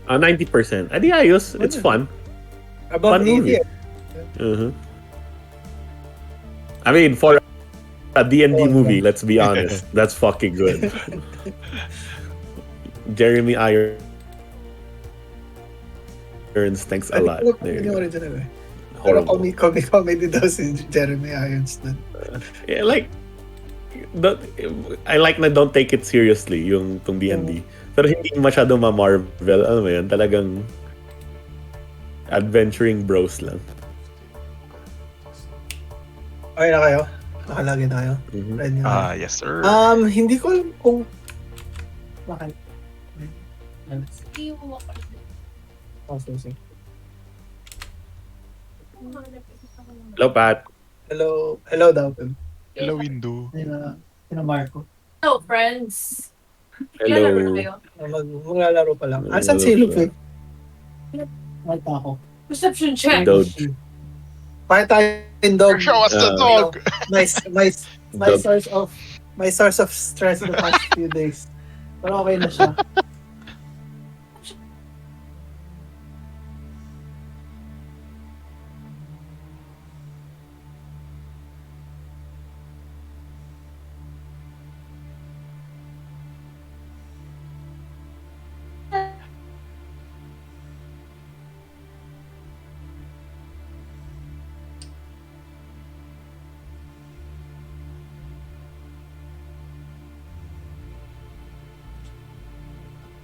90%. Adi ayos. It's fun. Above Fun movie. 80. I mean, for a D&D movie, let's be honest, that's fucking good. Jeremy Irons, thanks a lot. There you go. Original eh. Pero Horrible. comedy daw si Jeremy Irons dun. Yeah, like, I like na don't take it seriously yung tong D&D. Pero hindi masyado ma-Marvel. Ano mo yan? Talagang adventuring bros lang. Okay na kayo? Nakalagay na kayo? Ready na kayo? Yes, sir. Hindi ko alam kung bakit. Hello, Pat. Hello daw. Hello, Windu. Sino Marco? Hello, friends. Hello. Lalaro na kayo? Maglalaro pa lang. Asan si Luffy? Wait ako. Perception check. Doge. Pakita tayo yung dog. Show us the dog. My source of stress the past few days. Pero okay na siya.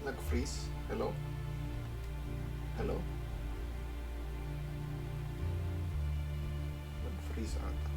Nag-freeze. Hello? Nag-freeze ata.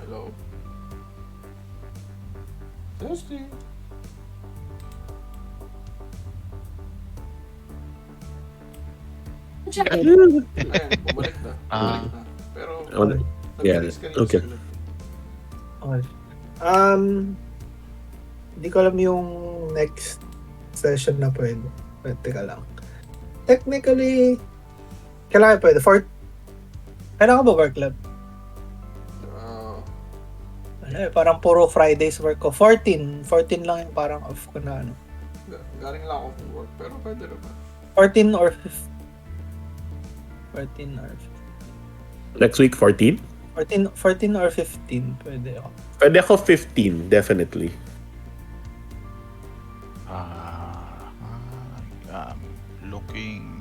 Hello? Testing. Check. Ayan, bumalik na. Pero, Yeah, nag-release kanina okay. sila. Okay. Hindi ko alam yung next session na pwede. Teka lang. Technically, kailangan pwede. Kailangan ba work club? Parang puro Fridays work ko. 14 lang yung parang off ko na ano. Galing lang ako from work, pero pwede naman. 14 or 15. 14 or 15. Next week, 14? 14 or 15, pwede ako. Pwede ako 15, definitely. I'm looking.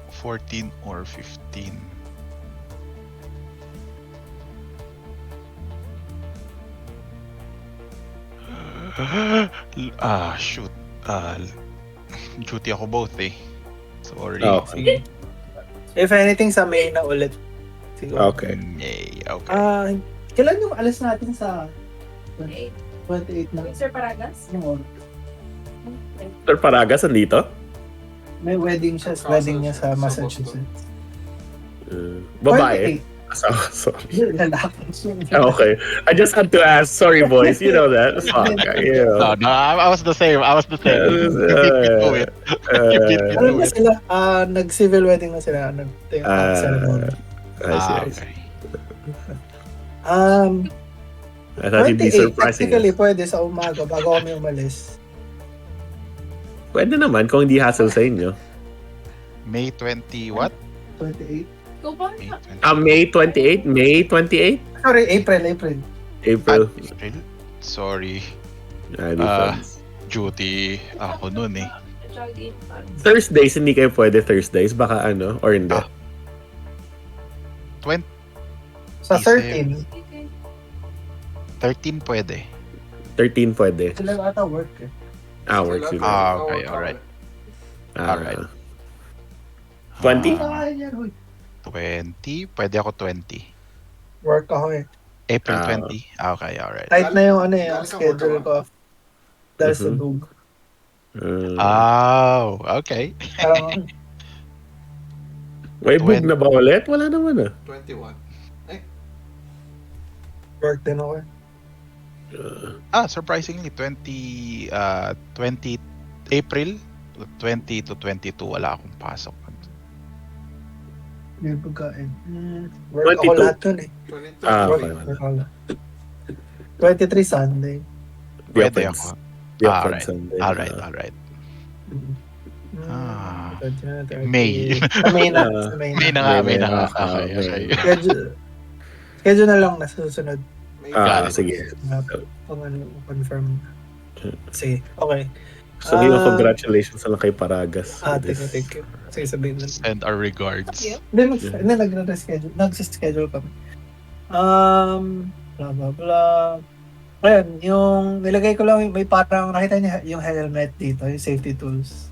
$14 or 15. Shoot. Duty ako both eh. Sorry. Okay. If anything, sa May na ulit. Siguro. Okay. Yay, okay. Kailan yung alis natin sa 28. 28 na? Sir Paragas? Yung Sir Paragas, andito? may wedding siya. Wedding niya sa Massachusetts. Babae. Sorry. 28. Lalaki. Okay. I just had to ask. Sorry, boys. You know that. Fuck. No, I was the same. You beat me to it. You beat me Ano to na it. sila? Nag-civil wedding na sila. Ceremony. I see. Okay. I thought he'd be 28, surprising technically, us. pwede sa umaga bago kami umalis. Pwede naman kung hindi hassle sa inyo. May 20 what? 28? Go ba? May 28? May 28? Sorry, April. April. April? Sorry. Difference. Duty ako nun eh. Thursdays, hindi kayo pwede Thursdays. Baka ano, or hindi. 20, Sa 13. 13 pwede. 13 pwede. Sila ata work eh. Hours sila. Okay, alright. Alright. 20? Kaya yan, huy. 20? Pwede ako 20. Work ako eh. April Ah. 20? Okay, alright. Tight na yung ano eh, yung Galing kang schedule work ko. Dahil sa Mhm. dug. Oh, okay. Parang, May book na ba ulit? Wala naman 21. work din ako eh. Surprisingly, 20 April 20 to 22 wala akong pasok. Yung pagkain. Work ako 22. lahat yun eh. 22. Work, Okay. work ako lahat. 23 Sunday. Pwede Diapens. ako. Diapens Alright. Sunday. Alright. Mm, 30, May. Sa May na. Ah, Sa May May na. na nga. May- Okay. Schedule na lang na susunod. Got it. Sige. Kung ano, confirm. Sige, okay. Sabihin mo congratulations na lang kay Paragas. Thank you. Sige, sabihin na. Send our regards. Hindi, nag-reschedule. Nag-schedule kami. Blah, blah, blah. Ayun, yung nilagay ko lang, may parang nakita niya yung helmet dito, yung safety tools.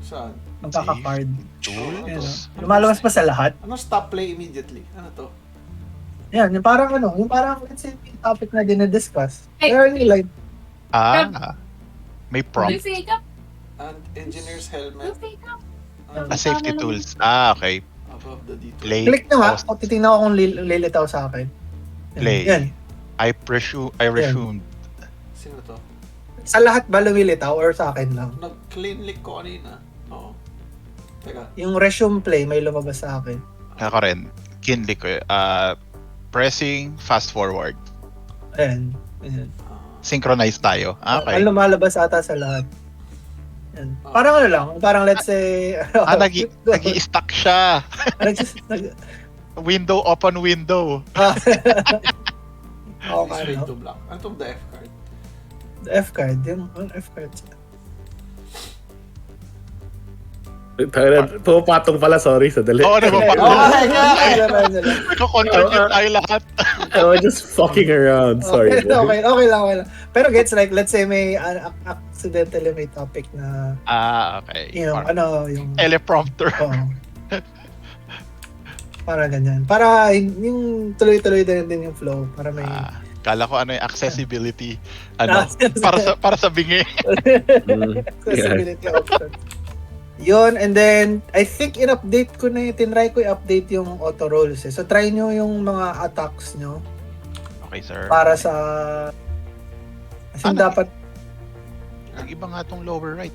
Saan? Magkaka-card. Tools? Ayun, lumalabas pa sa lahat. Ano stop play immediately? Ano to? Yan, yung parang let's say, yung topic na dinadiscuss. Hey. Pero yung line, May prompt. Fake up. And engineer's helmet Fake up. Safety tools. Okay. above the D2. Play. click nyo nga, Post. kung titignan ko kung lilitaw sa akin. Yan, Play. Yan. I resumed. Sino to? Sa lahat ba lumilitaw or sa akin lang? Nag-clean leak ko kanina. Oo. Teka. Yung resume play, may lumabas sa akin. Ako rin. Kinlik ko. Pressing fast forward. Ayan. Ayan. Synchronize tayo. Okay. Ang lumalabas ata sa lahat. Yan. Parang ano lang, parang let's say... Nag-i-stack siya. Window open window. Straight Okay, to black. Ano tong the F card? the F card, yung F card. Pumapatong pala, sorry. Sadali. Oo, nagpapatong. Okay. Nagko-contribute tayo lahat. I was just fucking around. Sorry. Okay lang. Pero gets like, let's say may accidentally may topic na, Okay. yung yung... Teleprompter. Oo. Para ganyan. Para yung tuloy-tuloy din yung flow. Para may... Kala ko yung accessibility. Ah, Para sa bingi. accessibility option. Yun, and then, I think in-update ko na tinry ko i-update yung auto rolls eh. So, try nyo yung mga attacks nyo Okay, sir. para sa... Kasi dapat... Nag-iba nga tong lower right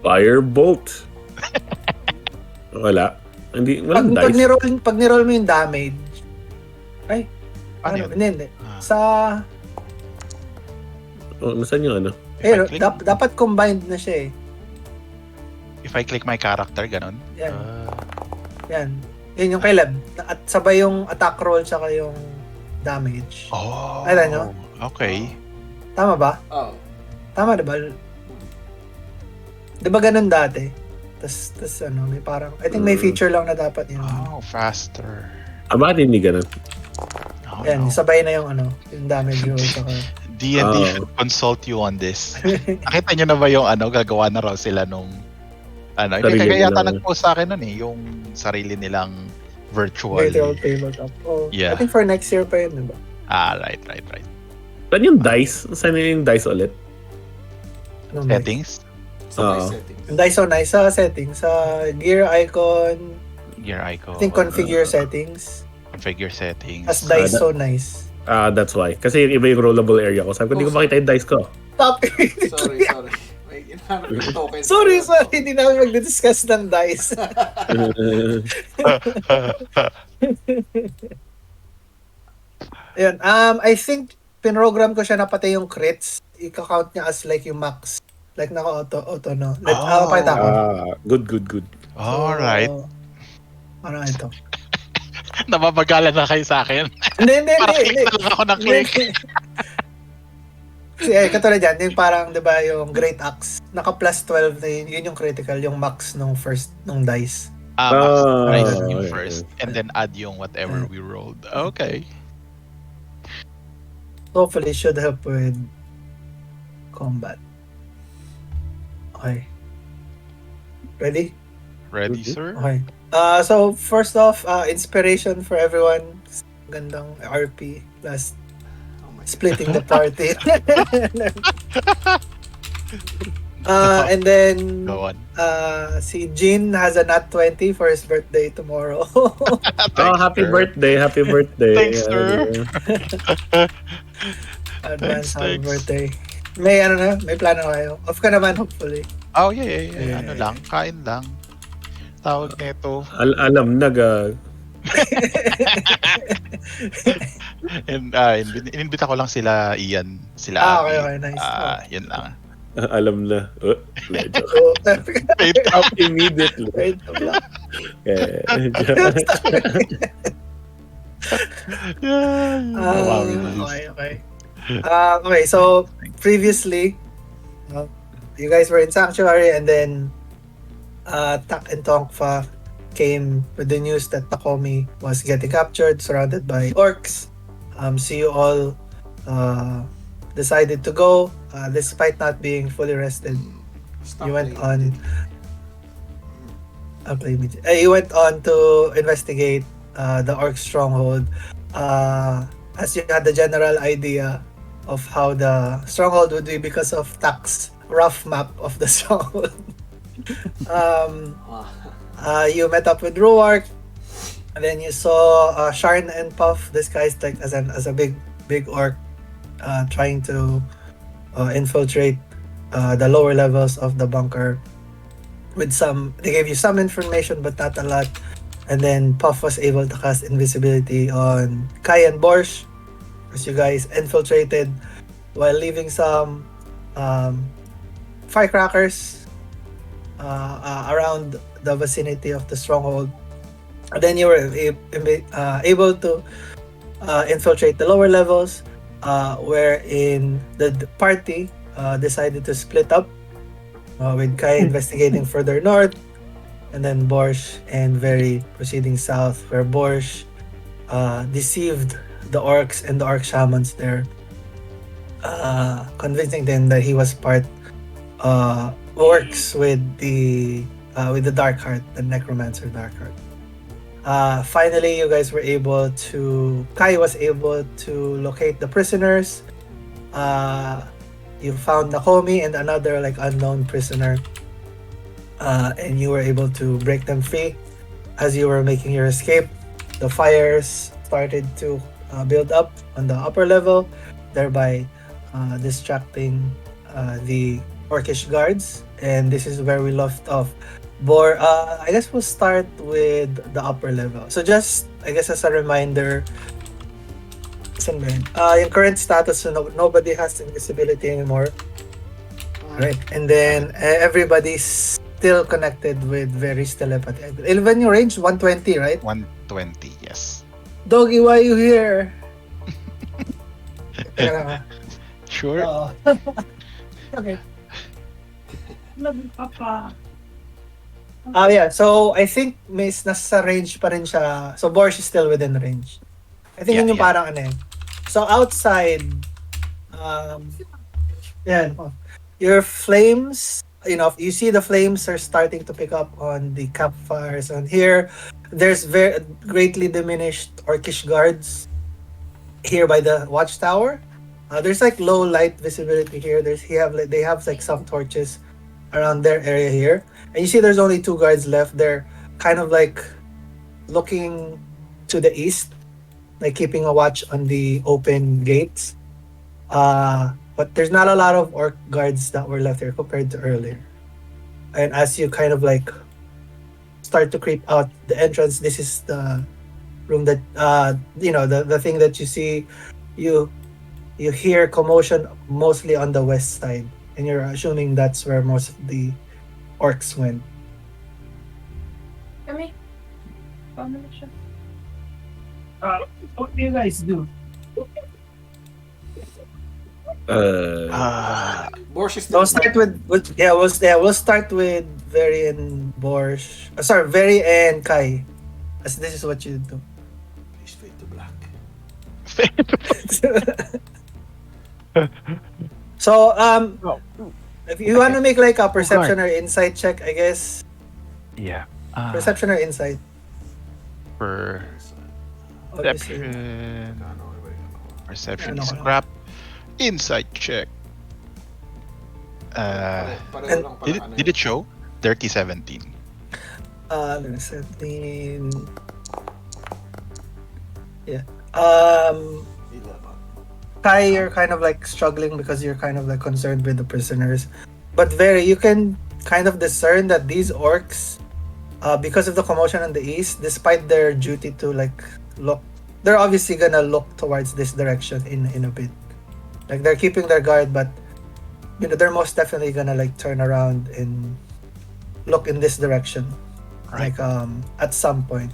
Firebolt. Wala. Walang dice. Pag ni-roll mo yung damage... Ay, Ano yun? Hindi. Sa... Nasaan yung ano? Eh, click- dapat combined na siya eh. If I click my character, ganon. Yan. Yan. Yun yung kay Lab. At sabay yung attack roll tsaka yung damage. Oh. Alam nyo? Okay. Tama ba? Oo. Tama diba? Diba ganun dati? Tas may parang, I think may feature lang na dapat yun. Oh, faster. Bakit hindi ganun? Oh, Yan, no. sabay na yung yung damage roll tsaka. D&D should consult you on this. Nakita nyo na ba yung gagawa na raw sila nung hindi Sarili kaya yata nilang- nag-post sa akin nun yung sarili nilang virtual. Virtual tabletop. Oh, Yeah. I think for next year pa yun, diba? Right. Saan yung dice? Saan yung dice ulit? Anong Settings. Sa my Oo. settings. Yung dice so nice sa settings. Sa gear icon, Gear icon. I think configure settings. Configure settings. As dice so nice. That's why. Kasi yung iba yung rollable area ko. Sabi ko, hindi ko makita yung dice ko. Stop Sorry. May inahanap yung token. Sorry. Hindi namin mag-discuss ng dice. Ayun. I think pinrogram ko siya na pati yung crits. I-count niya as like yung max. Like naka-auto, no? Pakita ko. Good. Alright. So, ano ito? Nababagalan na kayo sa akin. Hindi. Para click na lang ako ng click. Kasi katulad yan, yung parang, di ba, yung Great Axe, naka plus 12 na yun yung critical, yung max nung dice. Max price yung okay. first. And then add yung whatever we rolled. Okay. Hopefully, should help with combat. Okay. Ready? Ready, Mhm. sir? Okay. So first off, inspiration for everyone. Gandang RP plus Oh my god. splitting the party. And then Go on. si Jean has a nat 20 for his birthday tomorrow. Oh, Thanks, happy sir. birthday, happy birthday. Thanks, sir. Advance Thanks, happy thanks. birthday. May ano na, may plano kayo. Off ka naman hopefully. Oh, yeah. Ano Eh. lang, kain lang. Tawag nito. Alam na And inimbita ko lang sila Ian, sila Okay, Abby. okay, nice. Oh. Yun lang. alam na. Medyo. So, Wait, Out immediately. wait lang. Mamawi na this. Okay. Okay, so previously, you guys were in Sanctuary and then Tak and Tongfa came with the news that Takomi was getting captured, surrounded by orcs. So you all decided to go, despite not being fully rested. Stop You went playing on. D&D. You went on to investigate the Orc Stronghold, as you had the general idea of how the stronghold would be because of Tak's rough map of the stronghold. You met up with Ruark, and then you saw Sharn and Puff disguised like as a big orc, trying to infiltrate the lower levels of the bunker. They gave you some information, but not a lot. And then Puff was able to cast invisibility on Kai and Borsh as you guys infiltrated while leaving some firecrackers around the vicinity of the stronghold. And then you were able to infiltrate the lower levels, wherein the party decided to split up, with Kai investigating further north, and then Borsh and Verri proceeding south, where Borsh deceived the orcs and the orc shamans there, convincing them that he was works with the Dark Heart, the Necromancer Dark Heart. Finally, you guys were able to. Kai was able to locate the prisoners. You found Nakomi and another unknown prisoner, and you were able to break them free. As you were making your escape, the fires started to build up on the upper level, thereby distracting the orcish guards. And this is where we left off. I guess we'll start with the upper level. So just, I guess as a reminder, yung current status, so nobody has invisibility anymore. Right. And then everybody's still connected with Verri's telepathy. Even your range, 120, right? 120, yes. Doggy, why are you here? Teka lang, ah. Sure. Oo. Okay. Love you, Papa. Yeah, so I think nasa range pa rin siya. So Borsh is still within range. I think yun yung parang ano eh. So outside, your flames, you see the flames are starting to pick up on the campfires. And here, there's very greatly diminished orcish guards here by the watchtower. There's low light visibility here. They have some torches around their area here, and you see there's only 2 guards left. They're kind of looking to the east, keeping a watch on the open gates. But there's not a lot of orc guards that were left here compared to earlier. And as you kind of start to creep out the entrance, this is the room that the thing that you see. You hear commotion mostly on the west side, and you're assuming that's where most of the orcs went. Kami. Paano na siya? What do you guys do? Borsh is So still we'll start we'll start with Verri and Borsh. Verri and Kai, as this is what you do. Please fade to black. So if you want to make a perception or insight check, I guess. Yeah. Perception or insight? Obviously. Perception. Ano, iba yung ano. Perception Ano is ko lang. crap. Insight check. Pareho and lang pala. Did it show? Dirty 17. 17. Yeah. 11. Kai, you're kind of like struggling because you're kind of like concerned with the prisoners. But Verri, you can kind of discern that these orcs, because of the commotion in the east, despite their duty to like look, they're obviously gonna look towards this direction in a bit. Like they're keeping their guard, but they're most definitely gonna like turn around and look in this direction. Right. Like at some point.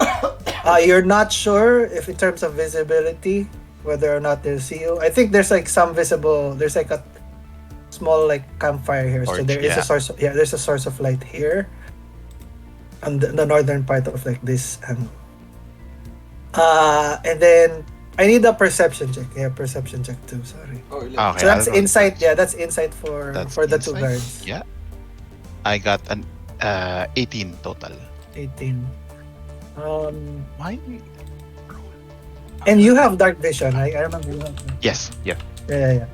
You're not sure if in terms of visibility whether or not they'll see you. I think there's like some visible. There's like a small like campfire here, so Torch, there is yeah. a source. There's a source of light here, on the northern part of like this. And then I need a perception check. Yeah, perception check too. Sorry. Oh, 11. Okay, So that's I'll roll insight. that. Yeah, that's insight for That's the two insight? guards. Yeah. I got an 18 total. 18. Mine? And you have dark vision. I remember you have. Yes. Yeah. Yeah.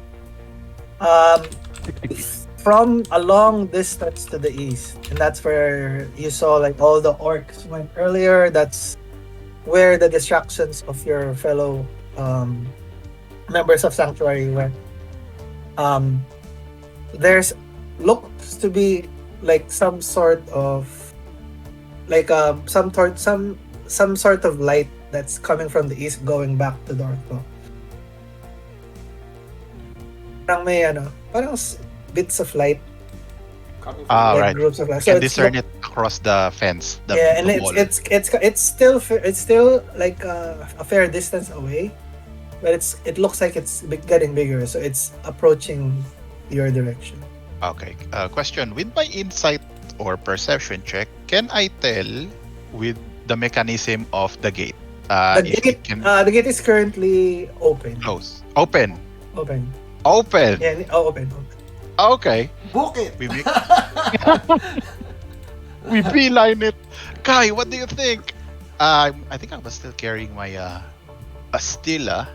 From a long distance to the east, and that's where you saw like all the orcs went earlier. That's where the distractions of your fellow members of Sanctuary went. There's looks to be like some sort of like some sort of light that's coming from the east going back to the Orco. Parang may bits of light, Coming from Ah, the- right. groups of light. You can it's discern it across the fence. The, yeah, and the wall. it's still like a fair distance away, but it looks like it's getting bigger, so it's approaching your direction. Okay. Question. With my insight or perception check, can I tell with the mechanism of the gate? The If gate, it can the gate is currently open. close. Open. Open. Open. Yeah, open. Okay. Book it! We make we beeline it. Kai, what do you think? I think I was still carrying my Astilla.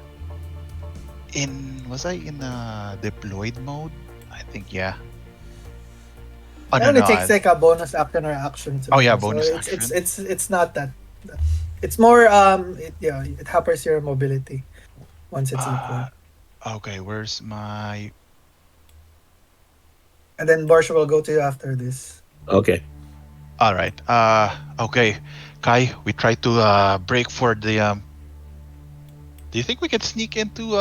Was I in deployed mode? I think yeah. Oh, It no, only no, takes like a bonus action or action. Oh, yeah, so bonus it's, action. It's not that. It's more it hampers your mobility once it's deployed. Okay, where's my And then Borsh will go to you after this. Okay. all right. Okay. Kai, we try to break for the do you think we can sneak into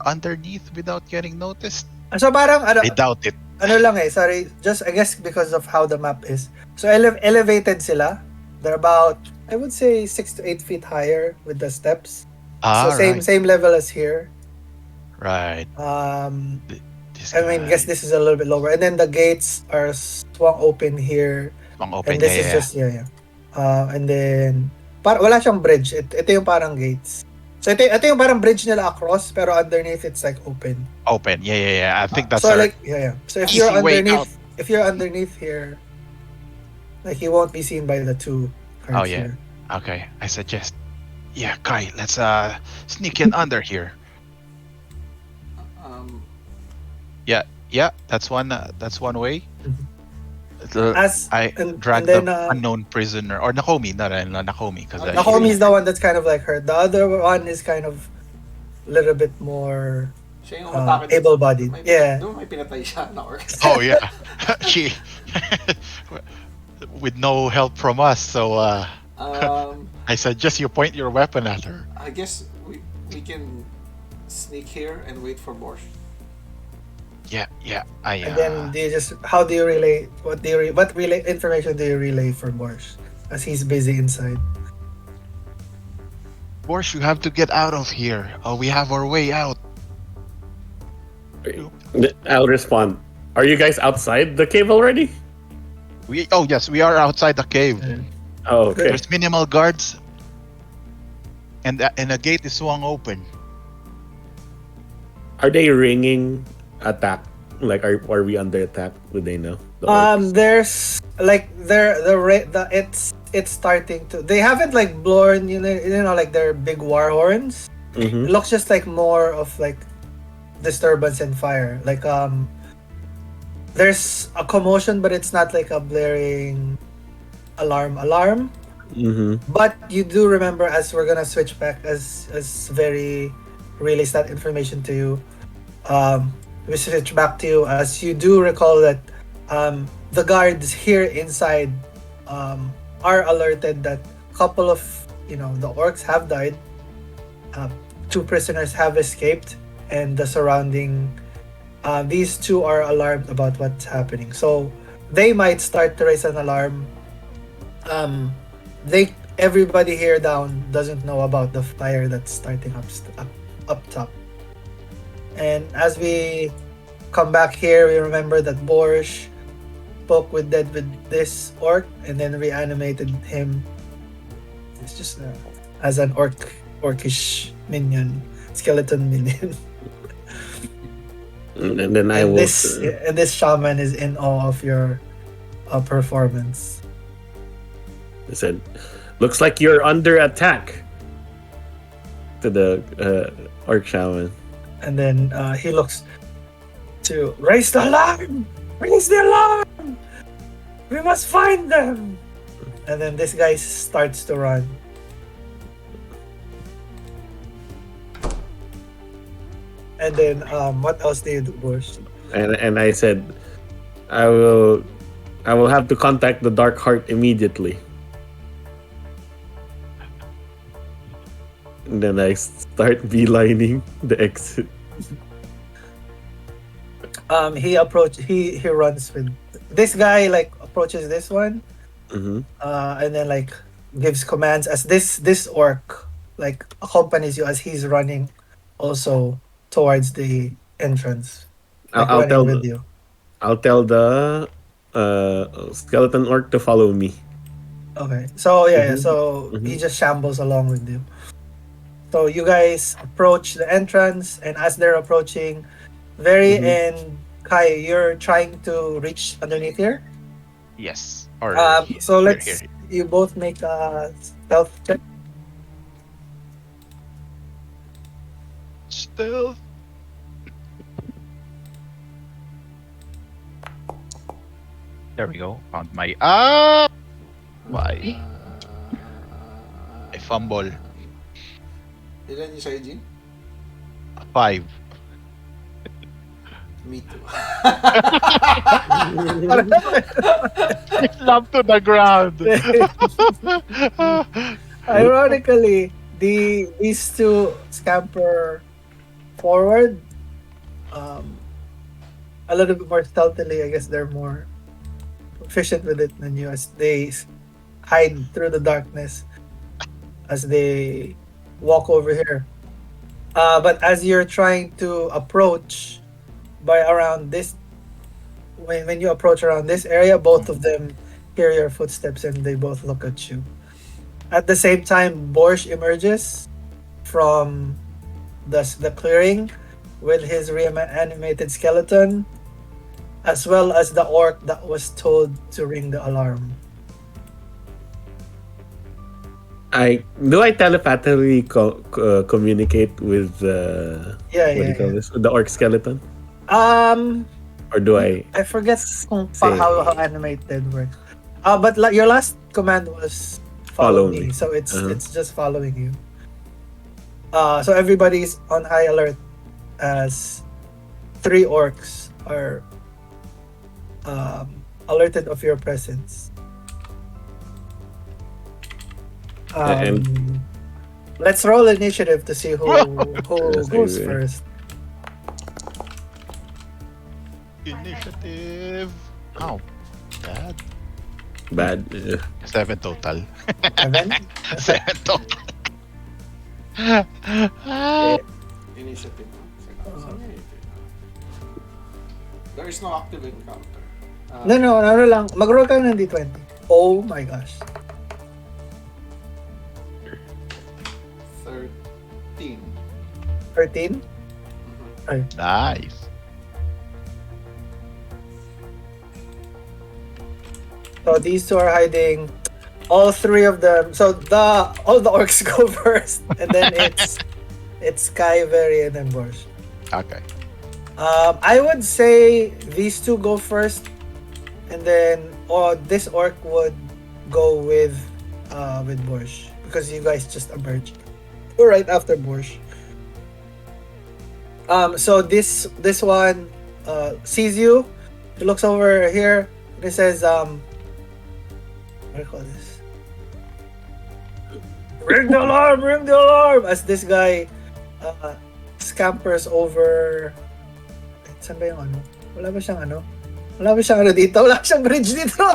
underneath without getting noticed? So parang I doubt it. sorry, just I guess because of how the map is. So elevated sila. They're about, I would say, 6 to 8 feet higher with the steps. So Right. same level as here. Right. This I mean, guess this is a little bit lower. And then the gates are swung open here. Long open. And this Yeah, is yeah. just, and then, wala siyang bridge. Ito yung parang gates. So ito yung parang bridge nila across, pero underneath it's like open. Open. Yeah. I think that's So our like, So if easy you're way underneath here, like you won't be seen by the two guards Oh, yeah. here. Okay. I suggest Kai, let's sneak in under here. Yeah, that's one way. I drag and then, the unknown prisoner or Nakomi, not Nakomi, because Nakomi is the one that's kind of like hurt. The other one is kind of a little bit more Siya yung umatake. able-bodied. Yeah. May pinatay siya na orc. Oh yeah, she with no help from us. So I suggest you point your weapon at her. I guess we can sneak here and wait for Borsh. Yeah. And then how do you relay? What information do you relay for Borsh as he's busy inside? Borsh, you have to get out of here. Oh, we have our way out. I'll respond. Are you guys outside the cave already? Yes, we are outside the cave. Oh, okay. There's minimal guards, and a gate is swung open. Are they ringing attack Like, are we under attack? Would they know? The orcs? There's like it's starting to. They haven't like blown like their big war horns. It Mm-hmm. looks just like more of like disturbance and fire. Like there's a commotion, but it's not like a blaring alarm. Mm-hmm. But you do remember, as we're gonna switch back, as Verri relays that information to you. We switch back to you, as you do recall that the guards here inside are alerted that a couple of the orcs have died. Uh, Two prisoners have escaped, and the surrounding these two are alarmed about what's happening. So they might start to raise an alarm. Um, they Everybody here down doesn't know about the fire that's starting up top. And as we come back here, we remember that Borsh spoke with this orc and then reanimated him. It's just as an orcish minion, skeleton minion. And then I And will. this shaman is in awe of your performance. I said, looks like you're under attack. To the orc shaman. And then he looks to raise the alarm! Raise the alarm! We must find them! And then this guy starts to run. And then what else do you do, Borsh? And I said, I will have to contact the Dark Heart immediately. And then I start beelining the exit. He runs with this guy, like approaches this one, Mm-hmm. and then like gives commands as this orc like accompanies you as he's running also towards the entrance, like I'll running with you. I'll tell the skeleton orc to follow me. Okay, so yeah, Mhm. so Mhm. he just shambles along with you. So you guys approach the entrance, and as they're approaching, Verri Mhm. and Kai, you're trying to reach underneath here. Yes. Or So here, let's here. you both make a stealth check. Stealth. There we go. Found my Why? I fumble. Ilan yung sa'yo, Jin? 5. Me too. Slump to the ground. Ironically, these two scamper forward, a little bit more stealthily. I guess they're more proficient with it than you, as they hide through the darkness as they walk over here. But as you're trying to approach by around this, when you approach around this area, both of them hear your footsteps and they both look at you. At the same time, Borsh emerges from the clearing with his reanimated skeleton, as well as the orc that was told to ring the alarm. I telepathically communicate with Yeah, what do you call this? The orc skeleton, or do I? I forget kung Say- how animated works. But your last command was follow me, so it's just following you. So everybody's on high alert as 3 orcs are alerted of your presence. Let's roll initiative to see who Yes, goes we will. first. Initiative. Ow. Bad. Bad. 7 total. Evan? 7 total. Initiative. There is no active encounter. No, ano lang. Mag-roll ka ng D20. Oh my gosh. 13. 13? Mhm. Nice. So these two are hiding. All three of them. So all the orcs go first, and then it's Kai, Verri, and then Borsh. Okay. I would say these two go first, and then this orc would go with Borsh because you guys just emerged. Or right after Borsh. So this one sees you. He looks over here and it says what do you call this? Ring the alarm! Ring the alarm! As this guy scampers over. Saan ba yung ano? Wala ba siyang ano? Wala ba siyang ano dito? Wala siyang bridge dito!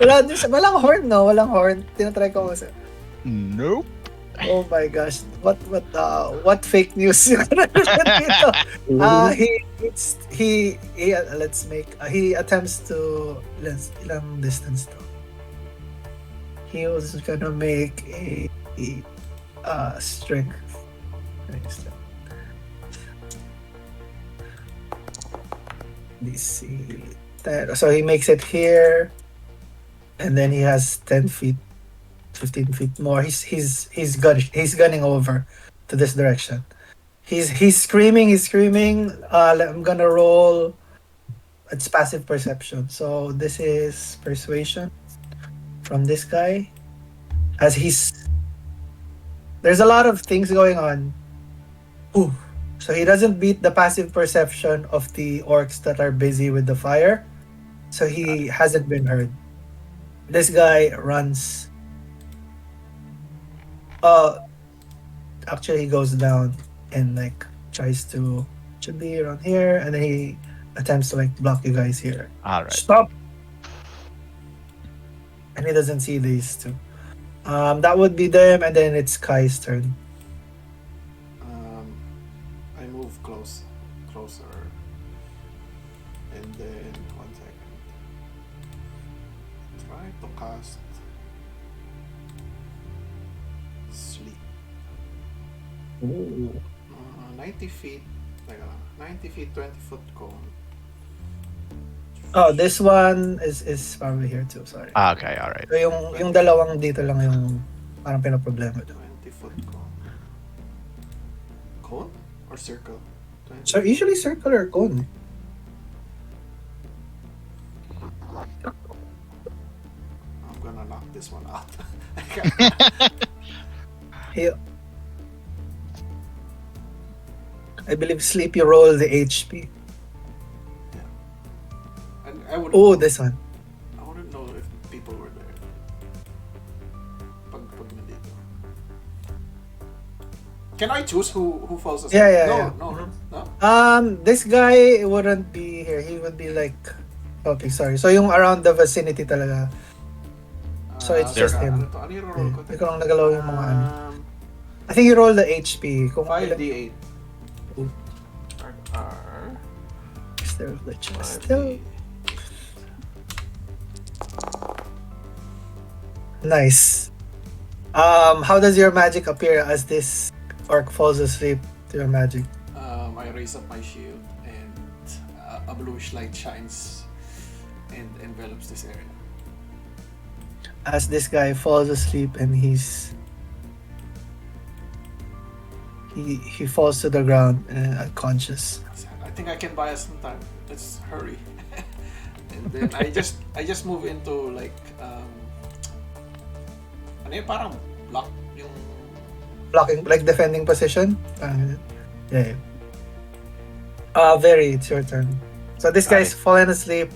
Walang horn, no? Walang horn. Tinatry ko kasi. Nope. Oh my gosh. What fake news yung dito? He attempts to ilang distance to. He was gonna make a strength. Let's see. So he makes it here, and then he has 10 feet, 15 feet more. He's gunning over to this direction. He's screaming. I'm gonna roll. It's passive perception. So this is persuasion from this guy, as there's a lot of things going on. Ooh. So he doesn't beat the passive perception of the orcs that are busy with the fire. So he hasn't been heard. This guy runs. Actually he goes down and should be around here, and then he attempts to block you guys here. All right. Stop! And he doesn't see these two. That would be them, and then it's Kai's turn. I move closer, and then 1 second. Try to cast sleep. 90 feet. 90 feet, 20 foot cone. Oh, this one is probably here too. Sorry. Okay, all right. So yung dalawang dito lang yung parang pinaproblema doon. 20 foot cone. Cone or circle? 20. So usually circle or cone. I'm gonna knock this one out. I believe sleep you roll the HP. And I would. Oh, this one. I wouldn't know if people were there. Pag nandito. Can I choose who falls asleep? Yeah. No. This guy wouldn't be here. He would be okay, sorry. So yung around the vicinity talaga. So it's just him. Ano yung roll ko? Ikaw lang nagalaw yung mga ano. I think you roll the HP. Kung 5d8. Oh. R. Is there a glitch? 5d8. Still nice. How does your magic appear as this orc falls asleep to your magic? I raise up my shield and a bluish light shines and envelops this area. As this guy falls asleep and he falls to the ground unconscious. I think I can buy us some time. Let's hurry. And then I just move into ano yun, parang block yung Blocking, defending position. Yeah. Verri, it's your turn. So this guy's fallen asleep.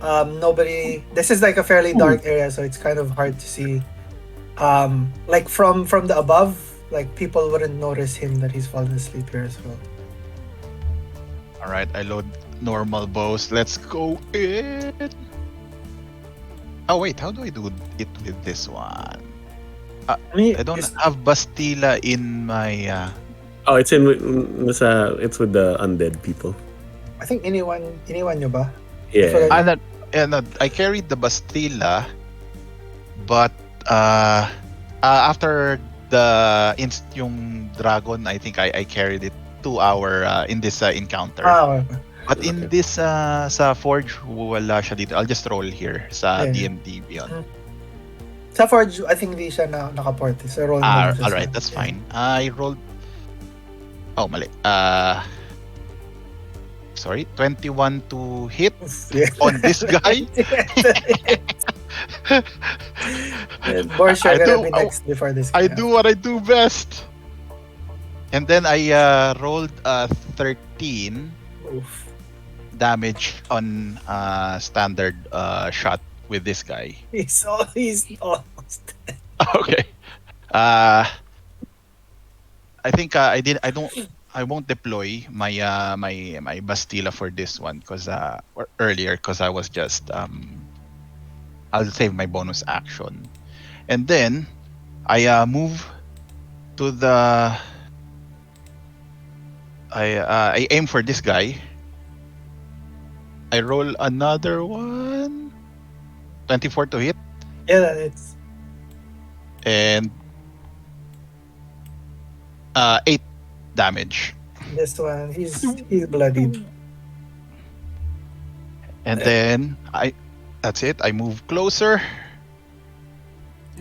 Nobody. This is a fairly dark area, so it's kind of hard to see. From the above, people wouldn't notice him that he's fallen asleep here as well. All right, I load normal bows. Let's go in. Oh wait, how do I do it with this one? I don't have Bastila in my. Oh, it's it's with the undead people. I think anyone nyo ba? Yeah. I carried the Bastila, but after yung dragon, I think I carried it 2 hour in this encounter. Okay. But in Okay. this sa Forge, wala siya dito. I'll just roll here sa Yeah. DnD Beyond. Sa Forge, I think hindi siya nakaport. So roll mo lang siya All sa... right, that's yeah. fine. I rolled. Oh, mali. Sorry, 21 to hit Yeah. on this guy. And Borsh, I you're gonna do- be next before this. I guy. do what I do best. And then I rolled 13 Oof. damage on standard shot with this guy. He's almost... Okay. I think I won't deploy my my Bastilla for this one because or earlier because I was just I'll save my bonus action. And then I move to the I aim for this guy. I roll another one. 24 to hit Yeah, it's... and 8 damage. This one, he's bloodied. And then that's it. I move closer.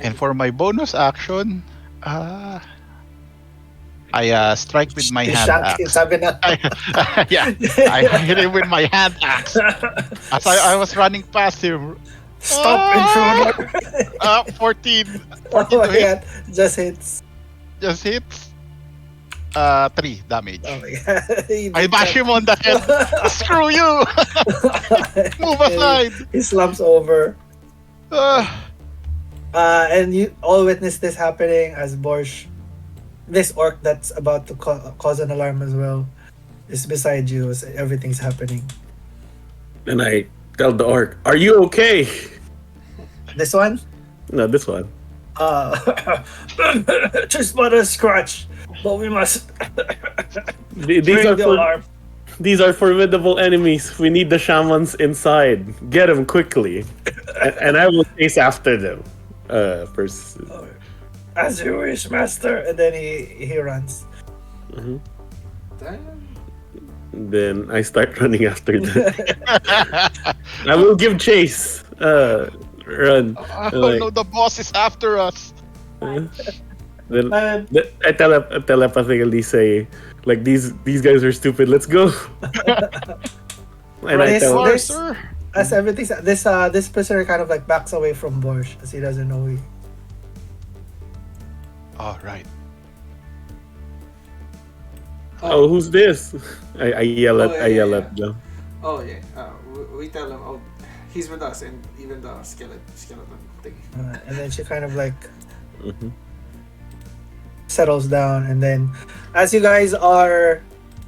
And for my bonus action, I strike with my hand Shank, axe. sabi na. Yeah, I hit him with my hand axe as I was running past him. Stop intruder. 14 Oh to my hit. god, just hits. Just hits. 3 damage. Oh my god. He I did bash that. him on the head. Screw you! Move aside. He slumps over. Uh, And you all witness this happening as Borsh, this orc that's about to cause an alarm as well, is beside you as everything's happening. And I tell the orc, "Are you okay?" This one? No, this one. Just but a scratch, but we must These ring are the alarm. these are formidable enemies. We need the shamans inside. Get them quickly, and I will chase after them. First. As you wish, master. And then he runs. Damn. Then I start running after them. I will give chase. Run. oh Like, no, the boss is after us. then Man, I telepathically say, like, these guys are stupid. Let's go. And I This- tell, Sorry, this- sir. as everything's this prisoner kind of like backs away from Borsh as he doesn't know he. All right. "Oh, who's this?" I yell at Oh, yeah, I yell yeah, at them. Oh yeah. We tell him. Oh, he's with us, and even the skeleton thing. And then she kind of like Mhm. settles down, and then as you guys are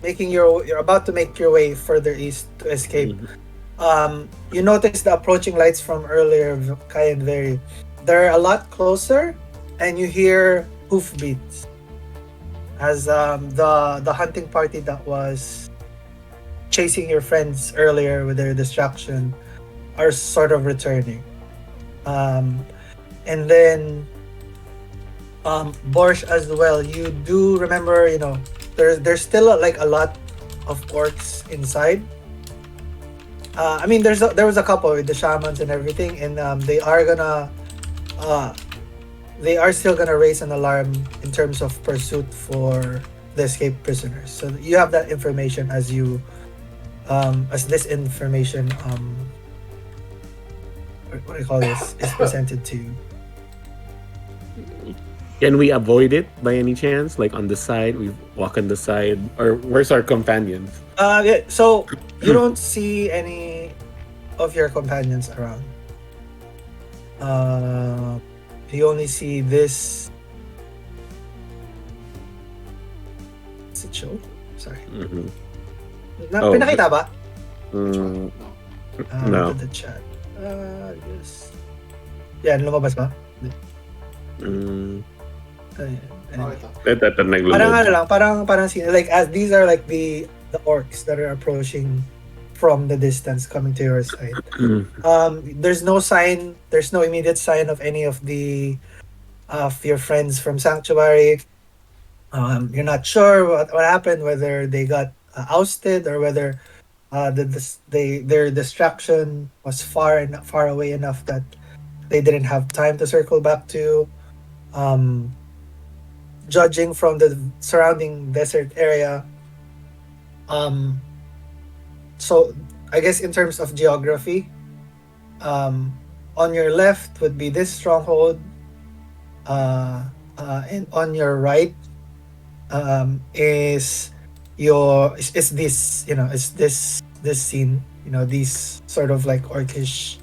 you're about to make your way further east to escape, you notice the approaching lights from earlier, Kai and Verri. They're a lot closer, and you hear hoofbeats as the hunting party that was chasing your friends earlier with their distraction are sort of returning. And then Borsh as well. You do remember, there's still like a lot of orcs inside. I mean, there was a couple with the shamans and everything, and they are still gonna raise an alarm in terms of pursuit for the escaped prisoners. So you have that information as this information what do you call this is presented to you. Can we avoid it by any chance? Like on the side, we walk on the side, or where's our companions? Yeah, so you don't see any of your companions around. You only see this. Is it show? Sorry. Mhm. Na, Oh, pinakita ba? Mm, Look No. at the chat. Yes. Yan, lumabas ba? mm, Ayan. Oh, Anyway. ito. ito Parang naglo-load. ano lang, parang like as these are like the orcs that are approaching from the distance coming to your side. There's no immediate sign of any of your friends from Sanctuary. You're not sure what happened, whether they got ousted or whether their distraction was far away enough that they didn't have time to circle back to. Um, Judging from the surrounding desert area, um, so I guess in terms of geography, um, on your left would be this stronghold, and on your right is is this is this scene, these sort of like orcish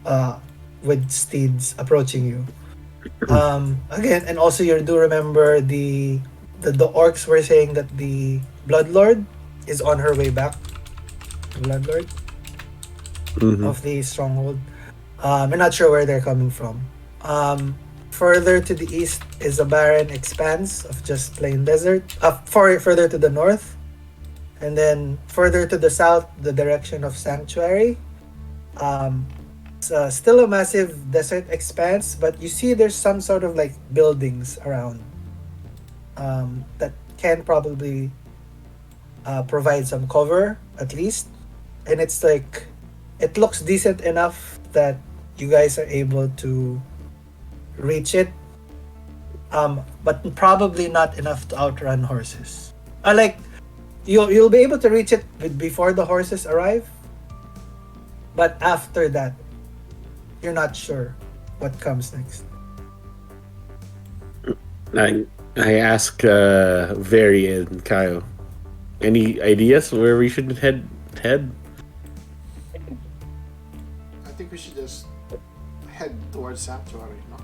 uh with steeds approaching you. Again, and also you do remember the orcs were saying that the bloodlord is on her way back, the bloodlord Hmm. of the stronghold. I'm not sure where they're coming from. Further to the east is a barren expanse of just plain desert. Further to the north, and then further to the south, the direction of Sanctuary. Um, it's still a massive desert expanse, but you see there's some sort of like buildings around that can probably provide some cover at least. And it's like, it looks decent enough that you guys are able to reach it, but probably not enough to outrun horses. Like you'll be able to reach it before the horses arrive, but after that, you're not sure what comes next. I ask Verri and Kyle, any ideas where we should head? I think we should just head towards Sanctuary, no?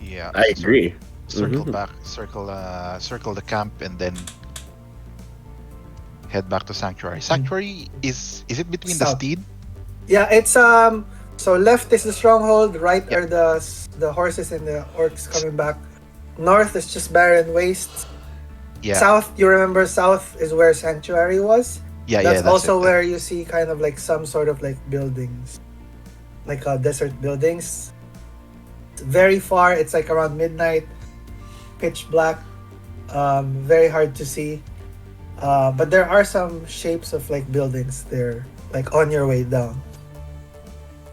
Yeah. I agree. Circle Mhm. back, circle the camp, and then head back to Sanctuary. Sanctuary is it between the South. steed? Yeah, it's so left is the stronghold, right Yep. are the horses and the orcs coming back. North is just barren wastes. Yeah. South, you remember, south is where Sanctuary was. Yeah, That's that's also it. where you see kind of like some sort of like buildings, like desert buildings. It's very far. It's like around midnight, pitch black, very hard to see. But there are some shapes of like buildings there, like on your way down.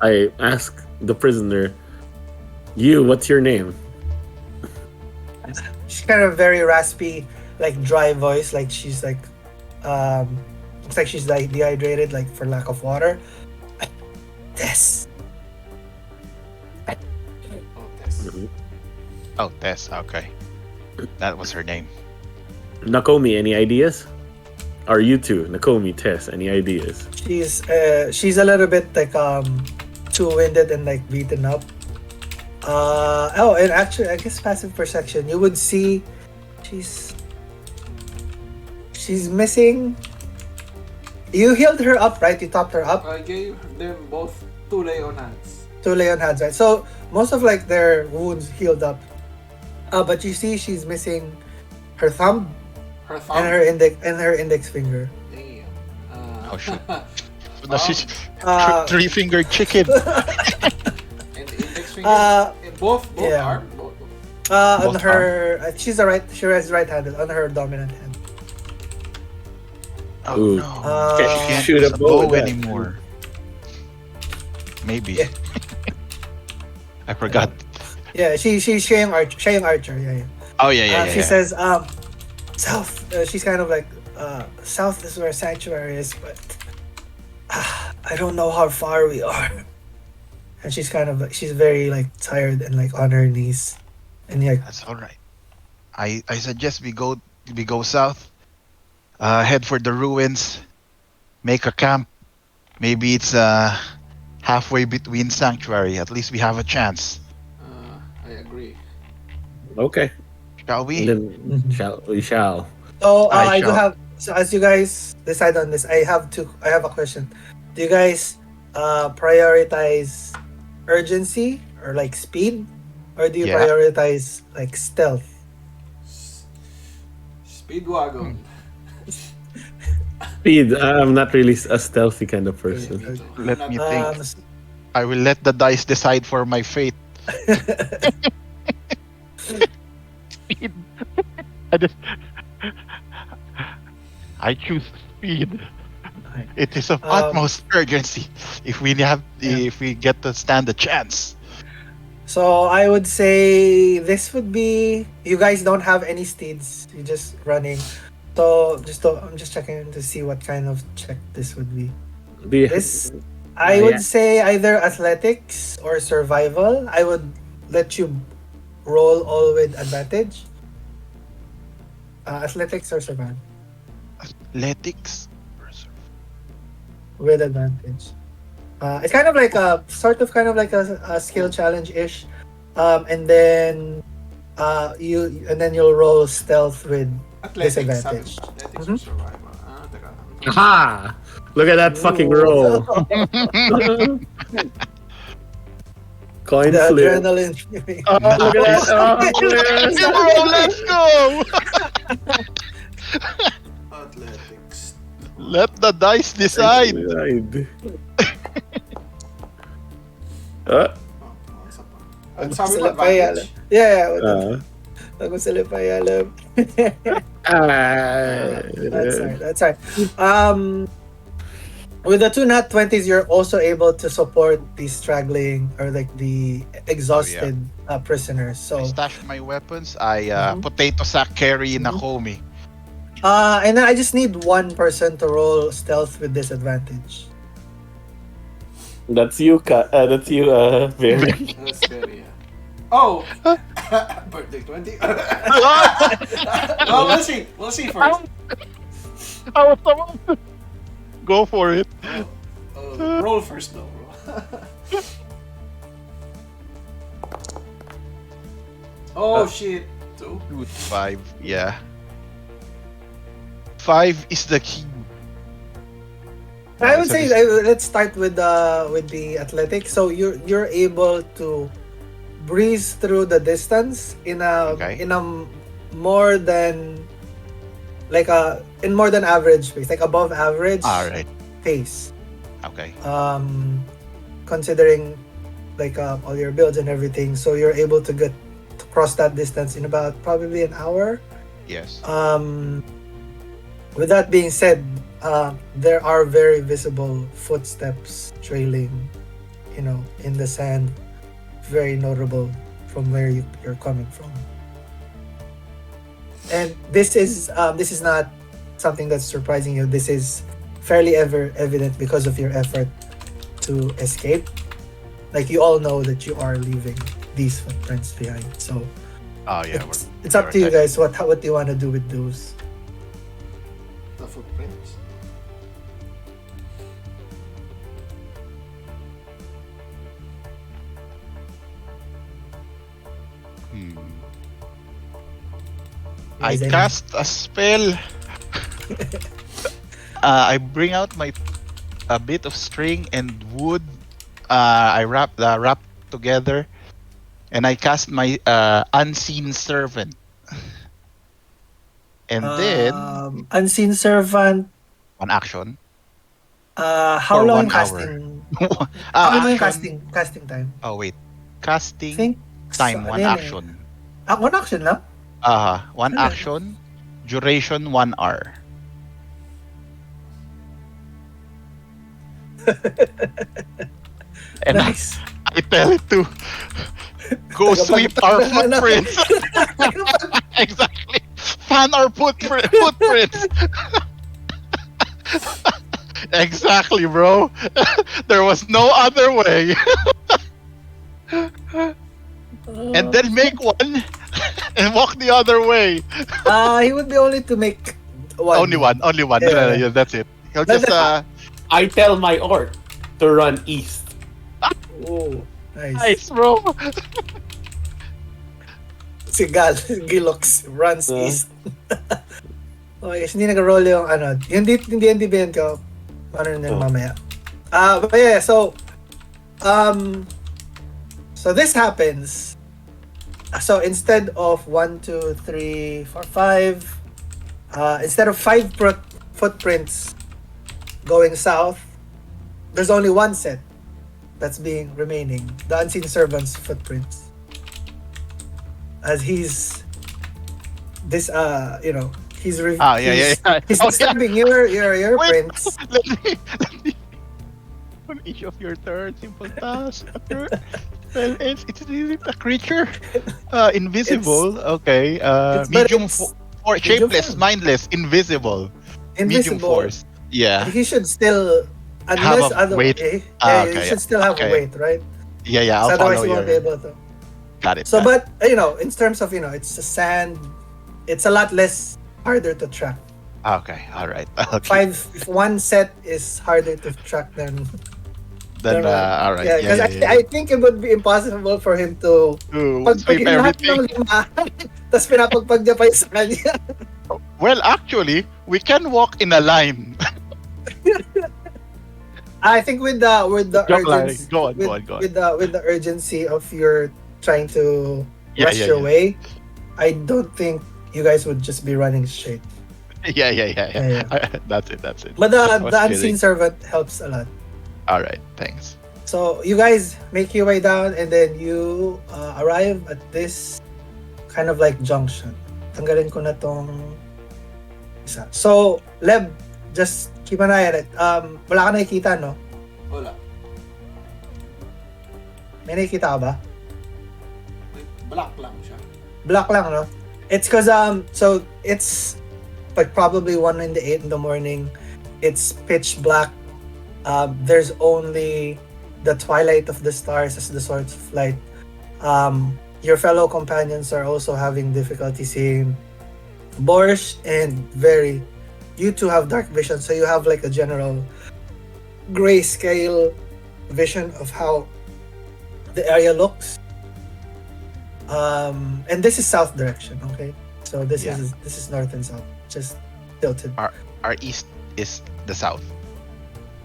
I ask the prisoner, what's your name? She's kind of very raspy, like dry voice, like she's like, looks like she's like dehydrated, like for lack of water. This. Oh, Tess. Mhm. Oh, Tess. Okay, that was her name. Nakomi, any ideas? Or you two, Nakomi, Tess, any ideas? She's a little bit like too winded and like beaten up. And actually, I guess passive perception, you would see she's missing. You healed her up, right? You topped her up. I gave them both 2 lay on hands. 2 lay on hands, right? So most of like their wounds healed up. But you see she's missing her thumb Her thumb. and her index finger. Damn. Oh, shit. No, she's Uh, three-fingered chicken. And the index finger. Both yeah. arm. Both. on Both her, she has right-handed on her dominant hand. Oh Ooh. no. Can't She can't shoot use a a bow bow with that. anymore. Maybe. Yeah. I forgot. Yeah, she's Shayang Archer. Yeah. Oh yeah. She says, South. She's kind of like, South is where Sanctuary is, but I don't know how far we are. And she's kind of like, she's very like tired and like on her knees, and like, That's all right. I suggest we go south. Head for the ruins. Make a camp. Maybe it's halfway between Sanctuary. At least we have a chance. I agree. Okay. Shall we? Then we shall. so I I do shall. have. So as you guys decide on this, I have a question. Do you guys prioritize urgency or like speed, or do you Yeah. prioritize like stealth? Speedwagon. Speed. I'm not really a stealthy kind of person. Me too. Let Not- me think. Um, I will let the dice decide for my fate. I choose speed. Okay. It is of Um, utmost urgency if we get to stand a chance. So I would say this would be, you guys don't have any steeds. You're just running. So I'm just checking to see what kind of check this would be. The This I would yeah. say either athletics or survival. I would let you roll all with advantage. Athletics or survival Athletics. with advantage. It's kind of like a kind of like a skill challenge ish. And then you'll roll stealth with Athletics, sabi disadvantage. mo. Athletics Mhm. or survival. Teka. Aha! Look at that fucking Ooh. roll. Coin The flip. adrenaline. Oh, look at that. Nice. Oh, Bro, let's go! Athletics. Let the dice decide. Uh, Isa pa. Pag Sabi mo sila pa yan. advantage? Yeah. uh, Pag sila pa yan. That's right. With the two nat 20s, you're also able to support the straggling or like the exhausted prisoners. I So, stashed my weapons. I Mhm. potato sack carry Nakomi. and then I just need one person to roll stealth with disadvantage. that's you, Verri. That's very, Oh! Birthday 20. Well, we'll see. We'll see first. Go for it. Roll first, though, bro. Oh, shit. 2. 2 to 5. Yeah. 5 is the key. I would So say this- let's start with the athletics. So you're able to breeze through the distance in a Okay. more than in more than average pace, like above average Alright. pace. Okay. Considering all your builds and everything, so you're able to get to cross that distance in about probably an hour. Yes. With that being said, there are very visible footsteps trailing, in the sand, very notable from where you're coming from. And this is not something that's surprising you. This is fairly evident because of your effort to escape. Like, you all know that you are leaving these footprints behind. So Oh yeah. it's up to you guys. What do you want to do with those? The footprints. I Is any- cast a spell. I bring out a bit of string and wood. I wrap together, and I cast my unseen servant. And then unseen servant. one action. How For long 1 hour. casting? How long yung Action. casting time? Oh wait, I casting think time one ano yun action. One action lang. One Ano? action. Duration 1 hour. And Nice. I tell it to go sweep our footprints. Exactly. Fan our footprints. Exactly, bro. There was no other way. And then make one and walk the other way. He would be only to make one. Only one. Yeah. Yeah, that's it. He'll That's just I tell my orc to run east. Oh, nice. nice, bro. Si Gilox runs Uh. east. Okay, hindi nag-roll yung hindi NDBN ko. Mamaya. But yeah, so this happens. So instead of 1, 2, 3, 4, 5, instead of 5 footprints going south, there's only one set that's remaining. The unseen servant's footprints. As he's Yeah. He's Oh, yeah. disturbing your Wait. prince. Let me. On each of your turns, simple task. Well, it isn't a creature. Invisible. Okay. It's but Medium it's or medium shapeless, form. mindless, invisible. Medium Invisible. force. Yeah. He should still, Have unless a otherwise, weight. he Okay. should still have a Okay. weight, right? Yeah. So I'll otherwise follow he won't be your. able to. Got it. So, Got it. but in terms of it's a sand, it's a lot less harder to track. Okay. All right. Okay. If one set is harder to track than Then. one. All right. Yeah, Yeah. because Yeah. Yeah. I think it would be impossible for him to pag Sweep lahat everything. ng lima, tapos pinapagpag niya pa yung sa kanya. Well, actually, we can walk in a line. I think with the Joke line. urgency, Go on. with the urgency of your trying to Yeah, rush yeah, your yeah. way, I don't think you guys would just be running straight. Yeah. Yeah. That's it. But I was the unseen kidding. servant helps a lot. All right. Thanks. So you guys make your way down, and then you arrive at this kind of like junction. Tanggalin ko na tong isa. So Leb, just keep an eye on it. Wala ka nakikita, no? Wala. May nakikita ka ba? Black lang siya. Black lang, no? It's cause so it's like probably 1 in the morning. It's pitch black. There's only the twilight of the stars as the source of light. Your fellow companions are also having difficulty seeing. Borsh and Verri, you two have dark vision, so you have like a general grayscale vision of how the area looks. And this is south direction, okay? So this Yeah. is north and south, just tilted. Our east is the south.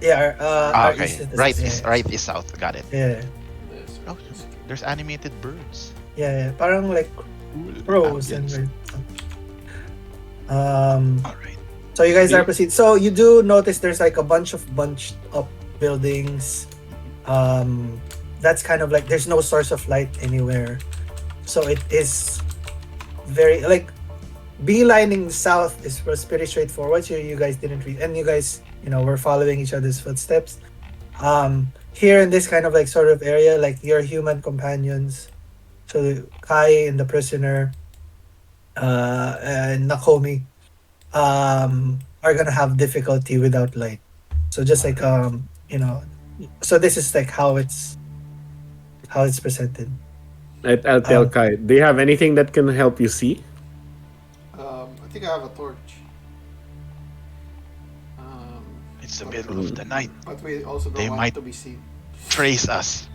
Yeah, our Okay. east is the Right south, is right is south. Got it. Yeah, There's- Oh, there's animated birds. yeah. Parang like Cool. pros and ambience. All right. So you guys Yeah. are proceed. So you do notice there's like a bunch of bunched up buildings. That's kind of like there's no source of light anywhere. So it is very like beelining south was pretty straightforward. So you guys didn't read, and you guys were following each other's footsteps. Here in this kind of like sort of area, like your human companions, so Kai and the prisoner, and Nakomi, are gonna have difficulty without light. So just like so this is like how it's presented. I'll tell Kai. Do you have anything that can help you see? I think I have a torch. It's the middle of the night. But we also don't They want might- to be seen. Trace us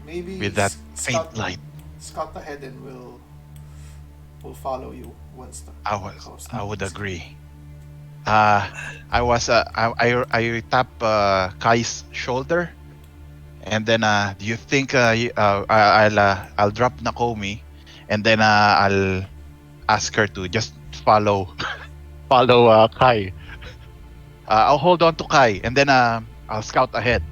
Maybe with that scout, faint light. scout ahead and we'll follow you once the coast I would is- agree. I was I tap Kai's shoulder, and then do you think I'll drop Nakomi, and then I'll ask her to just follow Kai. I'll hold on to Kai, and then I'll scout ahead.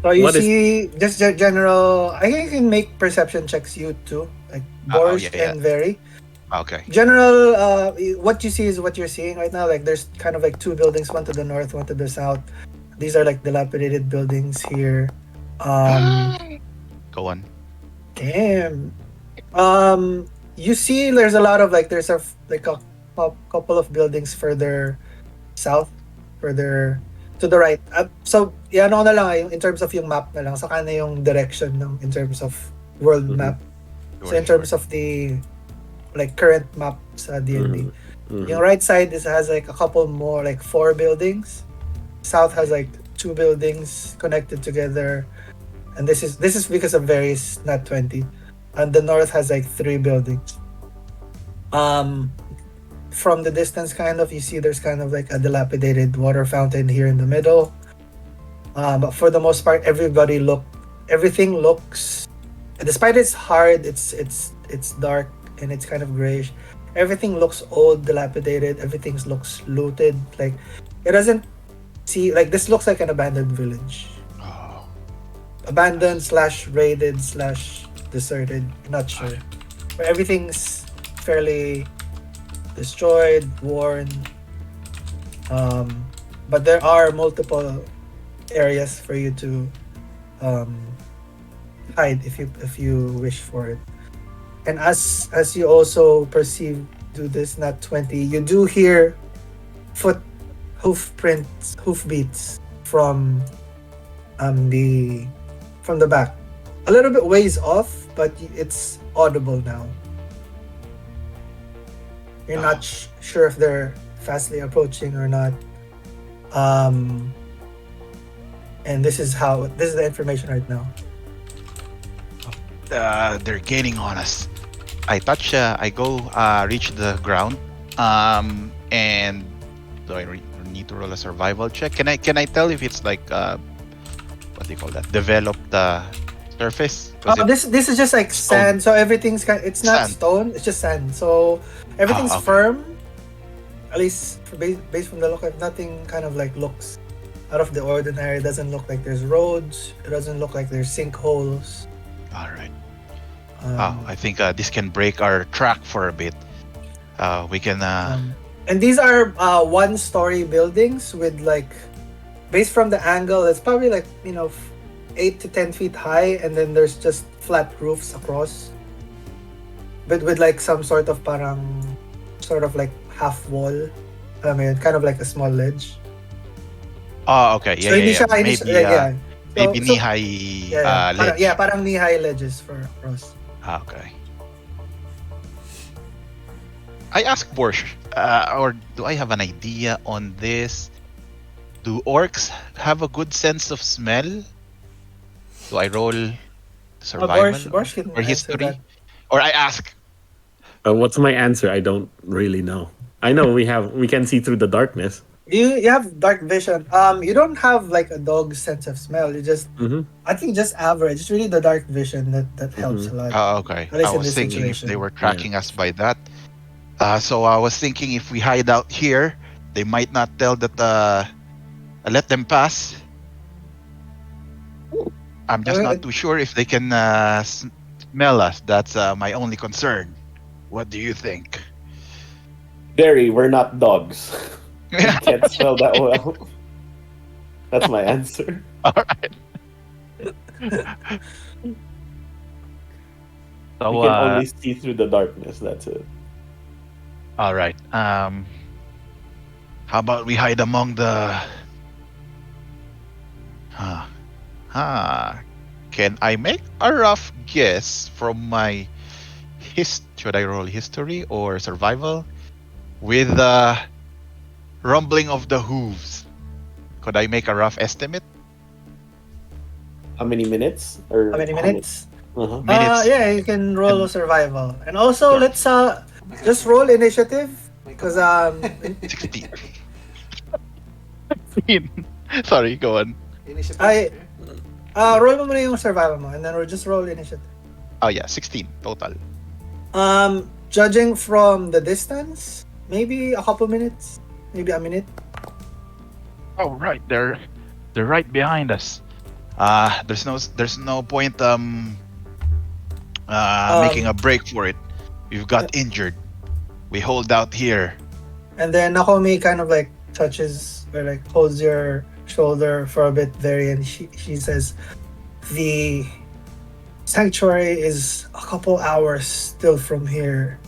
So you What is- see just general. I think you can make perception checks. You too, like Borsh yeah. and Verri. Okay. General, what you see is what you're seeing right now. Like there's kind of like two buildings, one to the north, one to the south. These are like dilapidated buildings here. Go on. Damn. You see, there's a lot of like there's a couple of buildings further south, further to the right. So yan na lang in terms of yung map na lang. Saka na yung direction ng in terms of world Mhm. map. So in terms of the like current map sa D&D. Mhm. Yung right side has like a couple more, like 4 buildings. South has like 2 buildings connected together, and this is because of various not 20. And the north has like 3 buildings. From the distance, kind of you see there's kind of like a dilapidated water fountain here in the middle. But for the most part, everything looks, despite it's hard, it's dark and it's kind of grayish. Everything looks old, dilapidated. Everything looks looted. Like it doesn't see like this looks like an abandoned village, Oh, abandoned / raided / deserted. Not sure, but everything's fairly destroyed, worn. But there are multiple areas for you to hide if you wish for it. And as you also perceive do this not 20, you do hear foot hoof prints, hoof beats from the back. A little bit ways off, but it's audible now. You're not sure if they're fastly approaching or not. And this is the information right now. They're gaining on us. I go reach the ground. And do I need to roll a survival check? Can I tell if it's like what do you call that? Developed surface? This is just like sand, so everything's it's not Sand. stone, it's just sand. So everything's okay. firm. At least based from the look, nothing kind of like looks out of the ordinary. It doesn't look like there's roads. It doesn't look like there's sinkholes. All right. Um, I think this can break our track for a bit. We can. And these are one-story buildings with like, based from the angle, it's probably like 8 to 10 feet high, and then there's just flat roofs across, but with like some sort of like half wall. I mean, kind of like a small ledge. Oh, okay. Yeah, So yeah, hindi yeah. siya- hindi Maybe, siya- yeah. maybe So- knee-high ledge. Parang knee-high ledges for across. Okay. I asked Borsh, or do I have an idea on this? Do orcs have a good sense of smell? Do I roll survival Borsh can or answer history? that. Or I ask? What's my answer? I don't really know. I know we can see through the darkness. You have dark vision. You don't have like a dog's sense of smell. You just, Mm-hmm. I think, just average. It's really the dark vision that helps a lot. Oh, okay. At least I in was this thinking if situation. they were tracking us by that. So I was thinking if we hide out here, they might not tell that I let them pass. I'm just not too sure if they can smell us. That's my only concern. What do you think? Verri, we're not dogs. We can't smell that well. That's my answer. All right. So, We can only see through the darkness. That's it. all right. How about we hide among the? Can I make a rough guess from my should I roll history or survival? With the rumbling of the hooves, could I make a rough estimate? How many minutes? Or How many minutes? Uh-huh. Minutes. Yeah, you can roll a survival, and also Sure. let's just roll initiative because 16. Sorry, go on. Initiative. I- roll mo muna yung survival mo, and then we'll just roll initiative. Oh yeah, 16 total. Judging from the distance, maybe a couple minutes, maybe a minute. Oh right, they're right behind us. There's no point making a break for it. We've got injured. We hold out here. And then Nakomi kind of like touches or like holds your shoulder for a bit there, and she says, "The sanctuary is a couple hours still from here.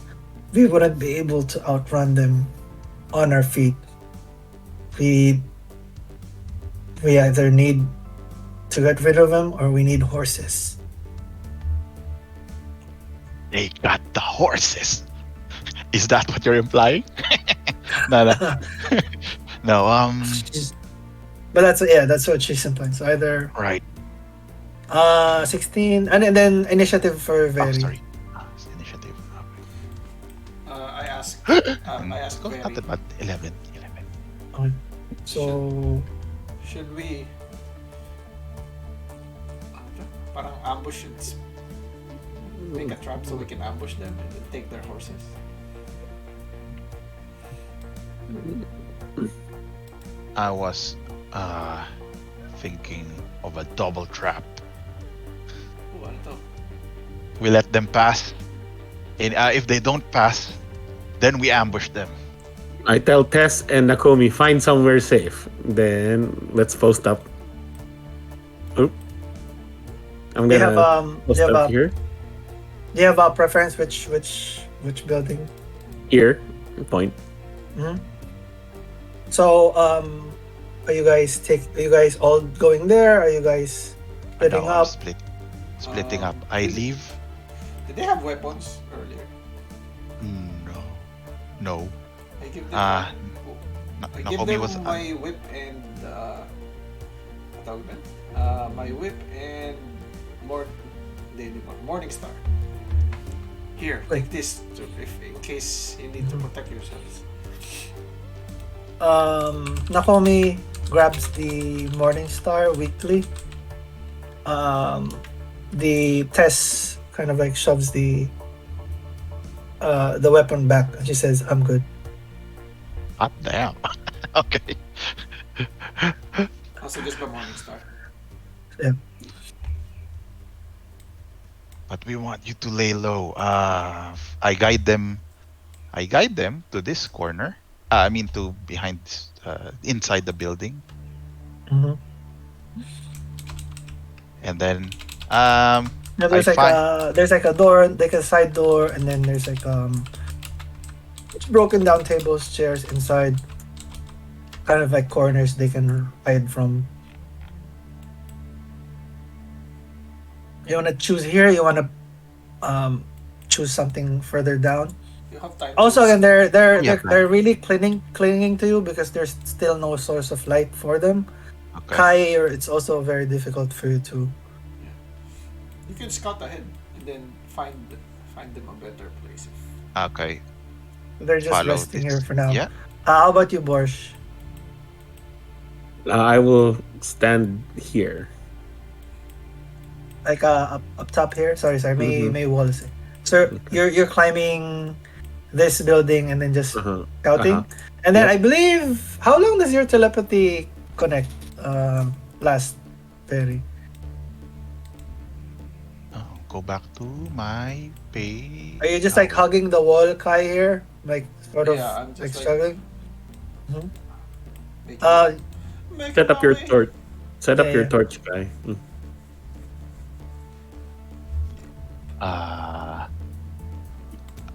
We wouldn't be able to outrun them on our feet. We either need to get rid of them or we need horses." They got the horses. Is that what you're implying? No. No. But that's what she's implying. So either Right. 16 and then initiative for Oh, Verri. sorry. Initiative. I asked. Mm, I asked not Verri, about 11. So should we parang ambush and make a trap so we can ambush them and then take their horses? I was thinking of a double trap. Oh, ano to? We let them pass. And if they don't pass, Then we ambush them. I tell Tess and Nakomi, find somewhere safe. Then let's post up. Oop. I'm Do you have gonna post up here. Do you have a preference which building? Here. Point. So are you guys all going there? Are you guys splitting No, I'm up? splitting up. I leave. Did they have weapons earlier? No. I give them. I give Nakomi them was my whip and what tawag doon? My whip and Morning Star. Here, like this, if in case you need to protect yourselves. Nakomi grabs the Morning Star weakly. The Tess kind of like shoves the weapon back, and she says, "I'm good." hot damn. Okay. Also, just by Morning Star. Yeah. But we want you to lay low. I guide them to this corner. I mean to behind this, inside the building. Mm-hmm. And then Yeah, there's like a door, like a side door, and then there's like it's broken down tables, chairs inside, kind of like corners they can hide from. You want to choose here? You want to choose something further down? You have time. Also, to and they're Yeah. they're really clinging to you because there's still no source of light for them. okay. Kai, it's also very difficult for you to. You can scout ahead and then find them a better place. Okay. They're just Follow resting this. here for now. Yeah. How about you, Borsh? I will stand here. Like up top here. Sorry, may Wallace. So you're climbing this building and then just scouting, and then Yep. I believe how long does your telepathy connect last, Verri? Oh, go back to my page. Are you just like hugging the wall, Kai, here, like sort of Yeah, I'm just like like- struggling? Make Set up your my way. torch. Set up Yeah, your yeah. torch, guy.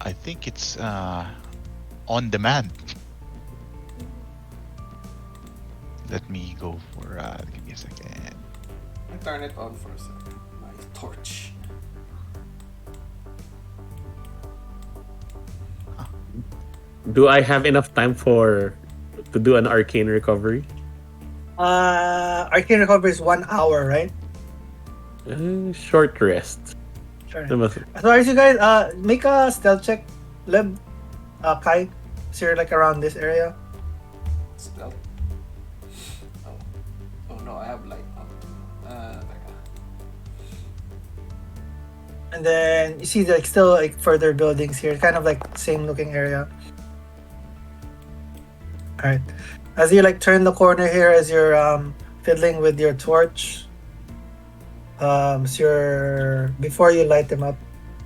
I think it's on demand. Let me go for give me a second. I turn it on first. My torch. Do I have enough time to do an arcane recovery? Arcane recovery is 1 hour, right? Short rest. Sure. Naman. As far as you guys, make a stealth check, Leb, Kai. So you're like around this area. Stealth. Oh no, I have light on. Teka. And then you see like still like further buildings here, kind of like same looking area. Alright. As you like turn the corner here, as you're fiddling with your torch, so before you light them up,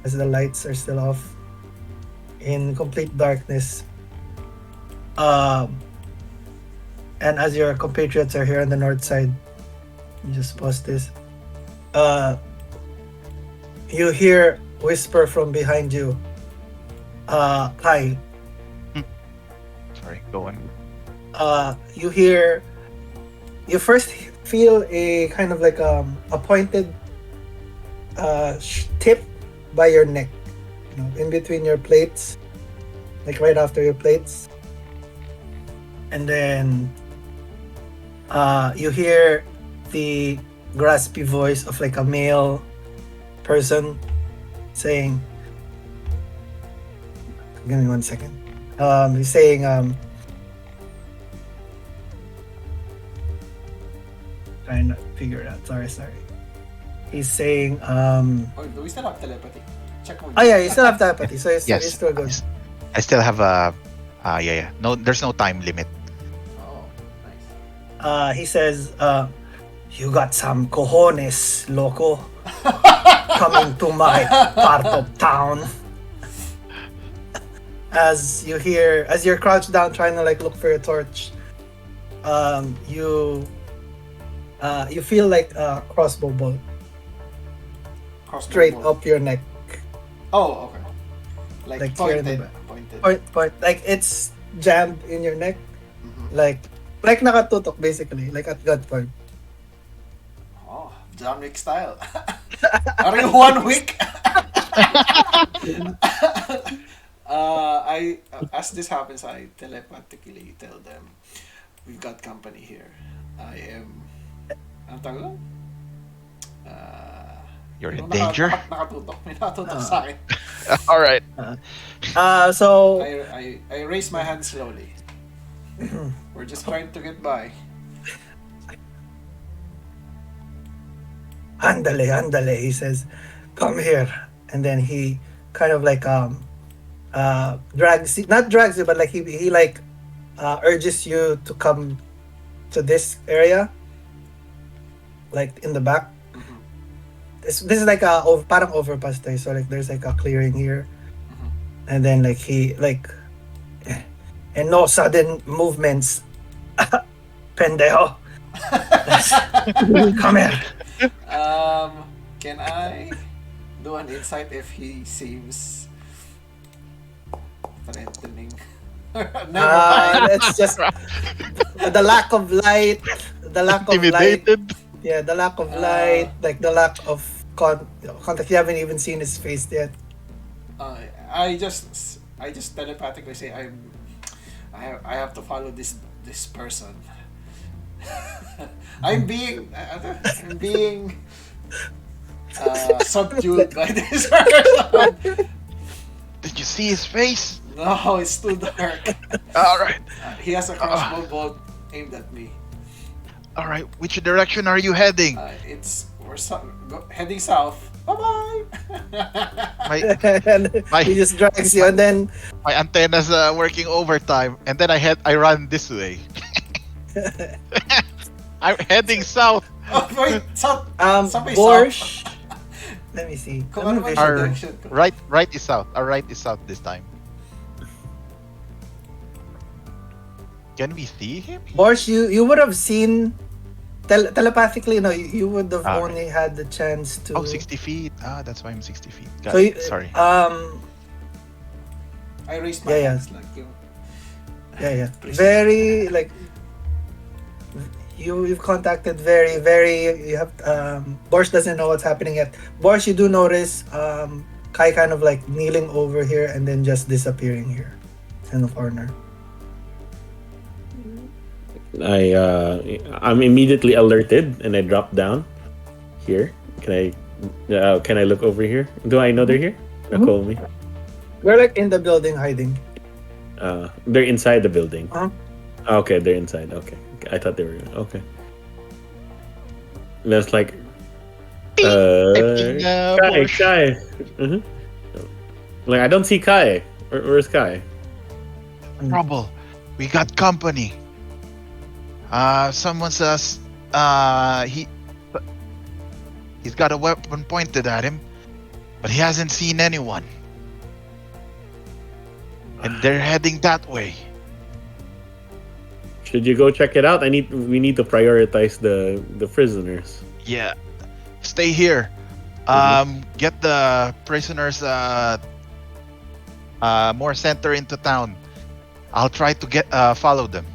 as the lights are still off, in complete darkness, and as your compatriots are here on the north side, you just pause this. You hear whisper from behind you. Kai. Sorry, go on. You first feel a kind of like a pointed tip by your neck, in between your plates, like right after your plates, and then you hear the graspy voice of like a male person saying, give me 1 second. He's saying trying to figure it out. Sorry. He's saying Oh, do we still have telepathy? Check mo. oh yeah, you still have telepathy, so it's Yes. still good. I still have a yeah. No, there's no time limit. Oh, nice. He says, you got some cojones, loco, coming to my part of town. as you're crouched down trying to like look for your torch, you feel like a crossbow bolt Crossbow straight bolt. up your neck. Oh, okay. Like Like here in the pointed. back. Pointed. Point, like it's jammed in your neck, Mhm. like nakatutok basically, like at gunpoint. Oh, John Wick style. Are you 1 week? As this happens, I telepathically tell them, we've got company here. I am, ano tawag doon? You're in yung danger. Nakatutok. May nakatutok sa akin. All right. So I raise my hand slowly. We're just trying to get by. andale, he says, come here, and then he kind of like not drags you, but like he like urges you to come to this area, like in the back. Mhm. This is like parang overpass tayo, so like there's like a clearing here, Mhm. and then like he like, and no sudden movements, pendejo. Come here. Can I do an insight if he seems threatening? Never mind. It's just the lack of light, the lack of light. Intimidated. Yeah, the lack of light, like the lack of contact. You haven't even seen his face yet. I just telepathically say I have to follow this person. I'm being subdued by this person. Did you see his face? No, it's too dark. All right. He has a crossbow bolt aimed at me. All right. Which direction are you heading? We're heading south. Bye bye. And he just drags you, and then My antenna's working overtime, and then I run this way. I'm heading south. Oh wait, south. Sabay Borsh. Let me see. Kung Let ano me ba yung visualize. direction ko? Right is south. Our right is south this time. Can we see him? Borsh, you would have seen telepathically. No, you would have Okay. only had the chance to. Oh, 60 feet. That's why I'm 60 feet. Got So it. Sorry. I raised my Yeah. hands like yung Yeah. Very like you've contacted very you have Borsh doesn't know what's happening yet. Borsh, you do notice Kai kind of like kneeling over here and then just disappearing here in the corner. I'm immediately alerted and I drop down here. Can I look over here? Do I know they're here? Call me. We're like in the building hiding. They're inside the building. Uh-huh. Okay, they're inside. Okay, I thought they were okay. That's like Kai. Kai. Mhm. Like I don't see Kai. Where's Kai? Trouble. We got company. Someone says he's got a weapon pointed at him, but he hasn't seen anyone. And they're heading that way. Should you go check it out? We need to prioritize the prisoners. Yeah. Stay here. Get the prisoners more center into town. I'll try to get follow them.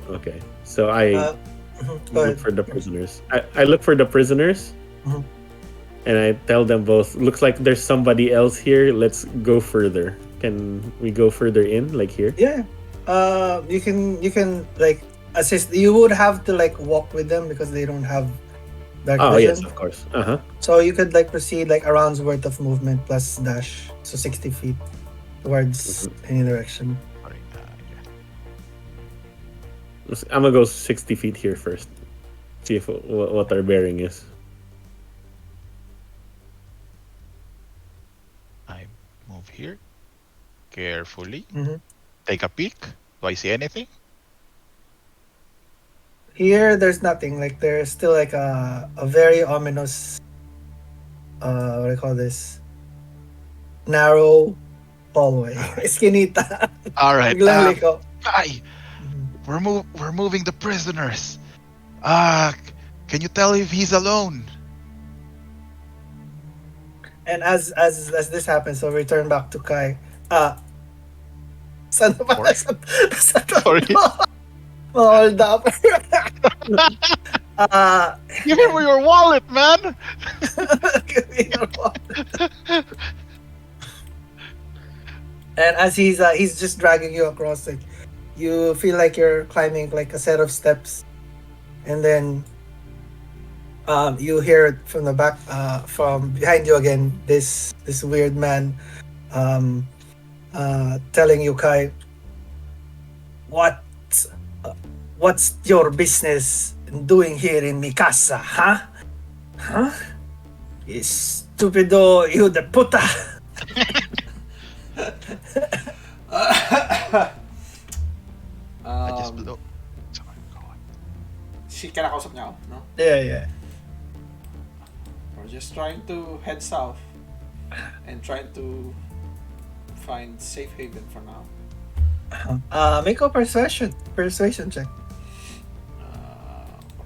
Okay. So I Go look ahead. for the prisoners. I look for the prisoners. Mhm. And I tell them both, looks like there's somebody else here. Let's go further. Can we go further in, like here? Yeah. You can like assist. You would have to like walk with them because they don't have dark Oh vision. yes, of course. Uh-huh. So you could like proceed like a round's worth of movement plus dash, so 60 feet towards any direction. Sorry, I'm gonna go 60 feet here first. See if what our bearing is. I move here carefully. Mhm. Take a peek. Do I see anything? Here, there's nothing. Like there's still like a very ominous, what do I call this? Narrow hallway. Eskinita. All right. Biglang liko. Kai, we're moving the prisoners. Can you tell if he's alone? And as this happens, so we turn back to Kai. Saan ba? Sorry. Saan Sorry. hold up. Give him your wallet, man. Give me your wallet. And as he's just dragging you across, like you feel like you're climbing like a set of steps, and then you hear it from the back, from behind you again. This weird man, telling you, Kai, what's your business doing here in Mikasa, huh? Huh? You stupido, you de puta. I just blow. Sorry, go on. Kinakausap niya ako, no? Yeah. We're just trying to head south and trying to find safe haven for now. Make a persuasion check.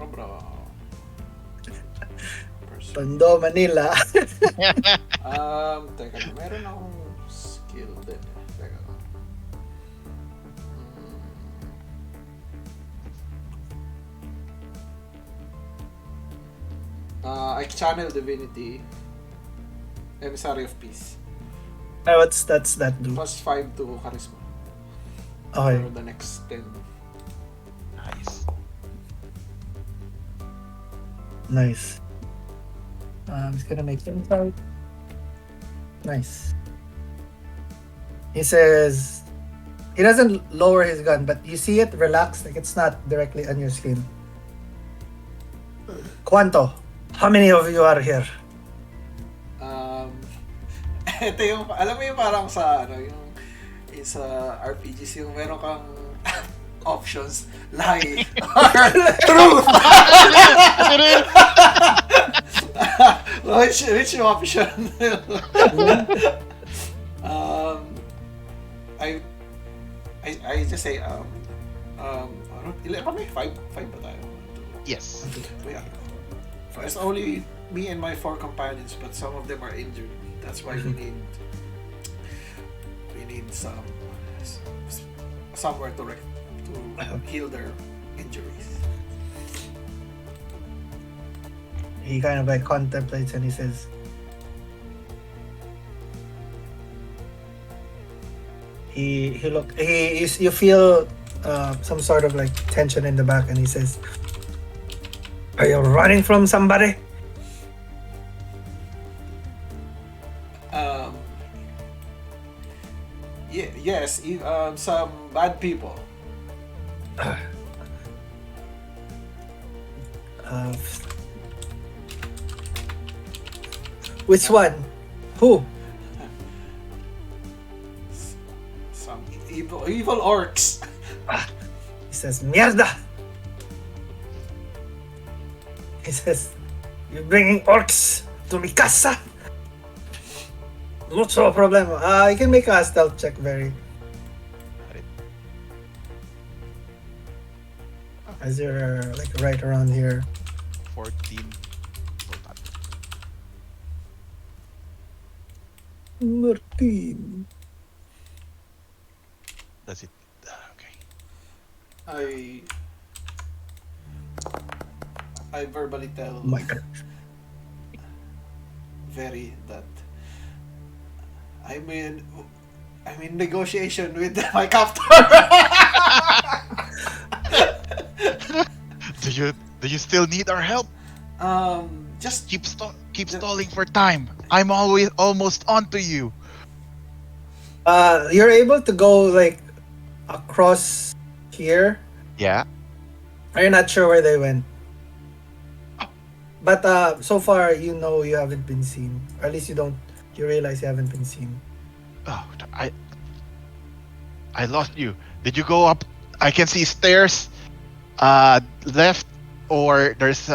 Bro. Tondo, Manila. Teka, meron akong skill din. Teka. I channel divinity, emissary of peace. That's that do. Plus 5 to charisma. Okay. For the next 10. Nice. Nice. I'm just gonna make things out. Nice. He says he doesn't lower his gun, but you see it relax, like it's not directly on your skin. Cuanto? How many of you are here? Ito yung, alam mo yung parang sa, yung sa RPGs, yung meron kang options, lie, or truth. which option? I just say, ilan ba may? Five ba tayo? Yes. Yeah. It's only me and my 4 companions, but some of them are injured. That's why we need somewhere to heal their injuries. He kind of like contemplates and he says, you feel some sort of like tension in the back, and he says, "Are you running from somebody?" Yes, some bad people. Which one? Who? Some evil orcs. He says, "Mierda." He says, "You're bringing orcs to mi casa?" Mucho problema. You can make a stealth check, Verri. As you're like right around here. 14. Martin. Does it? Okay. I verbally tell Oh my God. Verri that I'm in negotiation with my captor. Do you still need our help? Just Keep stalling for time. I'm almost onto you. You're able to go like across here. Yeah. Are you not sure where they went? But so far you know you haven't been seen. Or at least you realize you haven't been seen. Oh, I lost you. Did you go up? I can see stairs. Left, or there's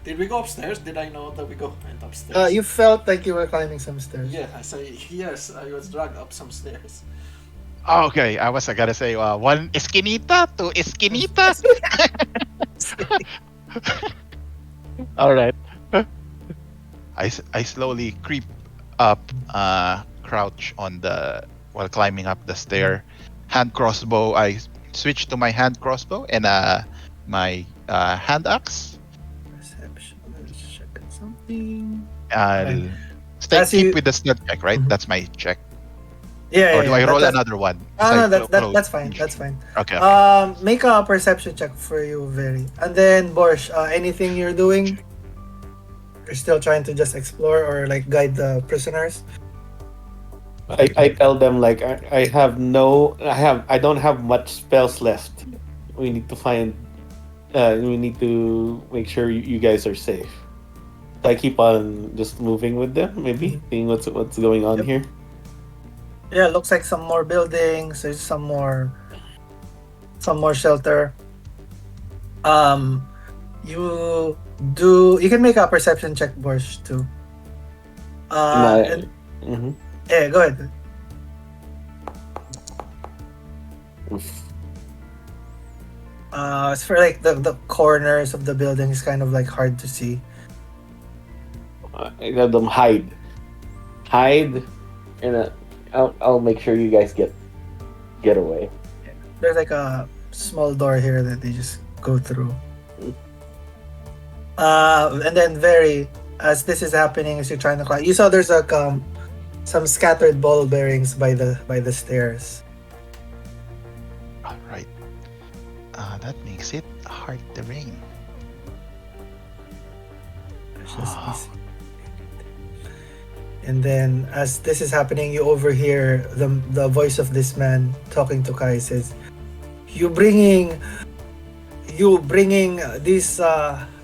Did we go upstairs? Did I know that we went upstairs? You felt like you were climbing some stairs. Yeah, I say yes. I was dragged up some stairs. Oh, okay, I was gonna say one esquinita, two esquinitas. All right. I slowly creep up, crouch on the while climbing up the stair. Hand crossbow. I switch to my hand crossbow and my hand axe. Perception. Let's check something. I'll As keep you- with the stealth check, right? Mhm. That's my check. Yeah. Or do I roll that's- another one? No, As I that's fine. That's fine. Okay. Make a perception check for you, Verri. And then Borsh, anything you're doing? You're still trying to just explore or like guide the prisoners? I tell them like I don't have much spells left. We need to find. We need to make sure you guys are safe. So I keep on just moving with them, maybe seeing what's going on Yep. here. Yeah, looks like some more buildings. There's some more shelter. You can make a perception check, Borsh, too. Mhm. Yeah, go ahead. It's for like the corners of the building is kind of like hard to see. I tell them hide, and I'll make sure you guys get away. There's like a small door here that they just go through. And then Verri, as this is happening, as you're trying to climb, you saw there's like some scattered ball bearings by the stairs. All right. That makes it hard terrain. There's just this- And then, as this is happening, you overhear the voice of this man talking to Kai. Says, "You bringing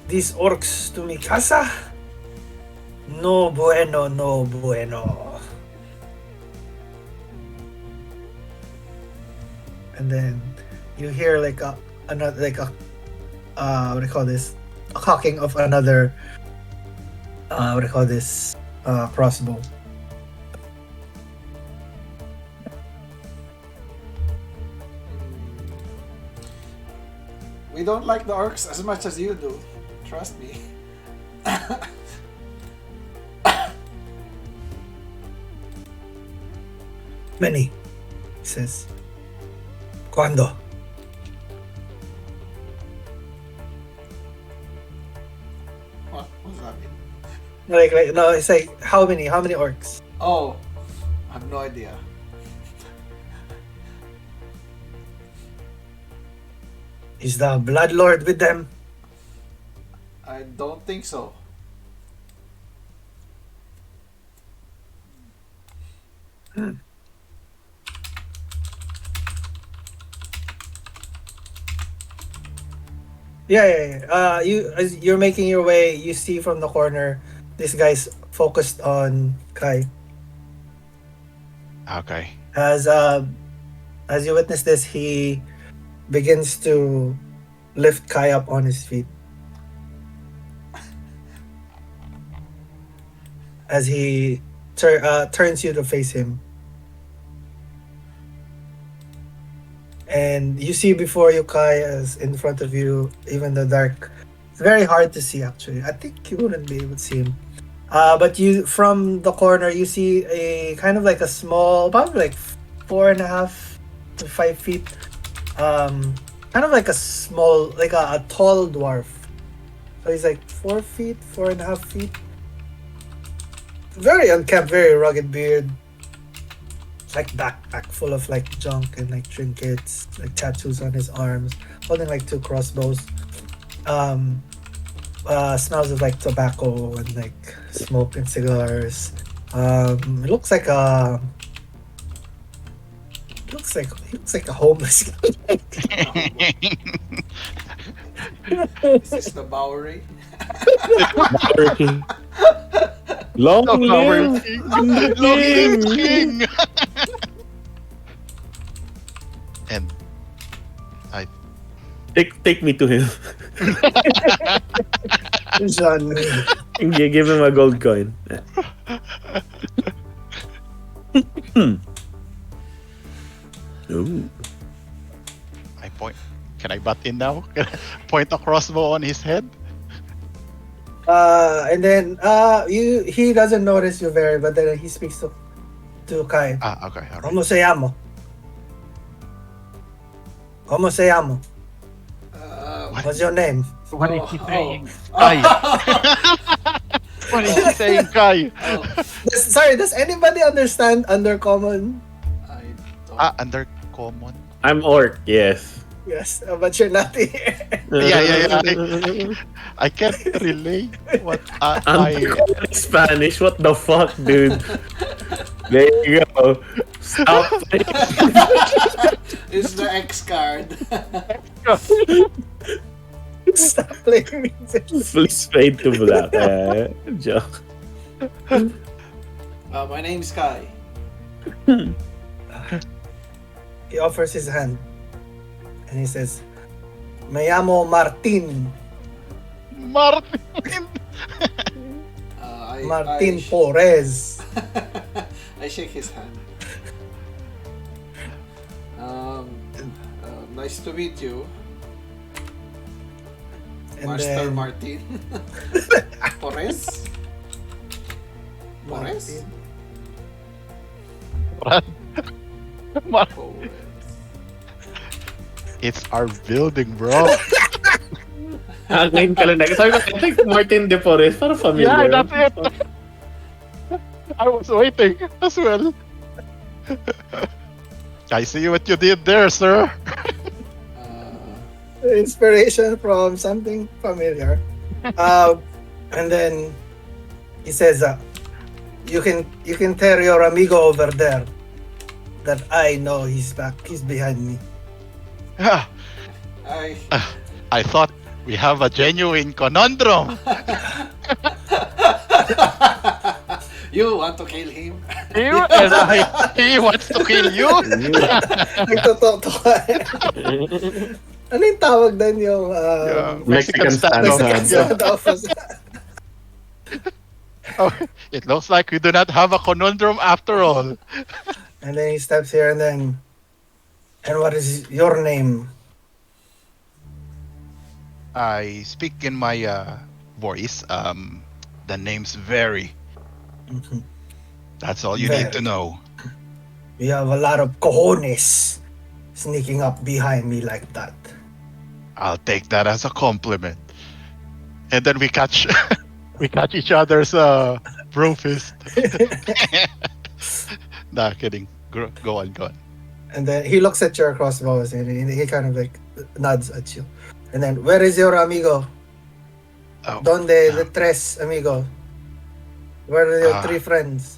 these orcs to mi casa? No bueno, no bueno." And then you hear like another what do you call this? A cocking of another what do you call this? Crossbow. We don't like the orcs as much as you do. Trust me. Many, he says. Cuando? What does that mean? Like no, it's like how many orcs? Oh, I have no idea. Is the Blood Lord with them? I don't think so. Yeah. As you're making your way, you see from the corner, this guy's focused on Kai. Okay. As you witness this, he begins to lift Kai up on his feet. As he turns you to face him. And you see before you, Kai, as in front of you, even the dark. It's very hard to see, actually. I think you wouldn't be able to see him. But you, from the corner, you see a kind of like a small, probably like 4.5 to 5 feet, kind of like a small, like a tall dwarf. So he's like 4 feet, 4.5 feet. Very unkempt, very rugged beard. Like backpack full of like junk and like trinkets, like tattoos on his arms, holding like 2 crossbows. Smells of like tobacco and like smoke and cigars. It looks like a he looks like a homeless guy. Is this the Bowery? Long Long live live the king! King! And Take me to him. John. You give him a gold coin. Ooh. I point. Can I butt in now? Can I point a crossbow on his head? And then he doesn't notice you very, but then he speaks to Kai. Okay, all right. ¿Cómo se llama? ¿Cómo se llama? What's your name? What is he saying? Oh. Kai. What is he saying, Kai? Oh, Sorry, does anybody understand Undercommon? I don't. Under common. I'm orc, yes. Yes, but you're not here. Yeah. I can't relate what I'm Spanish. What the fuck, dude? There you go. Stop. It's the X card. Stop playing music. Please fade to black. Joke. My name's Kai. He offers his hand. And he says, Me llamo Martin. Martin. Martin Porez. I shake his hand. Nice to meet you, And Master then Martin. Porez? Porez? Porez. It's our building, bro. Ngayon ka lang. Sabi ko, I think Martin De Forest. Parang familiar. Yeah, that's it. I was waiting as well. I see what you did there, sir. inspiration from something familiar. And then he says, you can tell your amigo over there that I know he's back. He's behind me. I thought we have a genuine conundrum. You want to kill him? You and he wants to kill you. Nagtotoo ka. Ano yung tawag doon yung Mexican Mexican standoff. standoff? Oh, it looks like we do not have a conundrum after all. And then he steps here and then, and what is your name? I speak in my voice. The name's Verri. Mhm. That's all you Verri. need to know. You have a lot of cojones sneaking up behind me like that. I'll take that as a compliment. And then we catch we catch each other's bro fist. Nah, kidding. Go on. And then he looks at your crossbows and he kind of like nods at you. And then, where is your amigo? Oh, Donde the tres amigo? Where are your 3 friends?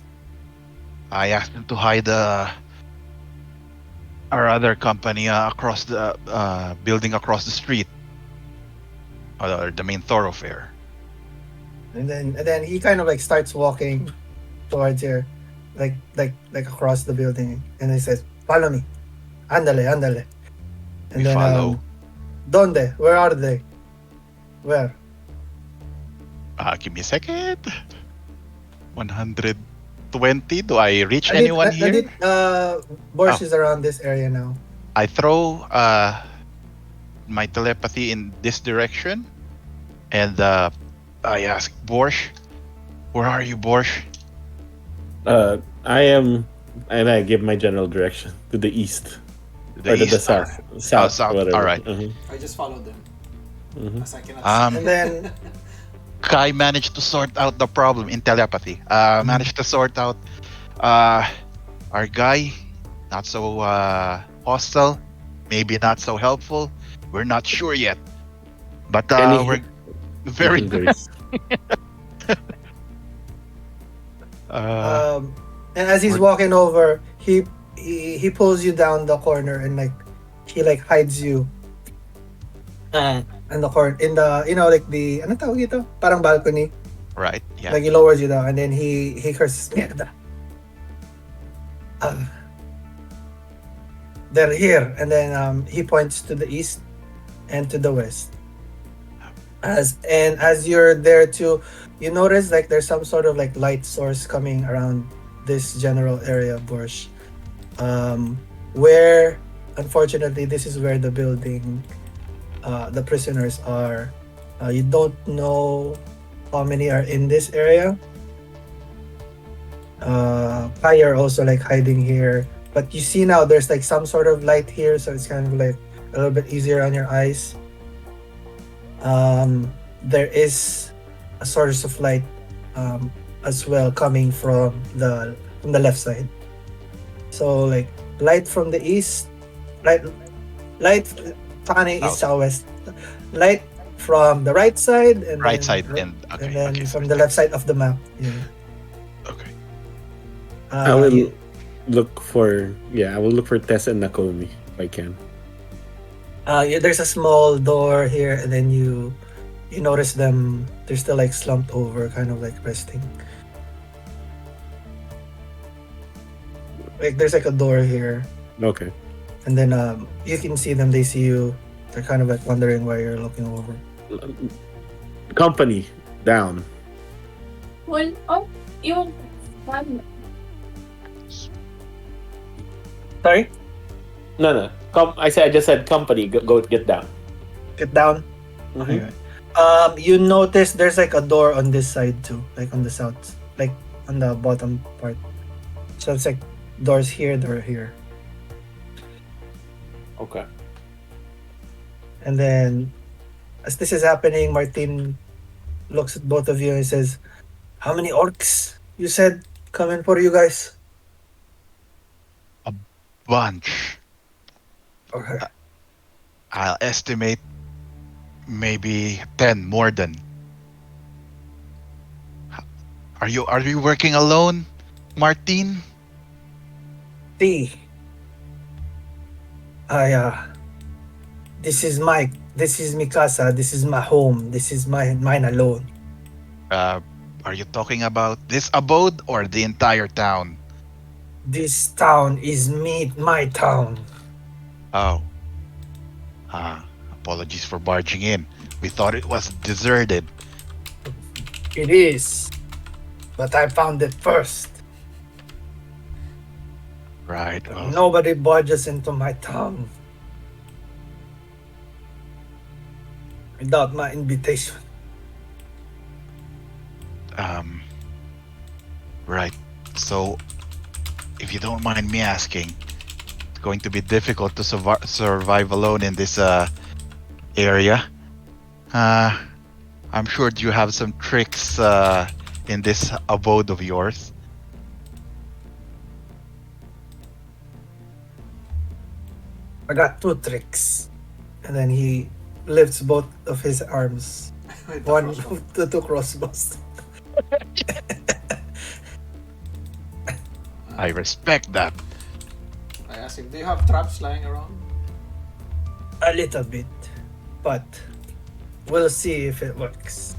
I asked him to hide our other company across the building across the street, or the main thoroughfare. And then he kind of like starts walking towards here, like across the building, and he says, "Follow me, ándale." And We then, follow. ¿Dónde? Where are they? Where? Give me a second. 120. Do I reach anyone here? Borsh is around this area now. I throw my telepathy in this direction, and I ask Borsh, "Where are you, Borsh?" I am, and I give my general direction to the east. The or to the east. south. South, south. whatever. Alright. I just follow them. Mhm. As I cannot And then Kai managed to sort out the problem in telepathy. Managed to sort out our guy, not so hostile, maybe not so helpful. We're not sure yet, but Any- we're very. and as he's walking over, he pulls you down the corner and he hides you in the corner, in the like the ano tawag ito? Parang balcony. Right. Yeah. Like he lowers you down and then he curses, "Mierda." They're here, and then he points to the east and to the west. As you're there too, you notice like there's some sort of like light source coming around this general area of Borsh. Where unfortunately this is where the building, the prisoners are. You don't know how many are in this area. Pai are also like hiding here, but you see now there's like some sort of light here, so it's kind of like a little bit easier on your eyes. There is a source of light as well coming from the left side. So like light from the east, light light Pakane is South. southwest. Light from the right side Right side and and okay, then okay, from sorry. the left side of the map. Yeah. Okay. I will You, look for I will look for Tess and Nakomi if I can. there's a small door here, and then you notice them. They're still like slumped over, kind of like resting. Like there's like a door here, Okay. and then you can see them. They see you. They're kind of like wondering why you're looking over. Company down. Well, oh, yung one. Sorry, No. I just said company. Go get down. get down. Mhm. Okay. You notice there's like a door on this side too, like on the south, like on the bottom part. So it's like doors here, door here, Okay. and then as this is happening, Martin looks at both of you and says, "How many orcs you said coming for you guys?" Bunch. Okay. I'll estimate maybe 10 more than. Are you working alone, Martin? See, I this is Mikasa. This is my home. This is mine alone. Uh, are you talking about this abode or the entire town? This town is my town. Oh, apologies for barging in. We thought it was deserted. It is, but I found it first. Right. Well, Nobody barges into my town without my invitation. right. So, if you don't mind me asking, it's going to be difficult to survive alone in this area. I'm sure you have some tricks in this abode of yours. I got two tricks. And then he lifts both of his arms. With the One, crossbow. the two crossbows. I respect that. I asked him, do you have traps lying around? A little bit. But we'll see if it works.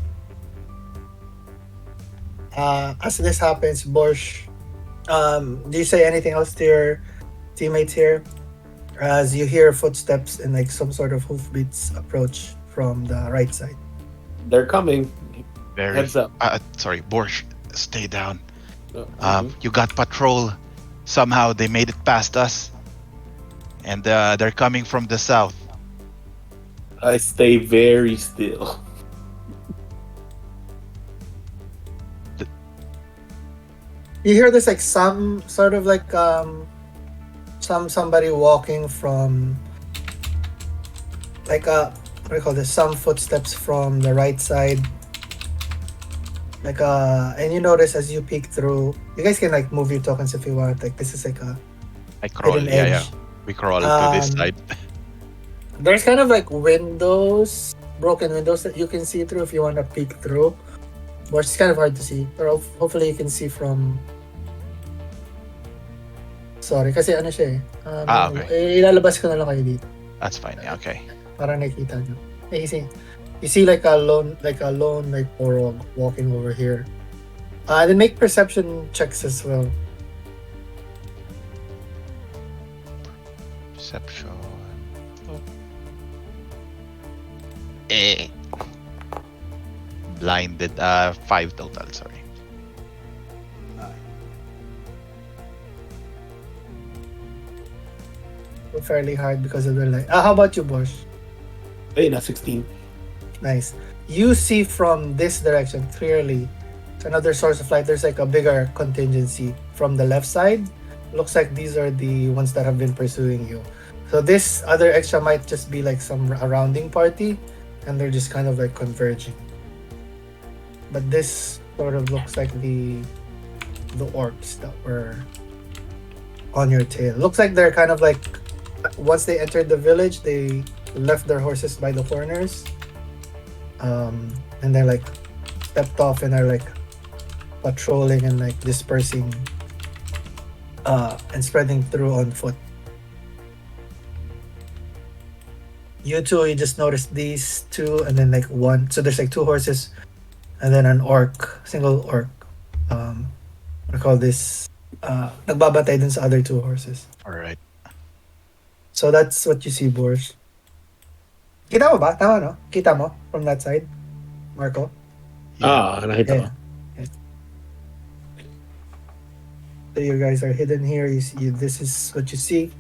As this happens, Borsh, do you say anything else to your teammates here? As you hear footsteps and like some sort of hoofbeats approach from the right side. They're coming. Very. Heads up. Sorry, Borsh, stay down. Mhm. You got patrol. Somehow they made it past us, and they're coming from the south. I stay very still. You hear this like some sort of like somebody walking from like what do you call this? Some footsteps from the right side. Like and you notice as you peek through, you guys can like move your tokens if you want. Like this is like a I crawl. hidden Yeah, edge. we crawl to this Um, side. There's kind of like windows, broken windows that you can see through if you want to peek through. But it's kind of hard to see. Pero hopefully you can see from... Sorry, kasi ano siya eh. Okay. Ilalabas ko na lang kayo dito. That's fine. Yeah, okay. Para nakita nyo. You see like a lone like Orog walking over here. Then make perception checks as well. Perception. blinded. 5 total. Sorry. Fairly hard because of the light. How about you, Borsh? Hey, na 16. Nice. You see from this direction clearly another source of light. There's like a bigger contingency from the left side. Looks like these are the ones that have been pursuing you. So this other extra might just be like some a rounding party, and they're just kind of like converging. But this sort of looks like the orcs that were on your tail. Looks like they're kind of like once they entered the village, they left their horses by the corners, and they're like stepped off and are like patrolling and like dispersing and spreading through on foot. You two, you just noticed these two, and then like one. So there's like 2 horses, and then an orc, single orc. I call this. Nagbabatay dun sa other 2 horses. All right. So that's what you see, Borsh. Kita mo ba? Tama, no? Kita mo from that side, Marco? Nakita ko. Yeah. So you guys are hidden here. You see, this is what you see.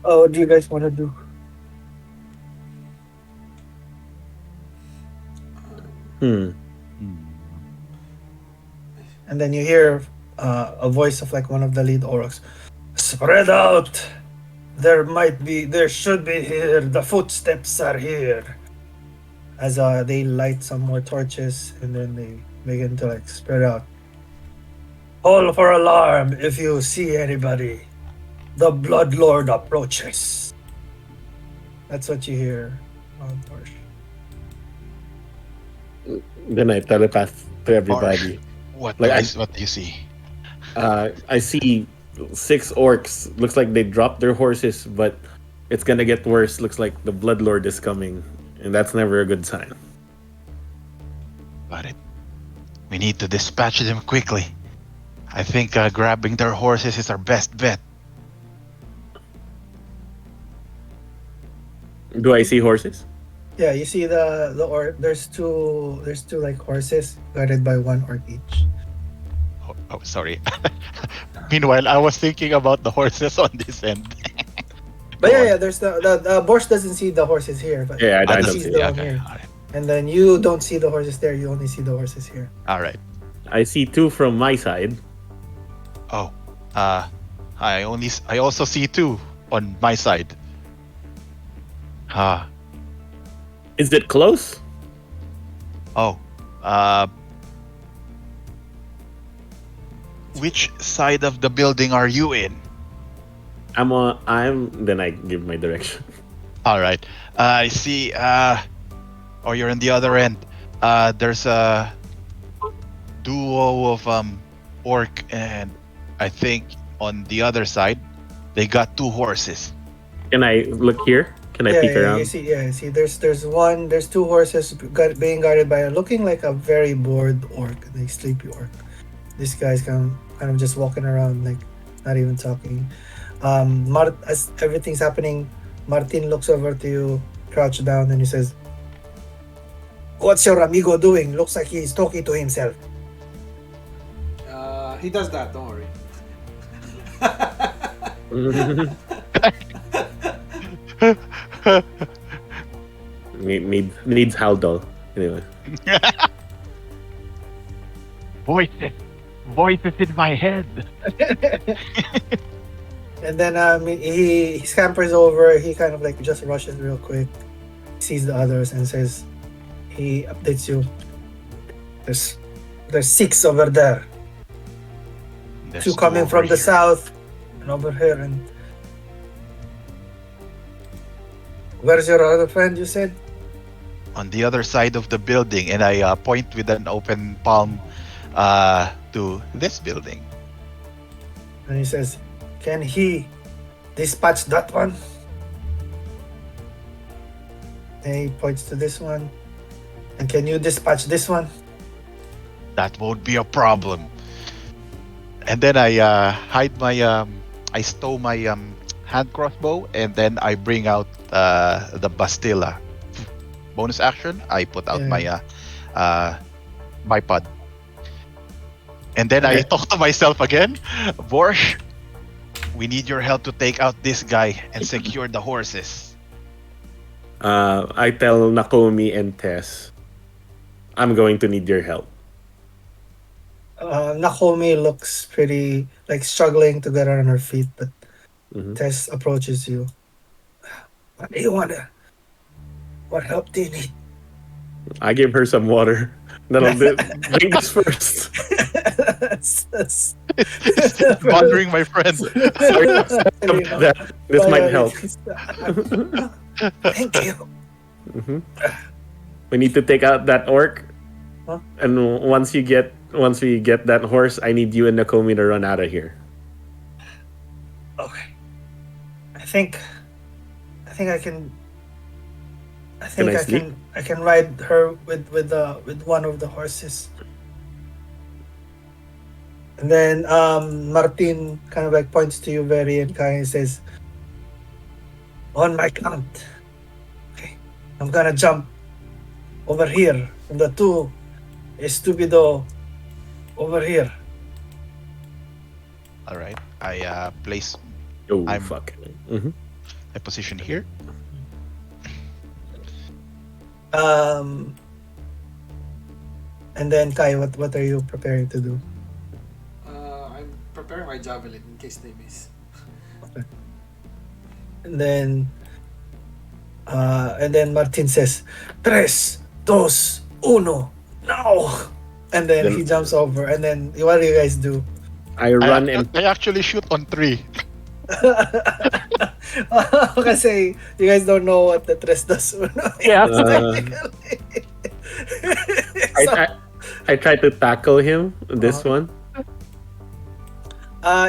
Oh, what do you guys want to do? And then you hear a voice of like one of the lead orcs. Spread out! There should be here. The footsteps are here. As they light some more torches, and then they begin to like spread out. Call for alarm if you see anybody. The Blood Lord approaches. That's what you hear on Borsh. Then I telepath to everybody. What Like, what do you see? I see 6 orcs. Looks like they dropped their horses, but it's gonna get worse. Looks like the Bloodlord is coming, and that's never a good sign. Got it. We need to dispatch them quickly. I think grabbing their horses is our best bet. Do I see horses? Yeah, you see the orc. There's two like horses guarded by 1 orc each. Oh, sorry. Meanwhile, I was thinking about the horses on this end. But yeah, there's the Borsh doesn't see the horses here, but Yeah, I he don't sees see the it. one here. And then you don't see the horses there. You only see the horses here. All right. I see 2 from my side. Oh, I also see 2 on my side. Is it close? Oh, which side of the building are you in? Then I give my direction. All right. I see. Or you're on the other end. There's a duo of orc, and I think on the other side they got 2 horses. Can I look here? Can I peek around? You see. There's 2 horses being guarded by looking like a very bored orc, like sleepy orc. This guy's kind of just walking around, like not even talking. As everything's happening, Martin looks over to you, crouched down, and he says, "What's your amigo doing? Looks like he's talking to himself." He does that, don't worry. Needs Haldol. Anyway. Voices in my head. And then he scampers over. He kind of like just rushes real quick, sees the others, and says, he updates you. There's 6 over there. There's 2 coming over from the here. south, and over here. And where's your other friend? You said. On the other side of the building, and I point with an open palm to this building. And he says, "Can he dispatch that one?" And he points to this one. "And can you dispatch this one?" That won't be a problem. And then I hide my I stow my hand crossbow, and then I bring out the bastilla. Bonus action, I put out Yeah. my uh, bipod. And then I Okay. talk to myself again. Borsh, we need your help to take out this guy and secure the horses. I tell Nakomi and Tess, I'm going to need your help. Nakomi looks pretty like struggling to get on her feet, but Mhm. Tess approaches you. What do you want? What help do you need? I give her some water. Drink this first. That's It's bothering my friend. Sorry about that. This might help. Thank you. Mhm. We need to take out that orc, Huh? and once we get that horse, I need you and Nakomi to run out of here. Okay. I think I can. I Can think I sleep? I can ride her with one of the horses. And then Martin kind of like points to you, Verri, and kind of says, "On my count, okay, I'm gonna jump over here, and the two estupido over here." All right. I place Oh I'm- fuck. Mhm. my position here. And then Kai, what are you preparing to do? I'm preparing my javelin in case they miss. And then Martin says, "Tres, dos, uno, now!" And then he jumps over. And then what do you guys do? I run and I actually shoot on 3. Kasi you guys don't know what the tres dos uno is. Yeah. technically. So, I try to tackle him. This one.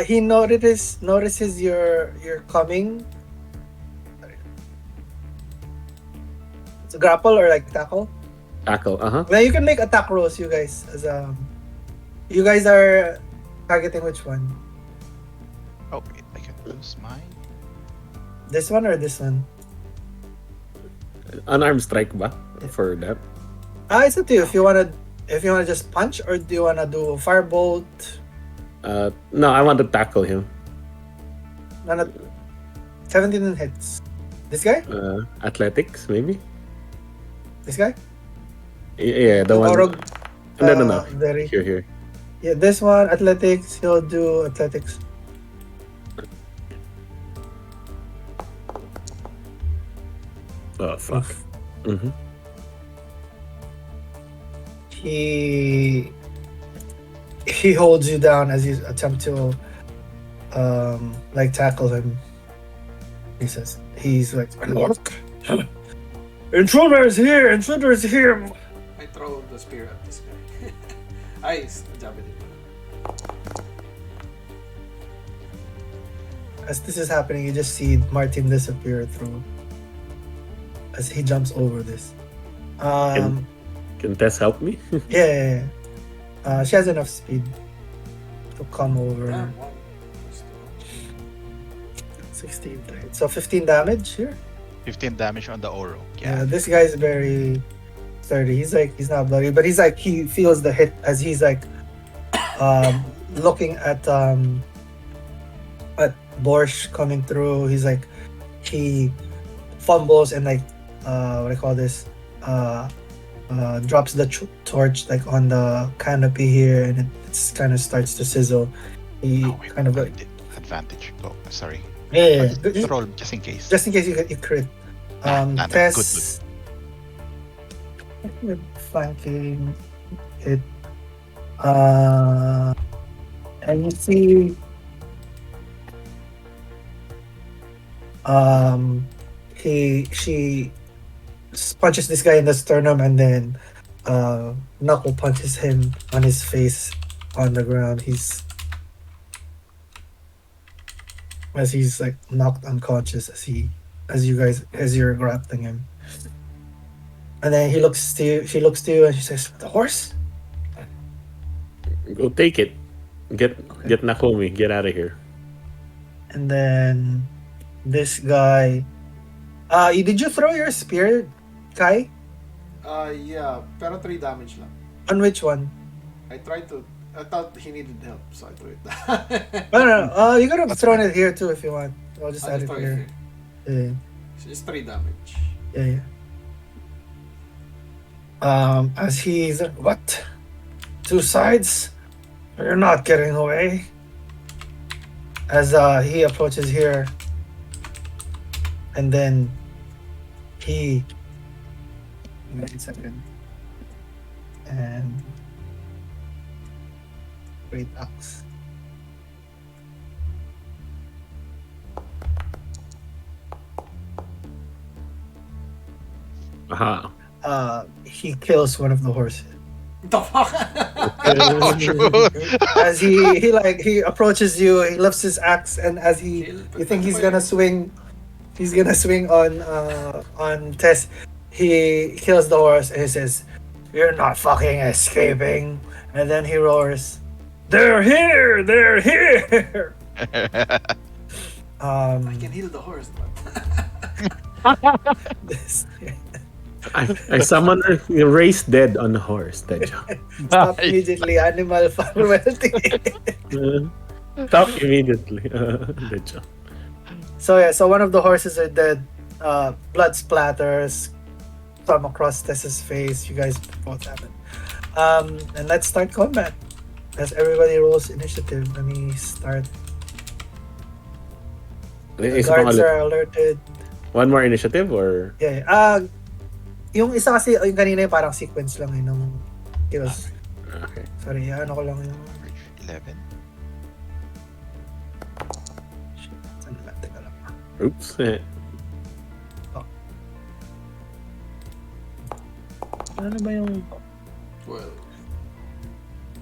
he notices you're coming. It's a grapple or like tackle. Tackle. Well, you can make attack rolls, you guys. You guys are targeting which one? Oh, wait, I can lose mine. This one or this one? Unarmed strike ba for that? It's up to you. If you wanna just punch, or do you wanna do firebolt? No, I want to tackle him. 17 hits. This guy? Athletics, maybe. This guy? Yeah, the one. Orog, No. Verri. Here. Yeah, this one, athletics. He'll do athletics. Oh fuck. Mm-hmm. He holds you down as you attempt to like tackle him. He's like, "Look, intruders here! Intruders here!" I throw the spear at this guy. It's the javelin. As this is happening, you just see Martin disappear through as he jumps over this. Can Tess help me? Yeah. She has enough speed to come over. Damn, one. 16. So 15 damage here. 15 damage on the Oro. Yeah, Yeah. this guy's very sturdy. He's not bloody, but he feels the hit as he's like looking at Borsh coming through. He's like, he fumbles and like what do I call this? Drops the torch like on the canopy here, and it kind of starts to sizzle. He Oh, wait, kind of like, advantage. Oh, sorry. yeah. Just roll just in case. Just in case you crit. Nah, Tess. With flanking it. And you see she punches this guy in the sternum, and then Knuckle punches him on his face on the ground. He's like knocked unconscious as you're grappling him. And then she looks to you and she says, "The horse?" Go take it. Get Nakomi. Get out of here. And then this guy, did you throw your spear, Kai? Yeah, pero 3 damage lang. On which one? I thought he needed help, so I threw it. No, no, no. You could have thrown it here too if you want. I'll just I'll add just it throw it here. here. Yeah, So it's 3 damage. yeah, yeah. As he's what? 2 sides? You're not getting away. As he approaches here, and then he. Wait a second. And great axe. Aha. He kills one of the horses. The fuck? Oh, shoot. As he approaches you, he lifts his axe, and as you think he's gonna swing on Tess, he kills the horse and he says, "You're not fucking escaping." And then he roars, "They're here! They're here!" I can heal the horse, but This, I summon a race dead on a horse. Dead job. stop immediately, animal cruelty. Stop immediately. Dead job. So yeah, so one of the horses are dead. Blood splatters come across Tess's face. You guys both have it. And let's start combat. As everybody rolls initiative, let me start. The Isa pang guards ulit. are alerted. One more initiative or Yeah, yung isa kasi, yung kanina yung parang sequence lang nung kills. okay. Sorry, ano ko lang yung... 11. Shit, saan na lang? Teka lang. Oops. Ano ba yung... well,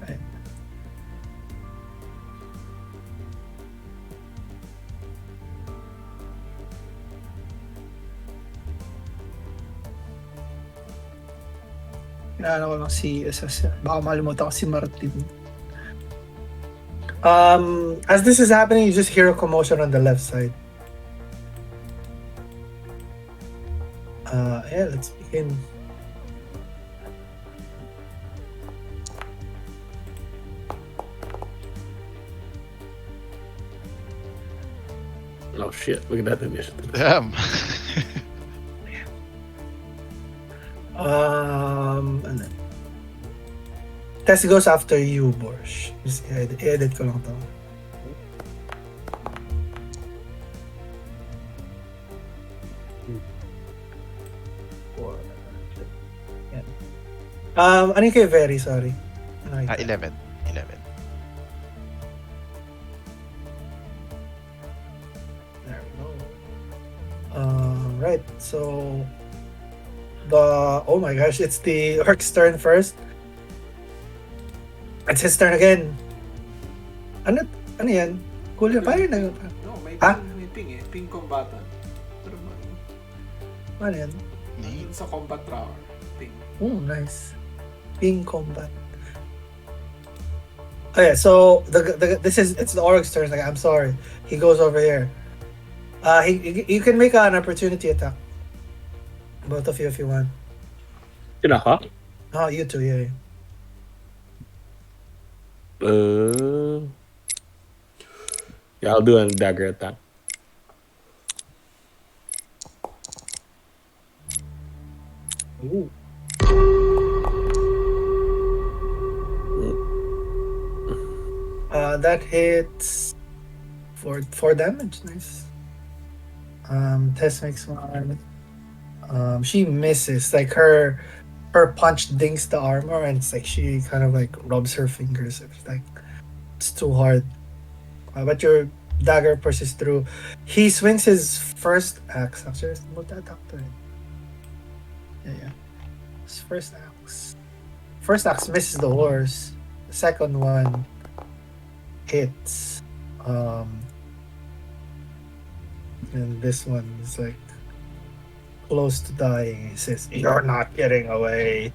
Ay. Kailangan ko lang si... Baka malimutan ko si Martin. As this is happening, you just hear a commotion on the left side. Yeah, let's begin. Oh shit! Look at that initiative. Damn. And then Tessie goes after you, Borsh. Just edit ko lang to. Yan. Ano yung kay Verri? Sorry. Ano yung- 11. 11. There we go. Right, so oh my gosh, it's the Orc's turn first. It's his turn again. Ano yan? Cool yun. Paano na yun? no, may Ha? may ping eh. Ping combatant. Pero Paano yan? Neat. sa combat tower. Ping. Oh, nice. Ping combat. Okay, so it's the Orc's turn. Like, I'm sorry. He goes over here. You can make an opportunity attack. Both of you if you want. Kinaka? Oh, you too, yeah. Yeah, I'll do a dagger attack. Ooh. That hits for 4 damage. Nice. Tess makes one. She misses. Like her punch dings the armor, and it's like she kind of like rubs her fingers. It's like it's too hard. But your dagger pushes through. He swings his first axe. Actually, multi-attack to it. Yeah. His first axe. First axe misses the horse. The second one hits. And this one is like close to dying. He says, "You're not getting away."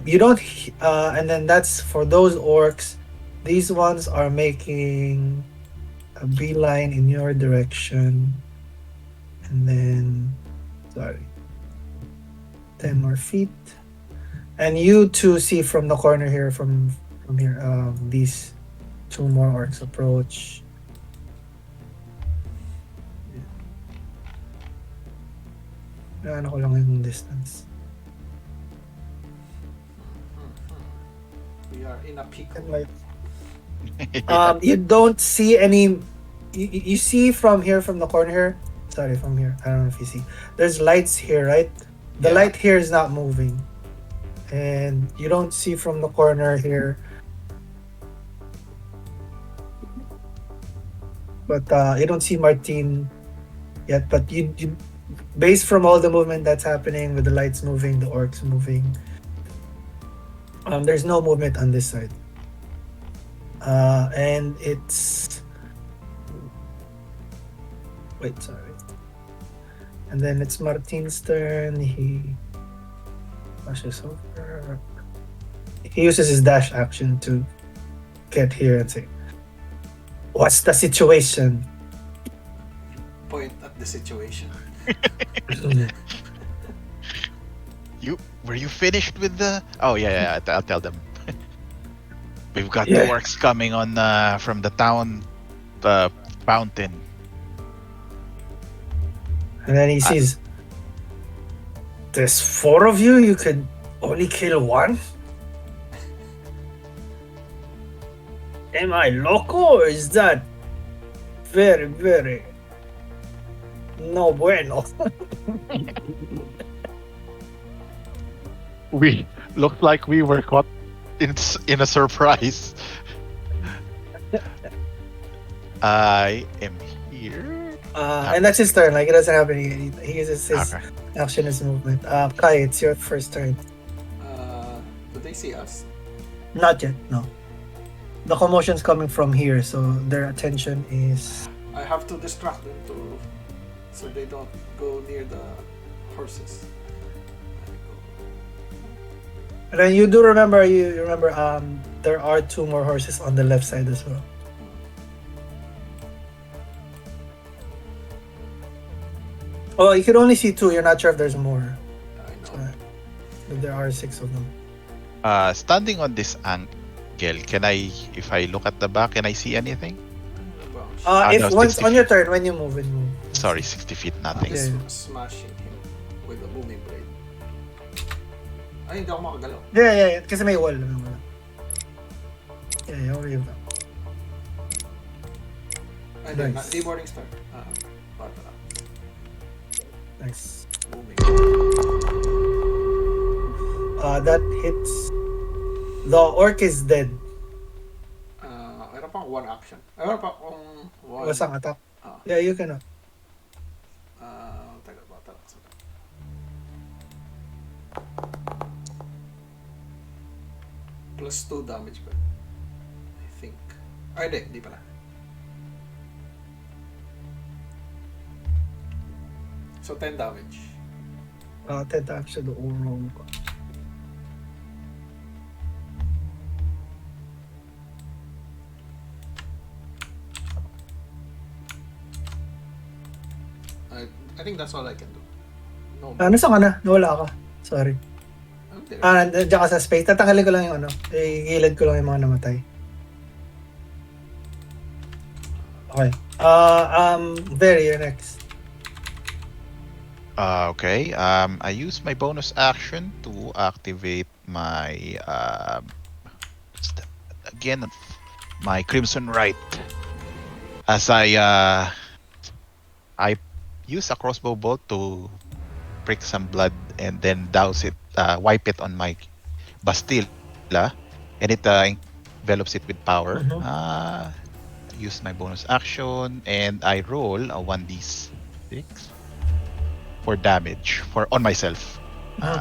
You don't. And then that's for those orcs. These ones are making a beeline in your direction, and then sorry. 10 more feet. And you two see from the corner here, from here, these two more orcs approach. Ano ko lang yung distance. We are in a pickle. And like, you don't see any. You see from here, from the corner here. Sorry, from here. I don't know if you see. There's lights here, right? The Yeah. light here is not moving, and you don't see from the corner here. But you don't see Martin yet. But you, based from all the movement that's happening with the lights moving, the orcs moving, there's no movement on this side. And it's wait, sorry. And then it's Martin's turn. He rushes over. He uses his dash action to get here and say, "What's the situation?" Point at the situation. Were you finished with the? Oh yeah. I'll tell them. We've got Yeah. the orcs coming on from the town, fountain. And then he sees, "There's 4 of you. You could only kill one. Am I loco, or is that very, very no bueno?" We looked like we were caught in a surprise. I am here. And that's his turn. Like, it doesn't have any. He uses his Okay. action as movement. Kai, it's your first turn. Do they see us? Not yet. No. The commotion's coming from here, so their attention is. I have to distract them so they don't go near the horses. And then you do remember. You remember. There are 2 more horses on the left side as well. Oh, you can only see 2. You're not sure if there's more. I So, know. but there are 6 of them. Standing on this angle, can I, if I look at the back, can I see anything? If no, once 60 on your turn, when you move. Sorry, 60 feet, nothing. Yeah. Smashing him with a booming blade. Ay, hindi ako makagalaw. Yeah. Kasi may wall. Yeah, I'll leave that. Ay, hindi. Nice. Di boarding star. Bata. Nice. Booming. That hits. The orc is dead. Meron pang 1 action. Meron pang 1. Wasang attack. Ah. Yeah, you can. Taga bata. Plus 2 damage ko. I think. Ay, hindi pala. So 10 damage. 10 times to the overall. I think that's all I can do. No. Nasa ka na? Nawala ka. Sorry. Okay. Nandiyan ka sa space. Tatanggalin ko lang yung ano. Igilid ko lang yung mga namatay. Okay. Verri, you're next. Okay. I use my bonus action to activate my what's that? Again, my Crimson Right. As I use a crossbow bolt to prick some blood and then douse it, wipe it on my Bastilla, and it envelops it with power. Mhm. Use my bonus action and I roll a 1d6 for damage on myself. Give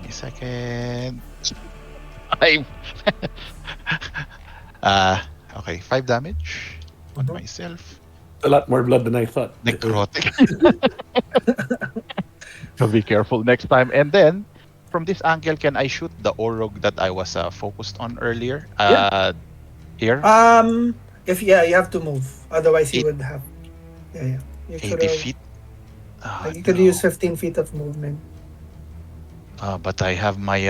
me a second. 5. Okay, 5 damage on Mhm. myself. A lot more blood than I thought. Necrotic. So be careful next time. And then, from this angle, can I shoot the Orog that I was focused on earlier? Here? If you have to move. Otherwise, he Eight- would have. Yeah. You 80 could have. feet. Like you could No. use 15 feet of movement. But I have my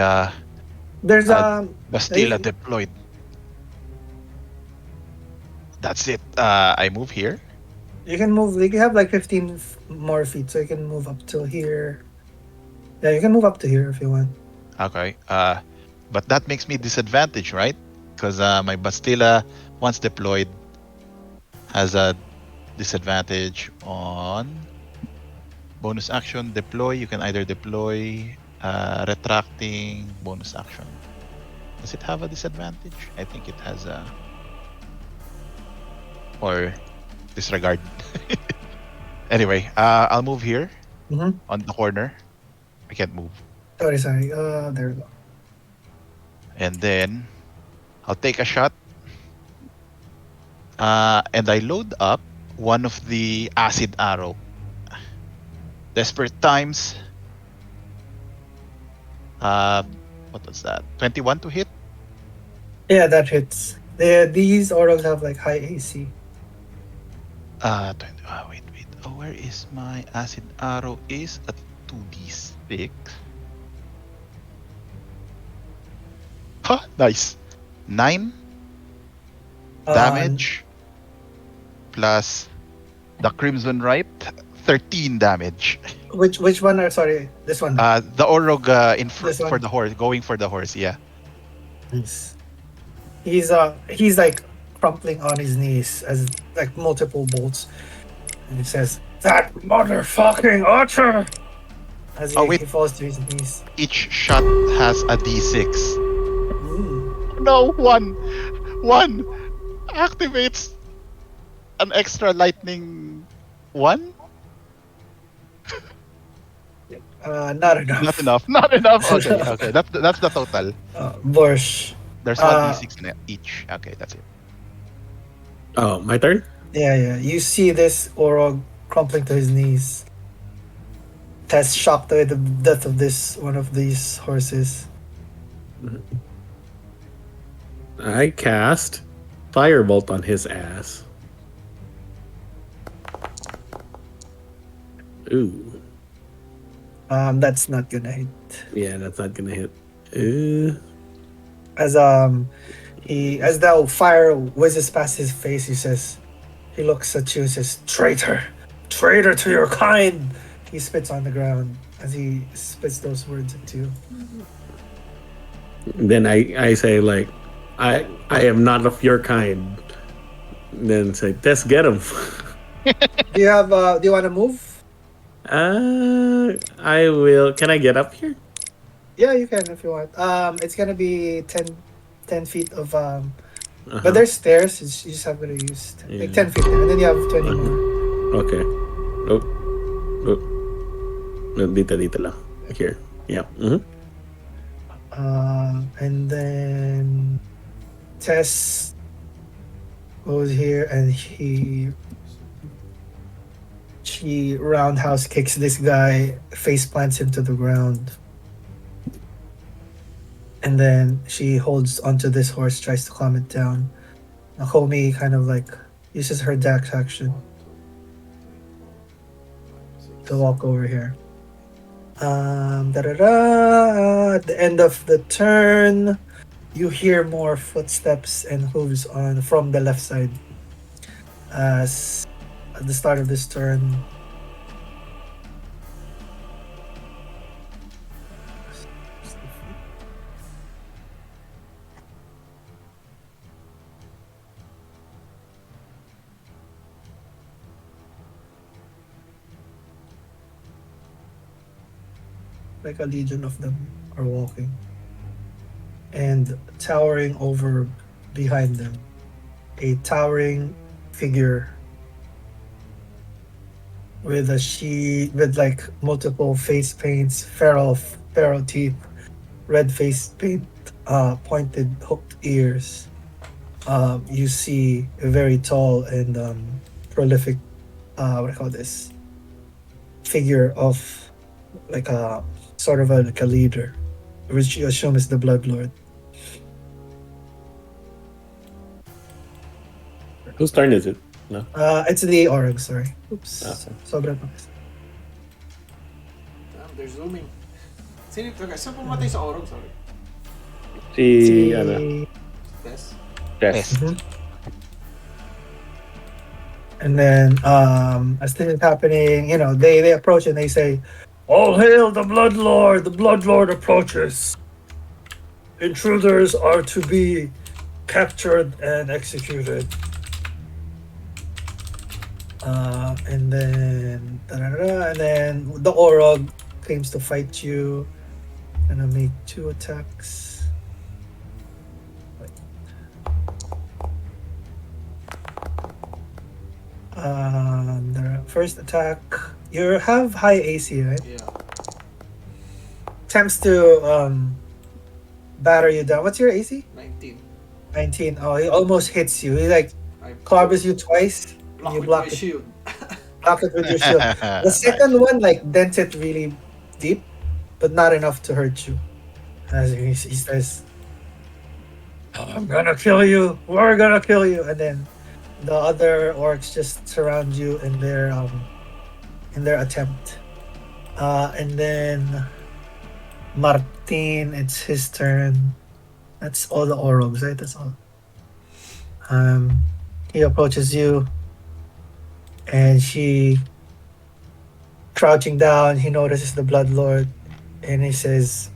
There's uh, Bastilla you deployed. That's it. I move here. you can move. You can have like 15 more feet, so you can move up till here. Yeah, you can move up to here if you want. Okay. But that makes me disadvantaged, right? Because my Bastilla, once deployed, has a disadvantage on bonus action deploy. You can either deploy retracting bonus action. Does it have a disadvantage? I think it has a or disregard. Anyway, I'll move here Mm-hmm. on the corner. I can't move, Sorry. There we go. and then I'll take a shot. And I load up one of the acid arrow. Desperate times. Uh, what was that? 21 to hit. Yeah, that hits. These orals have like high AC. 20, wait. Oh, where is my acid arrow? Is a 2d6. Huh, nice. 9 damage plus the crimson ripe, 13 damage. Which one are sorry? This one. The Orog This one? for the horse, going for the horse. Yeah. Nice. He's like crumpling on his knees as like multiple bolts, and he says, "That motherfucking archer!" As Oh, wait. he falls to his knees. Each shot has a d6. Mm. No, one activates an extra lightning. One? Not enough. Not enough. Not enough. Okay. That's the total. Borsh. There's one d6 in each. Okay, that's it. Oh, my turn? Yeah. You see this Orog crumpling to his knees. Tess shocked away the death of this one of these horses. I cast Firebolt on his ass. Ooh. That's not gonna hit. Yeah, that's not gonna hit. Ooh. As as the fire whizzes past his face, he looks at you and says, "Traitor, traitor to your kind." He spits on the ground as he spits those words at you. Then I say like, I am not of your kind. Then say, let's get him. Do you have? Do you want to move? I will. Can I get up here? Yeah, you can if you want. It's gonna be 10 feet of Uh-huh. but there's stairs. You just have to use like 10 feet there, and then you have 20 more. Okay. Oh. Dito lang. Here. Yeah. Mm-hmm. And then Tess goes here and she roundhouse kicks this guy, face plants him to the ground. And then she holds onto this horse, tries to calm it down. Nakomi kind of like uses her dash action to walk over here. At the end of the turn, you hear more footsteps and hooves from the left side. As at the start of this turn, like a legion of them are walking, and towering over behind them, a towering figure with with like multiple face paints, feral teeth, red face paint, pointed hooked ears. You see a very tall and prolific, what do I call this, figure of like a sort of like a leader, which you assume is the Blood Lord. Whose turn is it? No. It's the Org, sorry. Oops. Okay. Sobra pa. They're zooming. Sino okay, saan pumatay sa Orog? Sorry. Si, See, Yes. Yes. mhm. And then as this is happening, they approach and they say, "All hail the Blood Lord! The Blood Lord approaches. Intruders are to be captured and executed." And then the Orog claims to fight you. Gonna make 2 attacks. The first attack, you have high AC, right? Yeah. Attempts to batter you down. What's your AC? 19. 19. Oh, he almost hits you. He like I clobbers you twice. block You with my block it, shield. block it with your shield. The second one like dents it really deep, but not enough to hurt you. As he says, "I'm gonna kill you. We're gonna kill you." And then the other orcs just surround you in their attempt. And then Martin, it's his turn. That's all the Orogs, right? That's all. Um, he approaches you, and she crouching down. He notices the Blood Lord, and he says,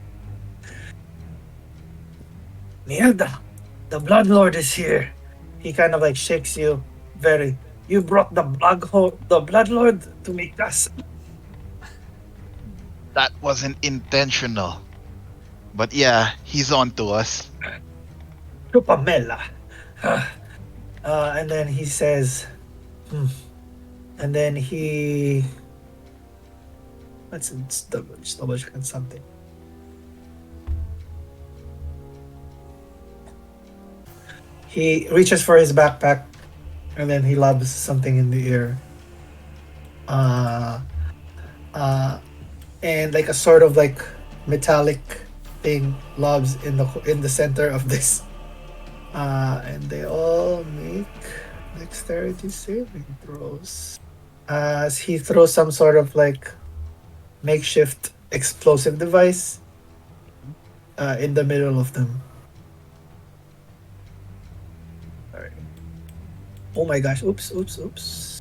"Mierda, the Blood Lord is here." He kind of like shakes you. Very. You brought the Blood Lord to meet us. That wasn't intentional. But yeah, he's on to us. To Pamela. And then he says, hmm. And then he. Let's double check on something. He reaches for his backpack, and then he lobs something in the air. Uh, uh, and like a sort of like metallic thing lobs in the center of this. And they all make dexterity saving throws. As he throws some sort of like makeshift explosive device in the middle of them. Alright. Oh my gosh! Oops! Oops! Oops!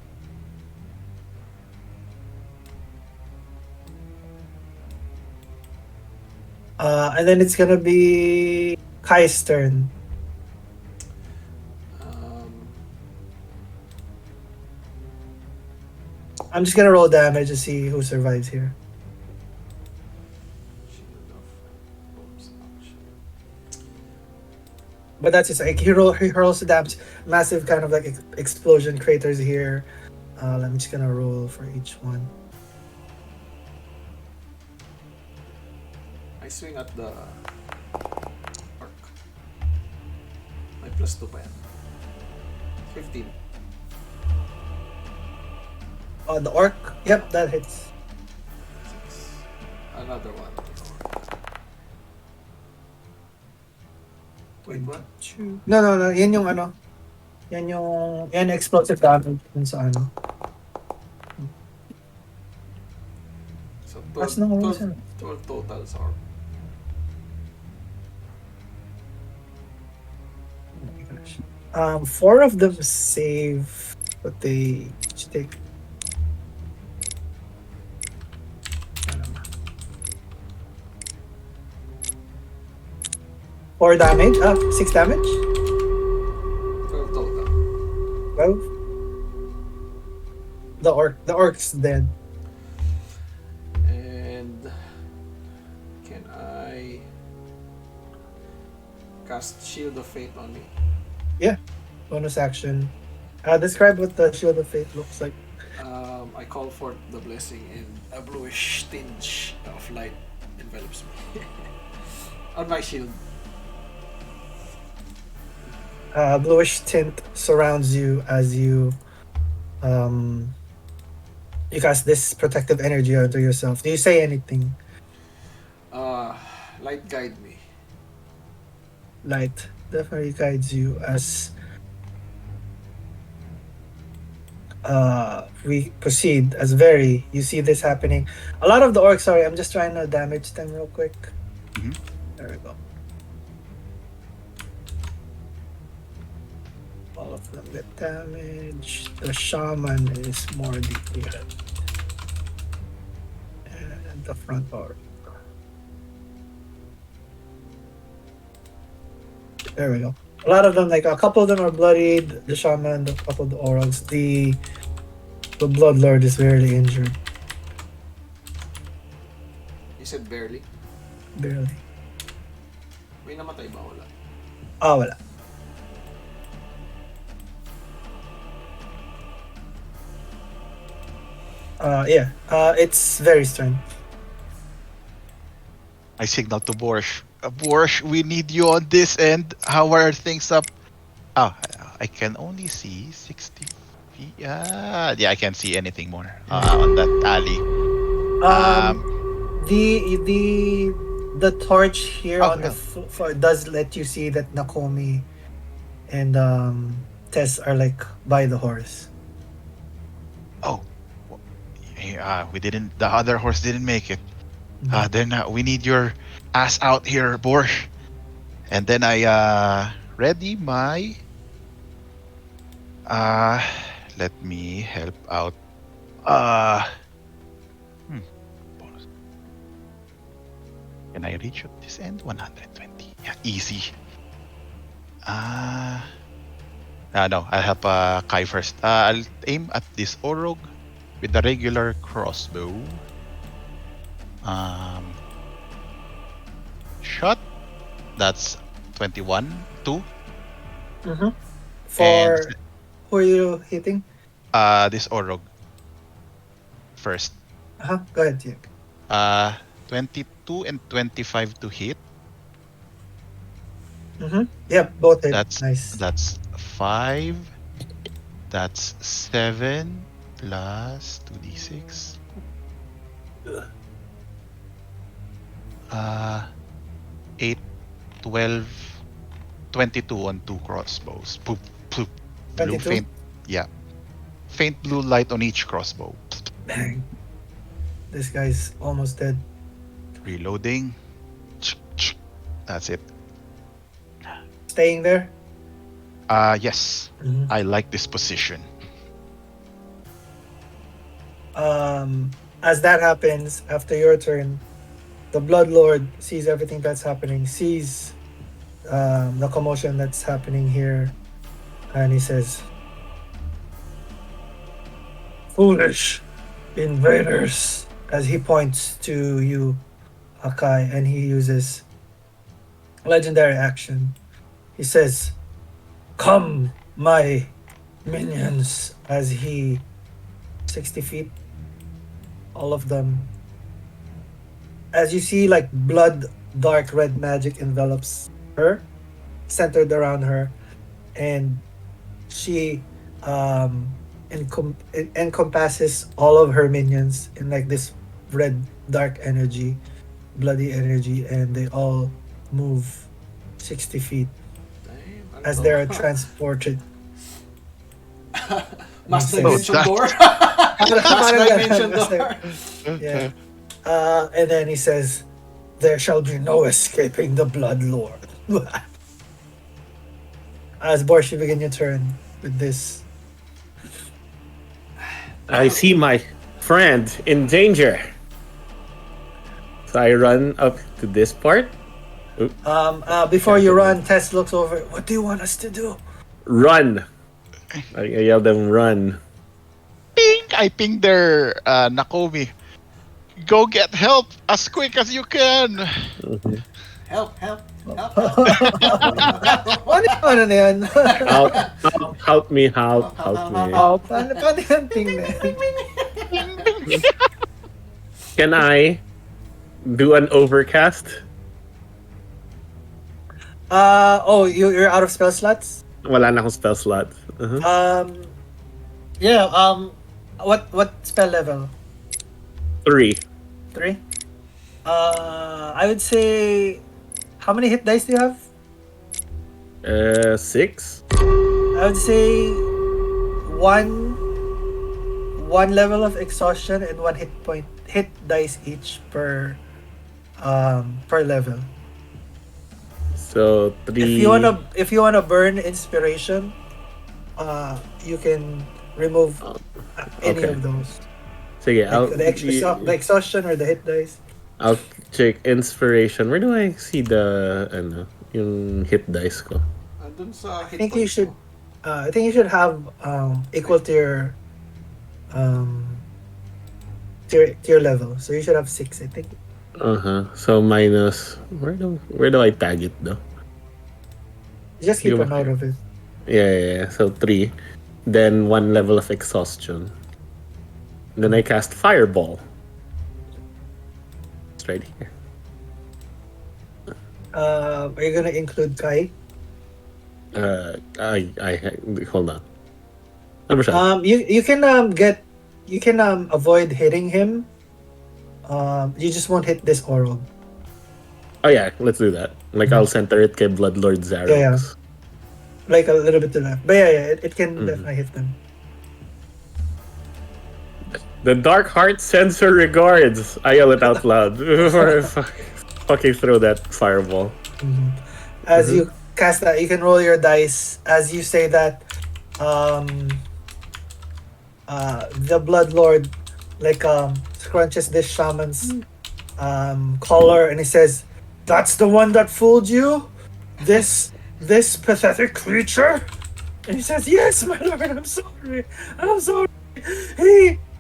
And then it's gonna be Kai's turn. Um, I'm just gonna roll damage to see who survives here. shield of oops, ouch. But that's just like he hurls the damage, massive kind of like explosion craters here. I'm just gonna roll for each one. I swing at the orc. May +2 pa yan. 15. The orc. Yep, that hits. 6. Another one. Wait, what? No. Yan yung ano. Yan explosive damage dun sa ano. So Mas 12, nang 12, 12 total sa orc. Four of them save, but they each take. Ano ba? 4 damage. 6 damage. 12 total. 12. The orc's dead. And can I cast Shield of Fate on me? Bonus action. Describe what the Shield of Fate looks like. I call forth the blessing and a bluish tinge of light envelops me. On my shield. Bluish tint surrounds you as you cast this protective energy onto yourself. Do you say anything? Light guide me. Light definitely guides you as we proceed as Verri. You see this happening. A lot of the orcs. Sorry, I'm just trying to damage them real quick. Mhm. There we go. All of them get damaged. The shaman is more depleted. And the front orc. There we go. A lot of them, like a couple of them are bloodied. The shaman, a couple of the orcs. The bloodlord is very injured. You said barely. Barely. May namatay ba? Wala. Wala. Yeah. It's very stern. I signal to Borsh. Borsh, we need you on this end. How are things up? Oh, I can only see 60 feet. Yeah, I can't see anything more on that alley. Um, the torch here Oh, on the yeah. floor does let you see that Nakomi and Tess are like by the horse. Oh, we didn't. The other horse didn't make it. Then we need your ass out here, Borsh. And then I ready my. Uh, Let me help out. Uh, Bonus. Can I reach at this end? 120. Yeah, easy. No, I'll help Kai first. I'll aim at this Orog with the regular crossbow. Shot. That's 21. 2. And For who are you hitting? this Orog first. Go ahead, yeah. 22 and 25 to hit. Yeah, both hit. That's Nice. 5. That's 7 plus 2d6. 8, 12, 22 on 2 crossbows. Poop, poop. Blue 22? faint. Yeah. Faint blue light on each crossbow. Bang. This guy's almost dead. Reloading. That's it. Staying there. Yes. I like this position. As that happens, after your turn, the Bloodlord sees everything that's happening, sees the commotion that's happening here, and he says, "Foolish invaders," as he points to you, Akai, and he uses legendary action. He says, "Come, my minions," as he 60 feet, all of them. As you see, like blood, dark red magic envelops her, centered around her, and she encompasses all of her minions in like this red, dark energy, bloody energy, and they all move 60 feet Damn, as they are transported. Mass Makes dimension sense. door. Mass Mass dimension door. Yeah. And then he says, "There shall be no escaping the Blood Lord." As Borsh, you begin your turn with this. I see my friend in danger. So I run up to this part. Before you run, Tess looks over. "What do you want us to do?" Run. I yell them, run. Ping! I ping their Nakomi. Go get help as quick as you can. Help, help, help, help. Ano na yan? Help me, help me. Paano yung ting na yan? Can I do an overcast? You're out of spell slots? Wala na akong spell slot. Yeah, what spell level? 3. 3? I would say, how many hit dice do you have? 6. I would say 1 one level of exhaustion and one hit dice each per level. So If you 3. wanna burn inspiration, you can remove any Okay. of those, So yeah, like the exhaustion or the hit dice. I'll check inspiration. Where do I see the yung hit dice ko? Andun sa I hit think you points should. mo. I think you should have equal to your um tier level. So you should have 6. I think. So minus, where do I tag it though? Just keep a Yung, note of it. yeah. So 3. Then 1 level of exhaustion. Then I cast fireball. It's right here. Are you gonna include Kai? I hold on. Ano ba siya? You can avoid hitting him. You just won't hit this oral. Oh yeah, let's do that. Like I'll center it kay Bloodlord Zarox. Like a little bit to the left. But it can definitely hit them. The Dark Heart sends her regards. I yell it out loud before I fucking throw that fireball. As you cast that, you can roll your dice. As you say that, the Blood Lord scrunches this shaman's collar and he says, "That's the one that fooled you? This pathetic creature?" And he says, "Yes, my lord, I'm sorry. I'm sorry.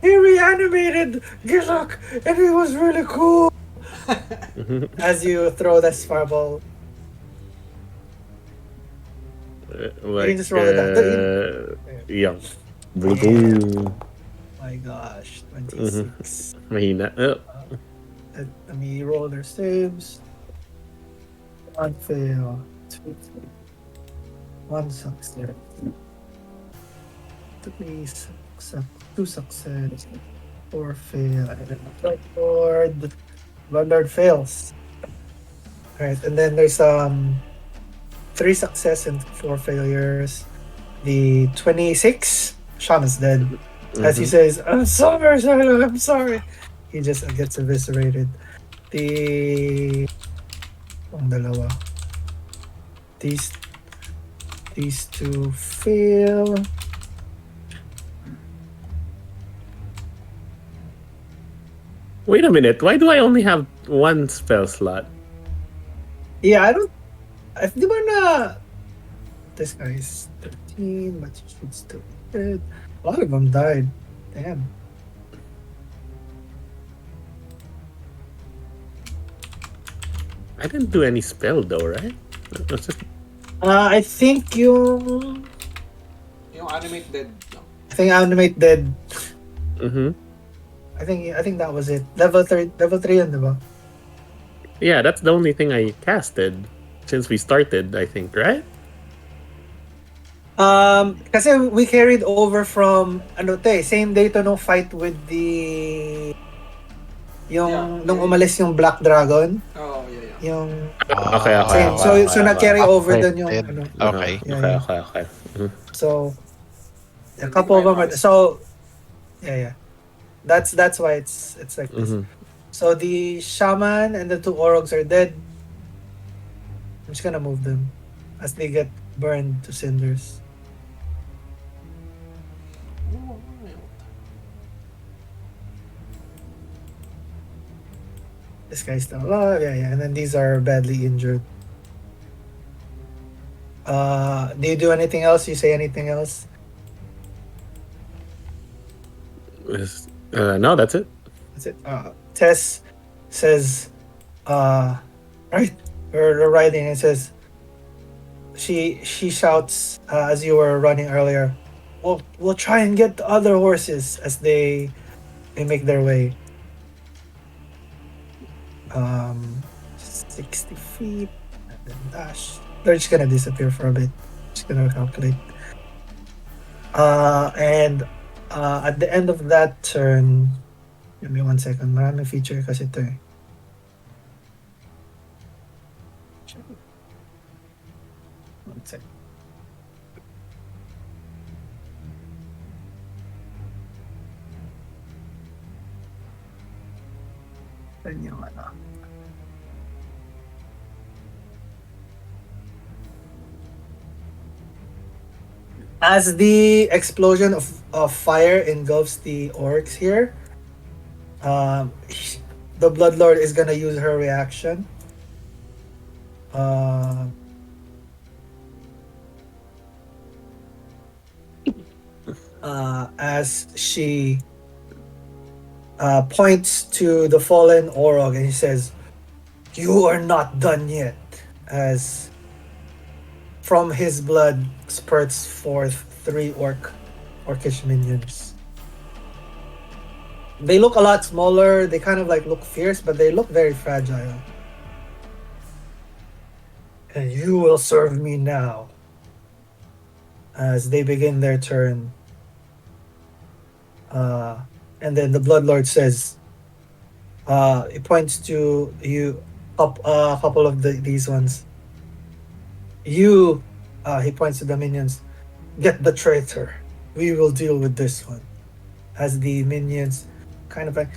He reanimated Gillock and it was really cool." As you throw this fireball, Like, can just roll it out. yeah. My gosh, 26. Mahina. Let me roll their saves. One fail. One success. Two success. Four fail. And then Bloodlord fails. Alright, and then there's 3 success and 4 failures. The 26 Shaman's dead. As he says, "I'm sorry, Shiloh, I'm sorry." He just gets eviscerated. Ang dalawa. These 2 fail. Wait a minute. Why do I only have 1 spell slot? Yeah, I don't. Di ba na. This guy's 13, but he should still be dead. A lot of them died. Damn. I didn't do any spell though, right? That's just I think yung. Yung animate dead. No? I think Animate dead. I think that was it. Level 3 yun, di ba? Yeah, that's the only thing I casted since we started, I think, right? Kasi we carried over from same day to no fight with the nung umalis yung Black Dragon. Oh, yeah. Yung Okay. same. So na-carry over dun yung Okay. Okay. So a couple of them are so yeah. That's why it's like this. So the shaman and the 2 orcs are dead. I'm just gonna move them as they get burned to cinders. This guy's still alive, yeah. And then these are badly injured. Do you do anything else? You say anything else? No, that's it. That's it. Tess says, right, or riding, and says, she shouts as you were running earlier. We'll try and get the other horses as they make their way. 60 feet and then dash. They're just gonna disappear for a bit. Just gonna calculate. And at the end of that turn, give me 1 second. Maraming feature kasi ito eh. One second. Yan yung ano. As the explosion of fire engulfs the orcs here, um, the Bloodlord is gonna use her reaction. Uh, as she points to the fallen Orog and he says, "You are not done yet." As from his blood spurts forth 3 orcish minions. They look a lot smaller. They kind of like look fierce, but they look very fragile. And you will serve me now. As they begin their turn. And then the Bloodlord says, he points to you, a couple of these ones. You, he points to the minions, get the traitor. We will deal with this one. As the minions kind of like,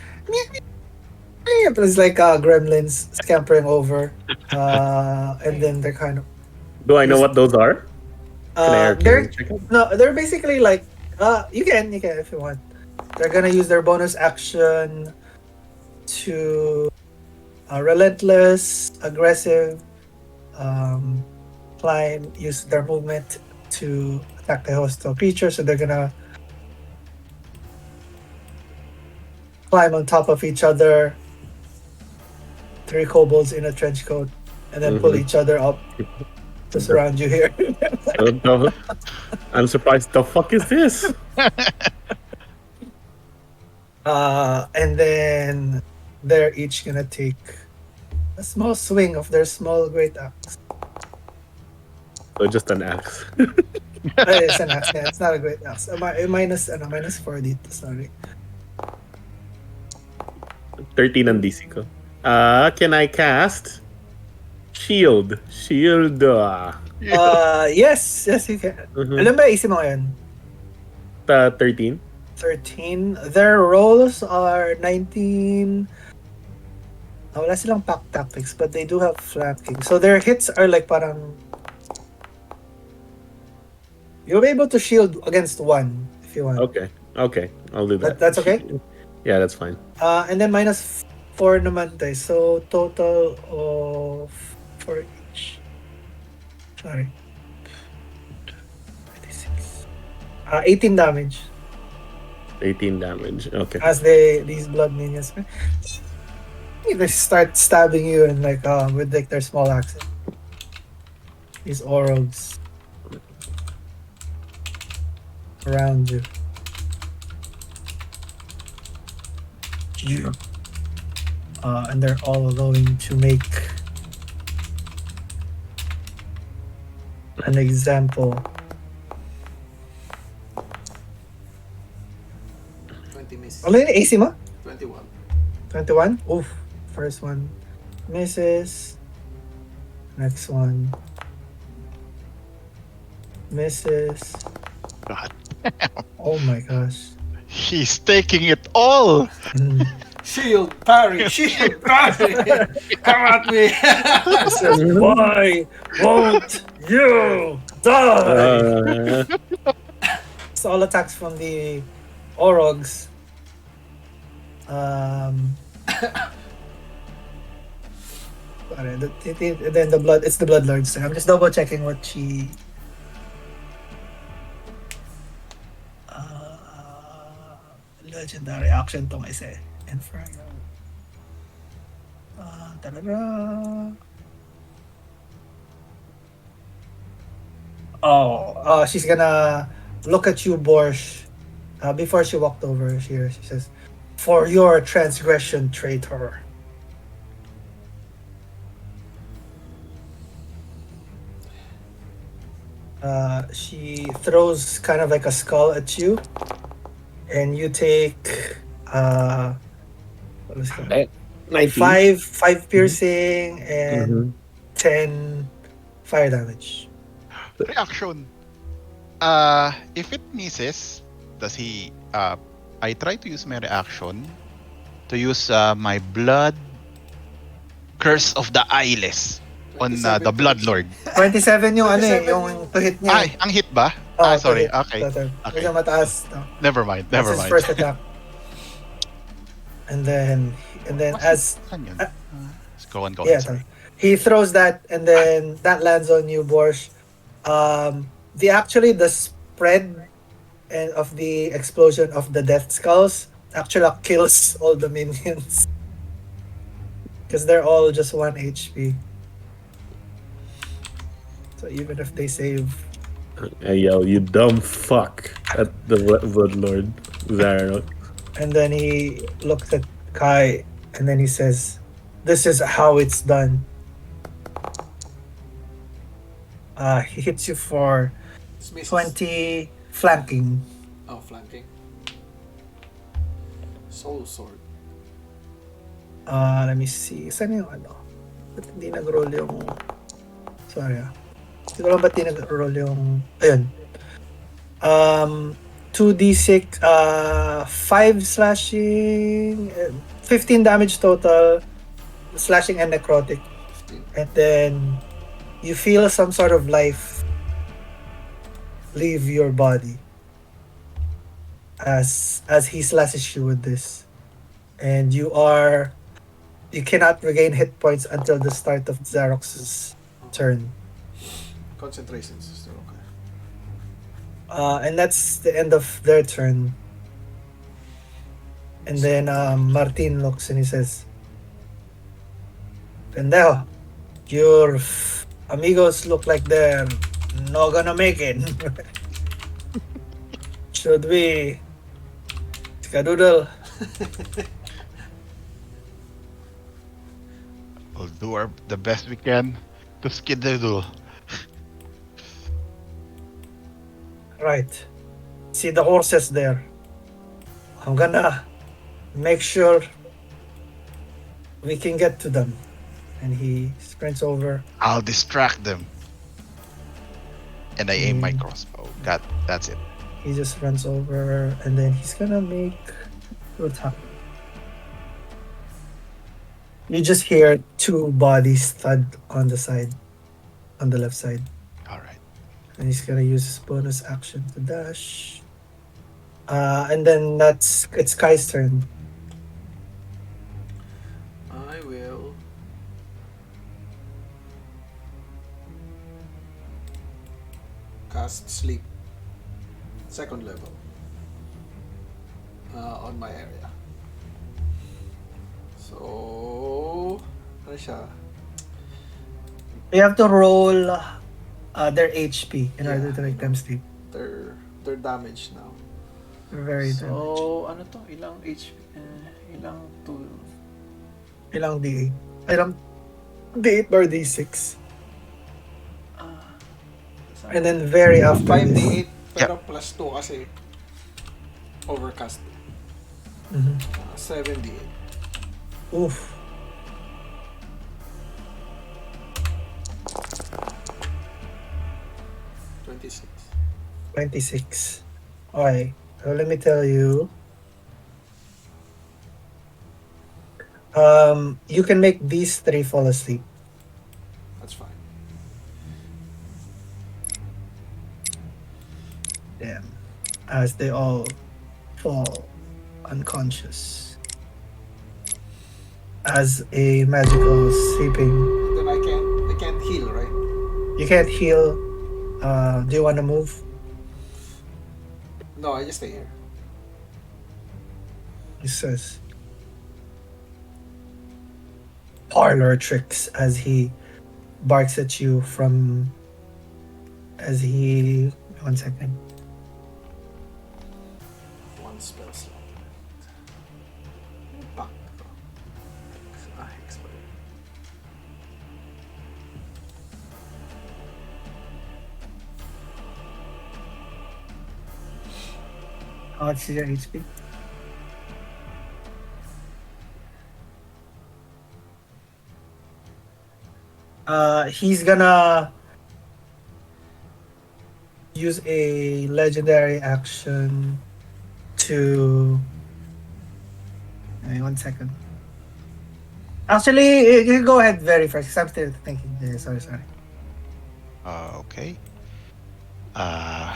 it's like gremlins scampering over. And then they're kind of, Do I know what those are? Can I they're check it? no, they're basically like you can if you want. They're gonna use their bonus action to relentless, aggressive, climb, use their movement to attack the hostile creature. So they're gonna climb on top of each other. 3 kobolds in a trench coat, and then pull each other up to surround you here. I'm surprised. The fuck is this? And then they're each gonna take a small swing of their small great axe. So just an axe. It's an axe, yeah, it's not a great axe. Minus 40, sorry. 13 ang DC ko. Can I cast Shield? Shield. Yes, you can. Alam ba AC mo ngayon? 13. 13. Their rolls are 19. Wala silang pack tactics, but they do have flanking. So their hits are like parang... You'll be able to shield against 1 if you want. Okay. I'll do that. That's okay? Yeah, that's fine. And then minus 4 naman tayo. So total of 4 each. Sorry. 26. 18 damage. 18 damage. Okay. As these blood minions, they start stabbing you and like with like their small axes. These orogs around you. And they're all going to make an example. 20 misses. Ano yung AC mo? 21. 21? Oof. First one misses. Next one misses. God. Oh my gosh. He's taking it all. Mm. Shield, parry, shield, parry. Come at me. Says, why won't you die? So all attacks from the Orogs. Sorry, then the blood. It's the Bloodlord's turn. I'm just double checking what she. Legendary action tong isa eh. Inferno. Talaga. She's gonna look at you, Borsh. Before she walked over here, she says, "For your transgression, traitor." She throws kind of like a skull at you, and you take what was it? 19. 5 piercing and 10 fire damage. Reaction. If it misses, does he? I try to use my reaction to use my blood Curse of the Eyeless on 27 the to Blood hit. Lord. 27 yung ano eh, 27 yung to hit niya. Ay, ang hit ba? Oh, to Sorry. hit. Okay. Okay. Medyo mataas. No? Never mind. That's Never his mind. first attack. And then Saan yun? Go on. yeah, Sorry. he throws that and then that lands on you, Borsh. The spread and of the explosion of the death skulls actually kills all the minions because they're all just 1 HP. So even if they save, I yell, "You dumb fuck!" at the Bloodlord Zarok. and then he looks at Kai and then he says, "This is how it's done." He hits you for It's misses. 20 flanking. Oh, flanking. Soul Sword. Let me see. Saan yung ano? Ba't hindi nag-roll yung... Sorry Siguro ba't hindi nag-roll yung... Ayun. 2d6, 5 slashing, 15 damage total, slashing and necrotic. 15. And then you feel some sort of life leave your body as he slashes you with this. And you cannot regain hit points until the start of Xerox's turn. Concentration is still okay. And that's the end of their turn. And then Martin looks and he says, "Pendejo, your amigos look like they're not gonna make it. Should we skadoodle?" We'll do the best we can to skidaddle. Right. See the horses there. I'm gonna make sure we can get to them. And he sprints over. I'll distract them. And I aim my crossbow. That's it. He just runs over and then he's gonna make a attack. You just hear 2 bodies thud on the left side. All right. And he's gonna use his bonus action to dash. And then it's Kai's turn. I will cast Sleep. Second level. On my area. So, ano siya? You have to roll their HP in order Yeah, to make them sleep. They're damaged now. Very damaged. So, ano to? Ilang HP? Ilang to? Ilang D8? Ilang D8 or D6? And then very after 5d8 this. pero plus 2 kasi overcast. Mhm. 7d8. Oof. $26. 26. Okay. So let me tell you. You can make these 3 fall asleep. That's fine. Damn. As they all fall unconscious. As a magical sleeping. Then I can't heal, right? You can't heal. Do you want to move? No, I just stay here. He says. Parlor tricks as he barks at you from. As he. 1 second. One spell slot. Back. Expired. How much is your HP? He's gonna use a legendary action to. Wait 1 second. Actually, you can go ahead very first. 'Cause I'm still thinking. Yeah, sorry. Okay. Uh,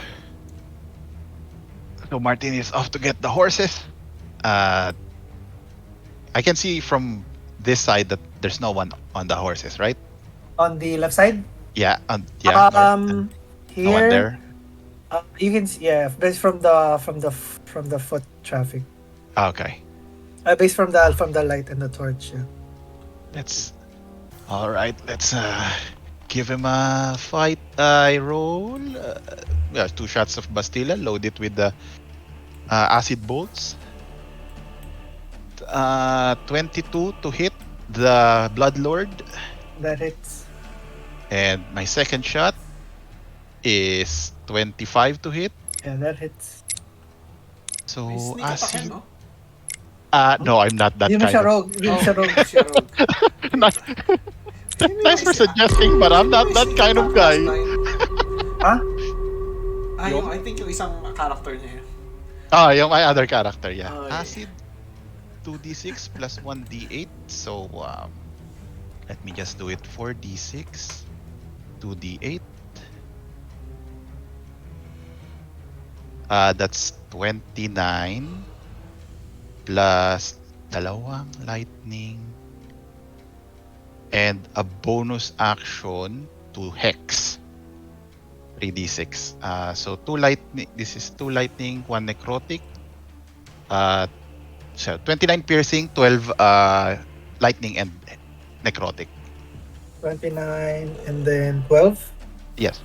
so Martin is off to get the horses. Uh, I can see from this side that there's no one on the horses, right? On the left side. Yeah, yeah, north. No one Here, there. you can see. Yeah, based from the foot traffic. Okay, Based from the light and the torch. Yeah. let's. All right, let's give him a fight. I roll. Yeah, 2 shots of Bastilla. Load it with the acid bolts. 22 to hit the Bloodlord, That hits. and my second shot is 25 to hit. Yeah, that hits. So May sneak attack yan, acid. no? No, I'm not that Hindi mo kind siya of. rogue. Hindi mo siya rogue. Siya rogue. Not, thanks for suggesting, but I'm not that kind of guy. Ha? I think yung isang character niya yun. Yung my other character, yeah. Oh, yeah. Acid 2d6 plus 1d8. So let me just do it. 4d6, 2d8. That's 29 plus dalawang lightning and a bonus action to hex. 3d6. So 2 lightning. This is 2 lightning, 1 necrotic. So 29 piercing, 12 lightning and necrotic. 29 and then 12. Yes.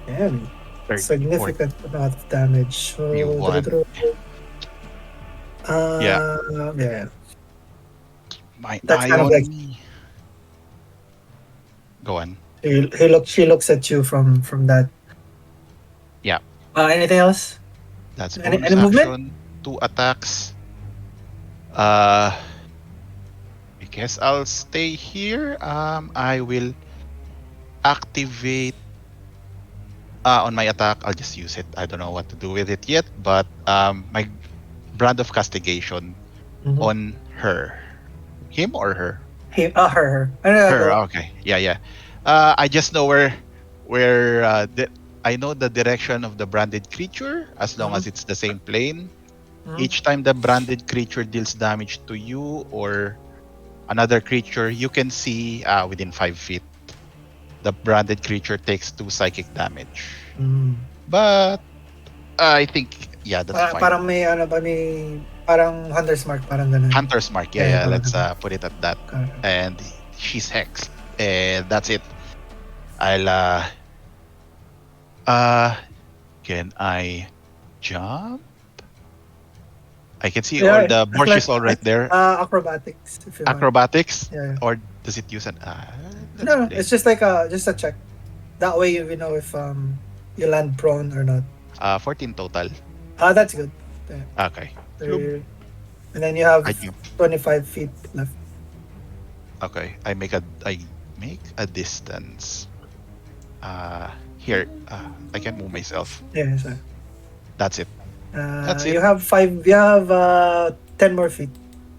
Damn. 30, Significant amount of damage. So, You won. Yeah. My That's eye kind of on like- me. Go on. She looks at you from that. Yeah. Anything else? That's Any bonus movement? action. 2 attacks. I guess I'll stay here. I will activate on my attack. I'll just use it. I don't know what to do with it yet, but my brand of castigation Mhm. on her. Him or her? Her. Her. Okay. Yeah. I just know where I know the direction of the branded creature as long as it's the same plane. Mhm. Each time the branded creature deals damage to you or another creature, you can see within 5 feet. The branded creature takes 2 psychic damage. Mm. But I think, yeah, that's fine. Parang may parang Hunter's Mark, parang ganun. Hunter's Mark, Yeah, yeah. Let's put it at that. Okay. And she's hexed. And that's it. I'll can I jump? I can see all the Borsh is all right there. Acrobatics, if you want. Acrobatics? Yeah. Or does it use an No, it's just like a check. That way you know if you land prone or not. 14 total. That's good. Okay. And then you have I jump. 25 feet left. Okay. I make a distance. Here. I can move myself. Yeah, so. That's it. That's it. You have 10 more feet.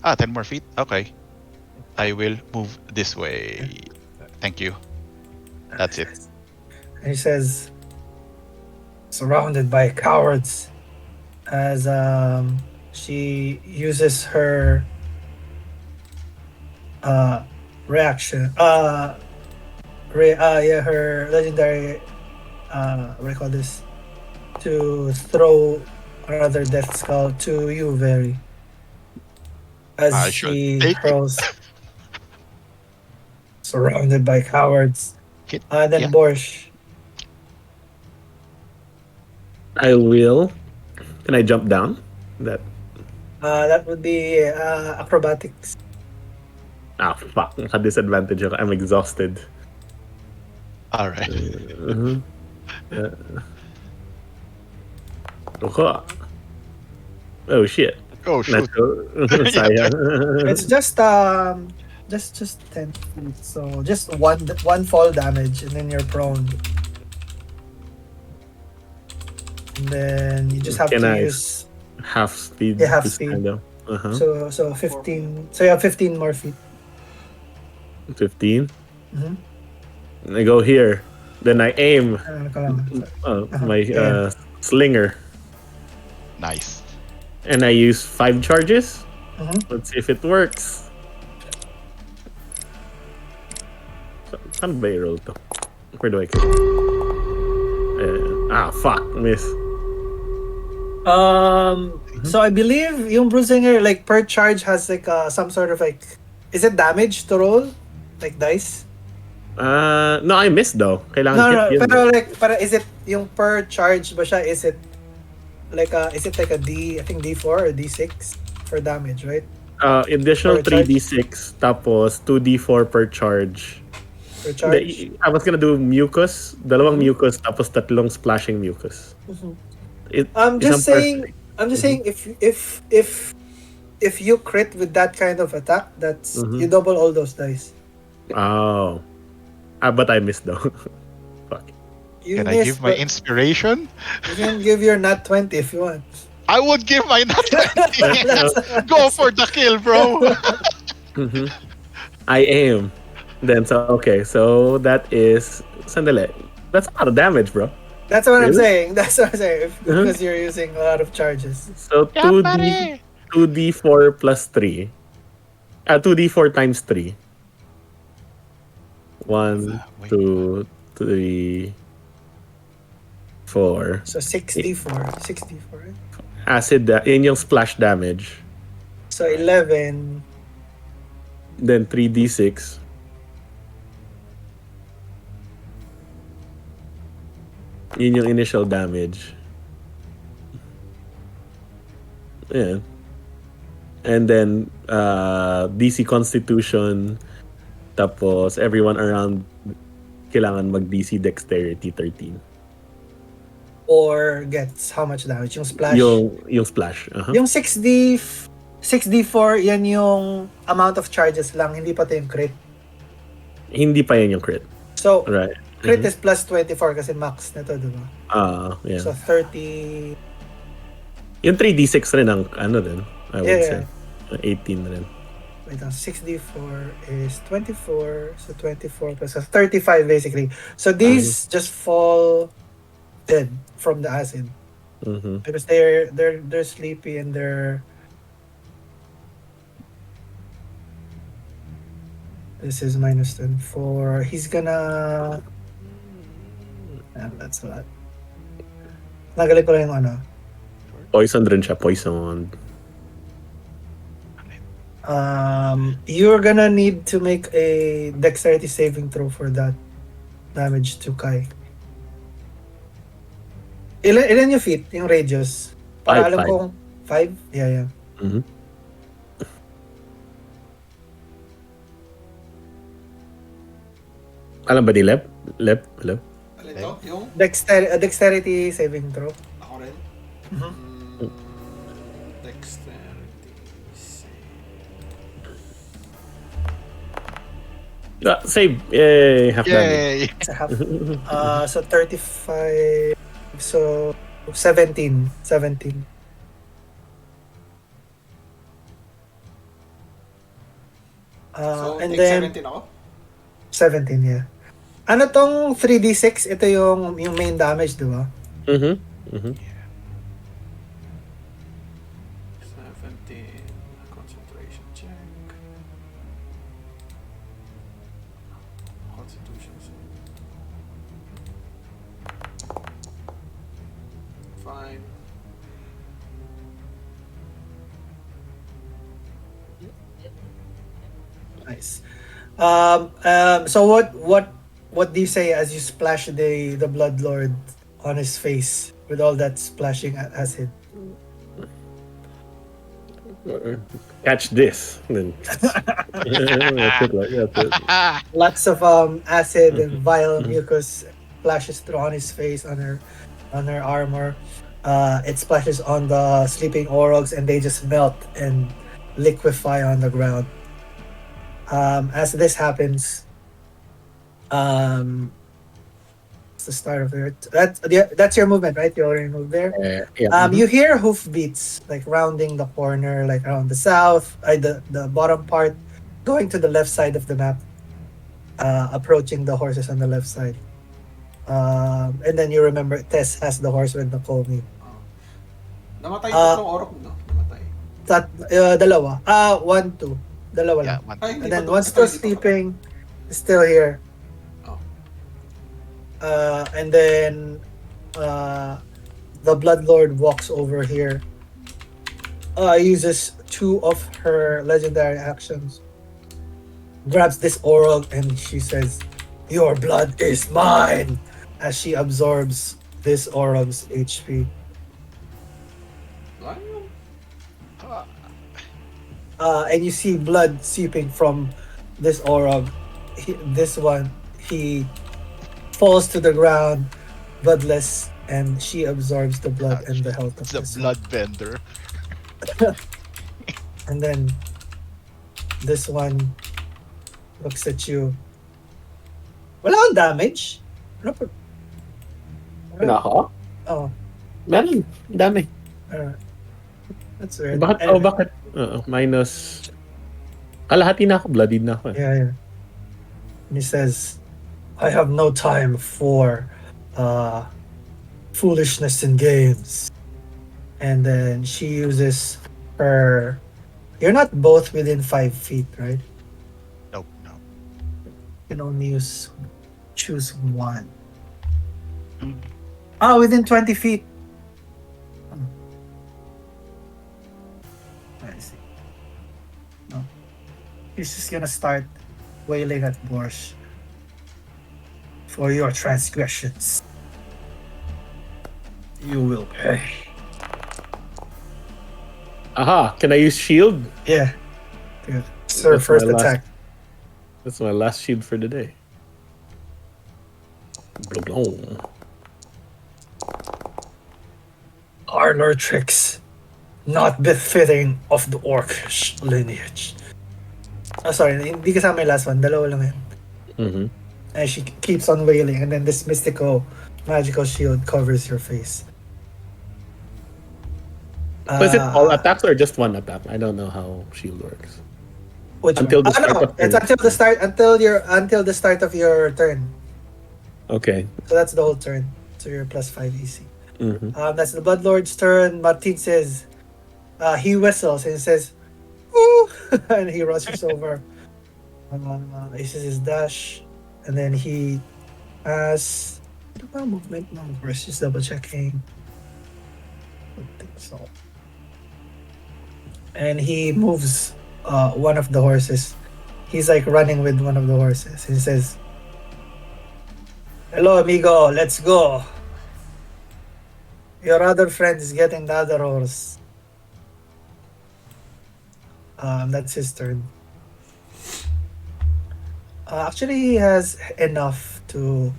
10 more feet? Okay. I will move this way. Thank you. That's it. And he says, surrounded by cowards, as she uses her reaction. Her legendary. What do you call this? To throw another death skull to you, Verri. As I should she take it. hurls. Surrounded by cowards. Kid- Then yeah. Borsh. I will. Can I jump down? That. That would be acrobatics. Fuck. Naka disadvantage ako. I'm exhausted. All right. Okay. Oh shit. Oh, shoot. Let's go. Sayang. It's just 10 feet, so just one fall damage, and then you're prone. And then you just have Can to I- use Half speed. Yeah, half to speed. stand up. so 15. So you have 15 more feet. 15. Mhm. I go here. Then I aim Ano ka lang? my Yeah. slinger. Nice. And I use 5 charges. Mhm. Let's see if it works. Saan ba i-roll to? Where do I click? Fuck. Miss. So I believe yung Bruisinger, like, per charge has like some sort of like, is it damage to roll? Like dice? No, I missed though. Kailangan No, hit no, yun. pero like, is it yung per charge ba siya? Is it like a D, I think D4 or D6 for damage, right? Additional Per charge? 3d6 tapos 2d4 per charge. Per charge? I was gonna do mucus, dalawang mucus tapos tatlong splashing mucus. I'm just saying Mhm. if you crit with that kind of attack, that's Mhm. you double all those dice. Oh. But I missed though. Fuck. You Can I miss, give my but inspiration? you can give your nat 20 if you want. I would give my nat 20. Go for the kill, bro. Mhm. I aim. Then so that is sandali. That's a lot of damage, bro. That's what I'm Really? saying. That's what I'm saying. Uh-huh. Because you're using a lot of charges. So Yeah, 2d4 plus 3. 2d4 times 3. 1, Wait. 2, 3, 4. So 64. 64. Right? Acid, yun yung splash damage. So 11. Then 3d6. Yun yung initial damage. Yeah. And then DC Constitution. Tapos everyone around kailangan mag DC Dexterity 13. Or gets how much damage? Yung splash? Yung splash. Uh-huh. Yung 6d4, yan yung amount of charges lang. Hindi pa ito yung crit. Hindi pa yan yung crit. So, Right. crit is plus 24 kasi max na to, diba? Yeah. So 30. Yung 3d6 rin ang ano din, I would Yeah, say. 18 rin. Wait lang, 6d4 is 24. So 24 plus 35 basically. So these just fall dead from the acid. Mhm. Because they're sleepy and they're. This is minus 10 for. He's gonna. That's a lot. Nagaling ko lang yung ano. Poison rin siya, poison. You're gonna need to make a dexterity saving throw for that damage to Kai. Ilan yung feet, yung radius? Para alam 5. kong 5? Yeah. Mhm. Alam ba ni Lep? Hello? Alin to? Yung? Dexterity saving throw. Ako rin? Mhm. Dexterity. Save. Yay, half damage. Yay. It's a half. So 35. So 17. 17. So, And take then 17 ako? 17, yeah. Ano tong 3d6? Ito yung main damage, di ba? Mhm. Mhm. 17. Concentration check. Constitution check. Fine. Nice. So what do you say as you splash the Blood Lord on his face with all that splashing acid? Catch this. Then. That's it, like, that's it. Lots of acid and vile mucus splashes through on his face, on her armor. It splashes on the sleeping Orogs and they just melt and liquefy on the ground. As this happens, it's the start of it. That's your movement, right? You already moved there. Yeah. You hear hoofbeats like rounding the corner, like around the south, the bottom part, going to the left side of the map. approaching the horses on the left side. And then you remember Tess has the horse with Nakomi. Namatay Ah. tatlong orc, no? Namatay. Dalawa. 1, 2. Dalawa Yeah, lang. one. Ay, hindi And pa then to. one still Hindi pa pala. sleeping, still here. Oh. And then the Blood Lord walks over here. Uses 2 of her legendary actions. Grabs this oral and she says, "Your blood is mine," as she absorbs this oral's HP. Ano? And you see blood seeping from this orb. This one, he falls to the ground, bloodless, and she absorbs the blood and the health of It's a this blood bender. one. And then this one looks at you. Wala kang damage? Ano pa? Nako. Oh, Meron. Dami. that's weird. Bakit? Anyway, Bakit? Minus... Kalahati na ako. Bloodied na ako. yeah. And he says, "I have no time for foolishness in games." And then she uses her. You're not both within 5 feet, right? Nope, no. You can only choose one. Within 20 feet. I see. No. He's just gonna start wailing at Borsh. "For your transgressions, you will pay." Aha! Can I use shield? Yeah. Good. Sir, That's first my last- attack. That's my last shield for the day. Blum. Parlor tricks, not befitting of the orcish lineage. Sorry, hindi kasama yung last one. Dalawa lang yan. Mm-hmm. And she keeps on wailing, and then this mystical, magical shield covers your face. So is it all attacks or just one attack? I don't know how shield works. Which until one? the start No, of it's turn. until the start of your turn. Okay. So that's the whole turn. So you're plus 5 EC. Mm-hmm. That's the Bloodlord's turn. Martin says, he whistles and says, "Ooh!" and he rushes over. He says his dash, and then he has. Ano ba movement ng Borsh? Just double checking. I don't think so. And he moves one of the horses. He's like running with one of the horses. He says, "Hello, amigo. Let's go. Your other friend is getting the other horse." That's his turn. Actually, he has enough to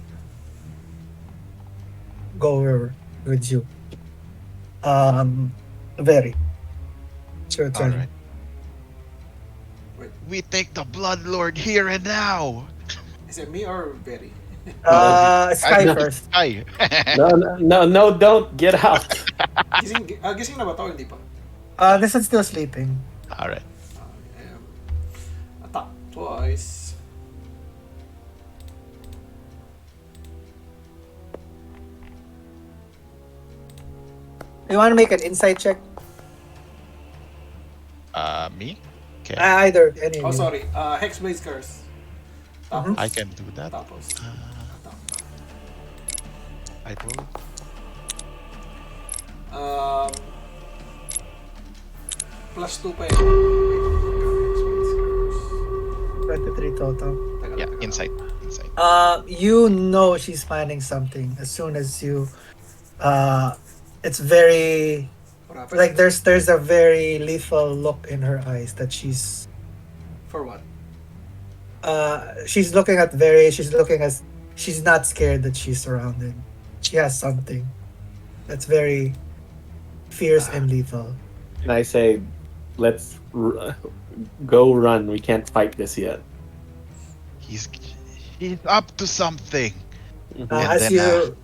go with you. Verri. It's your turn. Alright. We take the Blood Lord here and now. Is it me or Verri? Sky I- first. Ay. No, don't get out. Gising na ba to? Hindi pa. This one's still sleeping. Alright. Attack twice. You want to make an insight check? Me? Okay. Either, any of Oh, you. sorry. Hexblade's Curse. Tapos. I can do that. Tapos. I roll. Plus 2 pa yun. Hexblade's Curse. 23 total. Teka, Yeah, teka. insight. Insight. You know she's planning something as soon as you. It's very Rapid. like there's a very lethal look in her eyes that she's For what? she's looking at very she's looking as she's not scared that she's surrounded. She has something that's very fierce and lethal. And I say, let's go run. We can't fight this yet. He's up to something. And As then, you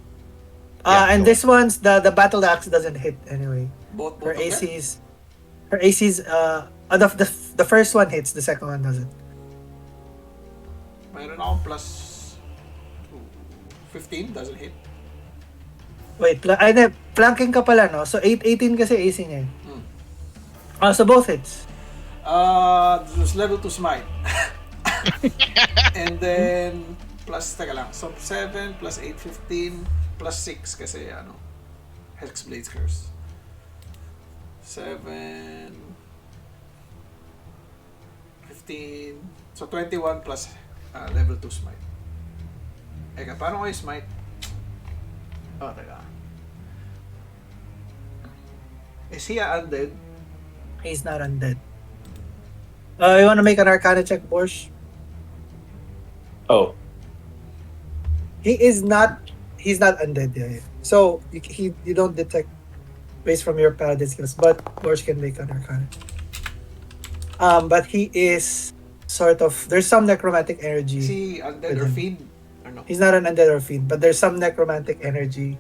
yeah, and go this one's the battle axe doesn't hit anyway. Both Her of them? AC's the first one hits, the second one doesn't. Meron akong plus 15, doesn't hit. Wait, flanking ka pala, no? So 18 kasi AC niya. So both hits. This level 2 smite. And then, plus, teka lang. So 7 plus 8, 15 plus 6 kasi Hexblade Curse. 7, 15, so 21 plus level 2 smite. Eka, paano ko yung smite? Teka. Is he undead? He's not undead. You wanna make an Arcana check, Borsh? Oh, He's not undead, yeah. So you don't detect based from your paladin skills, but Borsh can make an Arcana. But he is sort of, there's some necromantic energy. Is he undead or fiend? Or no? He's not an undead or fiend, but there's some necromantic energy,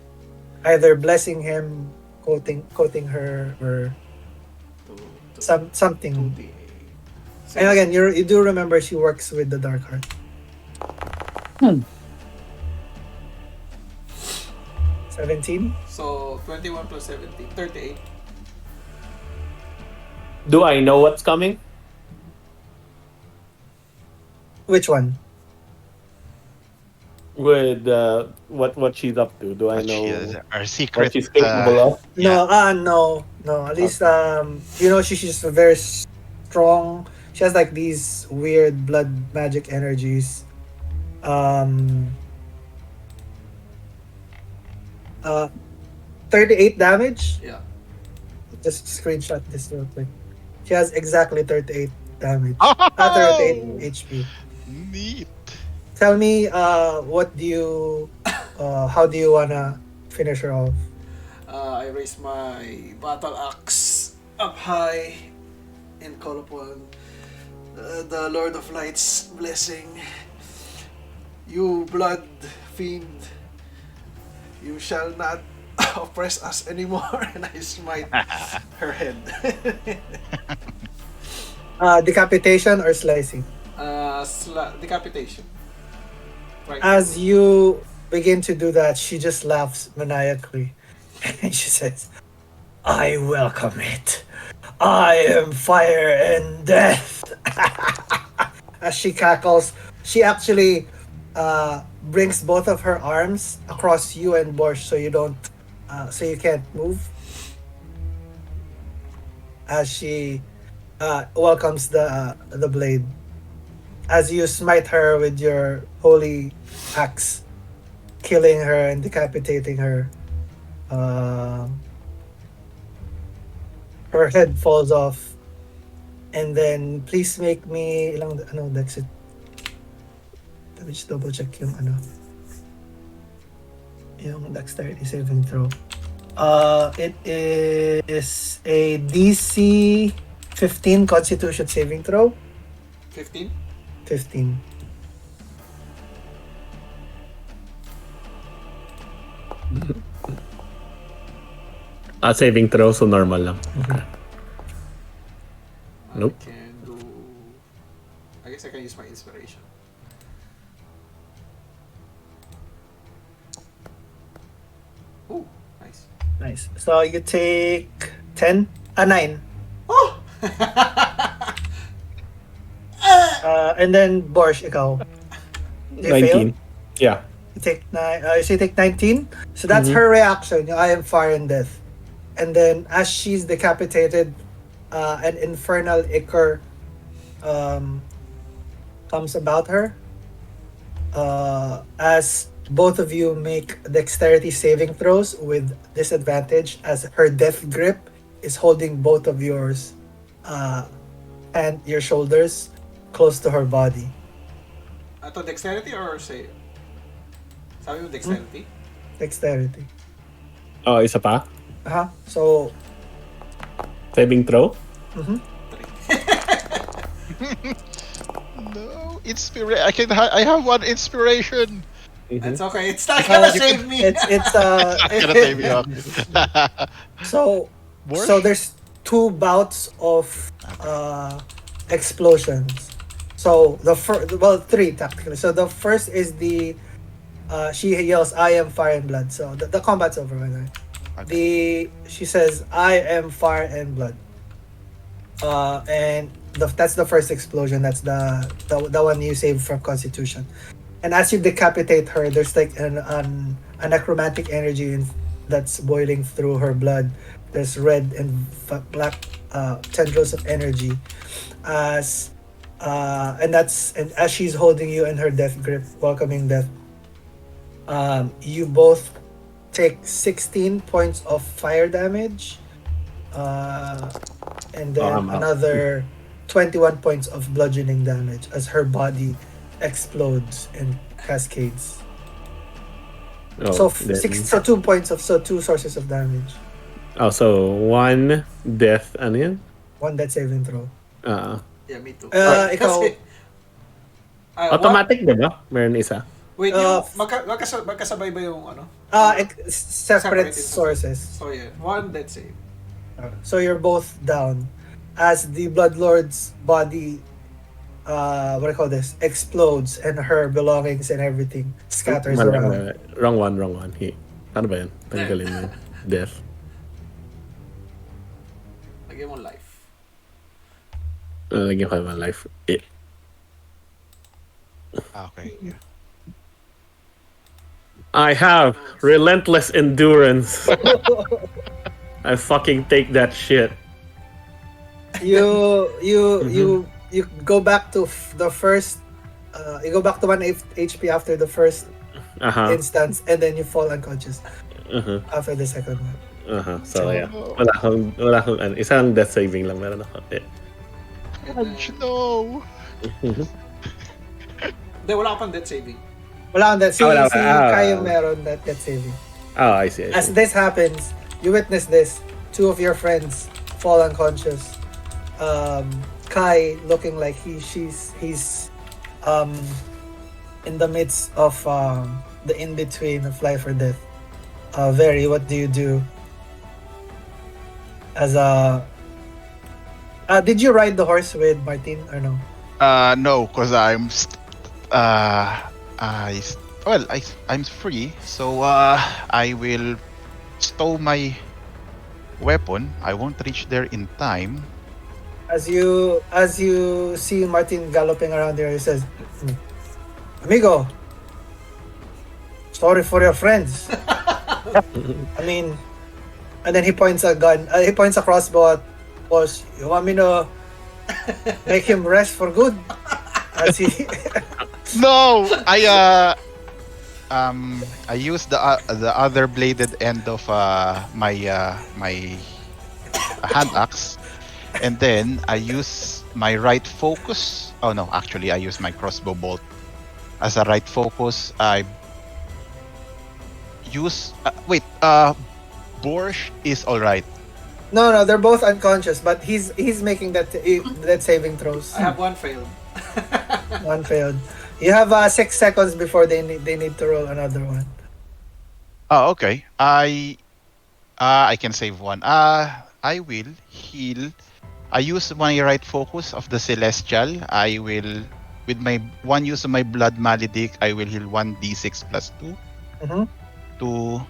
either blessing him, coating her, or something. 2d8. And again, you do remember she works with the Dark Heart. 17. So 21 plus 17, 38. do I know what's coming? Which one? With what she's up to? Do I But know our what secret. she's capable of? Yeah. No. At least she's just very strong. She has like these weird blood magic energies. 38 damage. Yeah. Just screenshot this real quick. She has exactly 38 damage. Oh! 38 HP. Neat. Tell me, what do you, how do you wanna finish her off? I raise my battle axe up high and call upon the Lord of Light's blessing. You blood fiend, you shall not oppress us anymore. And I smite her head. Decapitation or slicing? Decapitation. Right. As you begin to do that, she just laughs maniacally. And she says, I welcome it. I am fire and death. As she cackles, she actually brings both of her arms across you and Borsh so you can't move. As she welcomes the blade. As you smite her with your holy axe, killing her and decapitating her, her head falls off. And then, please make me, dex it? Let me just double check yung dexterity saving throw. It is a DC 15 Constitution saving throw. 15? 15. Saving throw, so normal lang. Nope. I guess I can use my inspiration. Ooh, nice. Nice. So you take 10? 9. Oh! And then Borsh, ikaw. You fail? 19. Yeah. You take 9. So you take 19. So that's her reaction. I am fire and death. And then as she's decapitated, an infernal ichor comes about her. As both of you make dexterity saving throws with disadvantage, as her death grip is holding both of yours and your shoulders close to her body. Ato dexterity or say? Sabi mo dexterity? Dexterity. Oh, isa pa? So, Saving throw? No, I have one inspiration. That's okay. It's not gonna save me. it's Not gonna save you up. So Borsh? so there's two bouts of explosions. So the first, well, three technically. So the first is the she yells, "I am fire and blood." So the combat's over by the way. She says, "I am fire and blood." And that's the first explosion. That's the one you saved from Constitution. And as you decapitate her, there's like a necromantic energy that's boiling through her blood. There's red and black tendrils of energy, as and as she's holding you in her death grip, welcoming death. You both take 16 points of fire damage, and then I'm out. another 21 points of bludgeoning damage as her body explodes and cascades. Oh, So then- so 2 points of so two sources of damage. Oh, so one death, ano yun? One death saving throw. Yeah, me too. Ikaw, Automatic, di ba? Meron isa. Wait, Uh, magkasabay ba yung ano? separate Separated. sources. So yeah, one dead save. So you're both down as the Bloodlord's body, what do I call this, explodes and her belongings and everything scatters around. Wrong one. Ano ba yan? Tanggalin mo yun. Death. Lagyan mo life. Lagyan ko yung life. Okay. Yeah. I have relentless endurance. I fucking take that shit. You go back to the first. You go back to 1 HP after the first instance, and then you fall unconscious after the second one. So yeah, wala akong isang death saving lang meron ako. No. Hindi, wala ka pang death saving. Wala kang death. Si Wala. Kayo meron that death saving. Oh, I see. As this happens, you witness this. Two of your friends fall unconscious. Kai looking like he's in the midst of the in between of life or death. Verri, what do you do? As did you ride the horse with Martin or no? No, because I'm free, so I will stow my weapon. I won't reach there in time. As you see Martin galloping around there, he says, "Amigo, sorry for your friends." I mean, and then he points a gun. He points a crossbow at Borsh. You want me to make him rest for good? As he No, I use the other bladed end of my hand axe, and then I use my right focus. Oh no, actually I use my crossbow bolt as a right focus. I use Borsh is all right. no, they're both unconscious, but he's making that saving throws. I have one failed. One failed. You have 6 seconds before they need to roll another one. Oh, okay. I can save one. I will heal. I use my right focus of the celestial. I will, with my one use of my blood maledict, I will heal 1d6 plus 2 to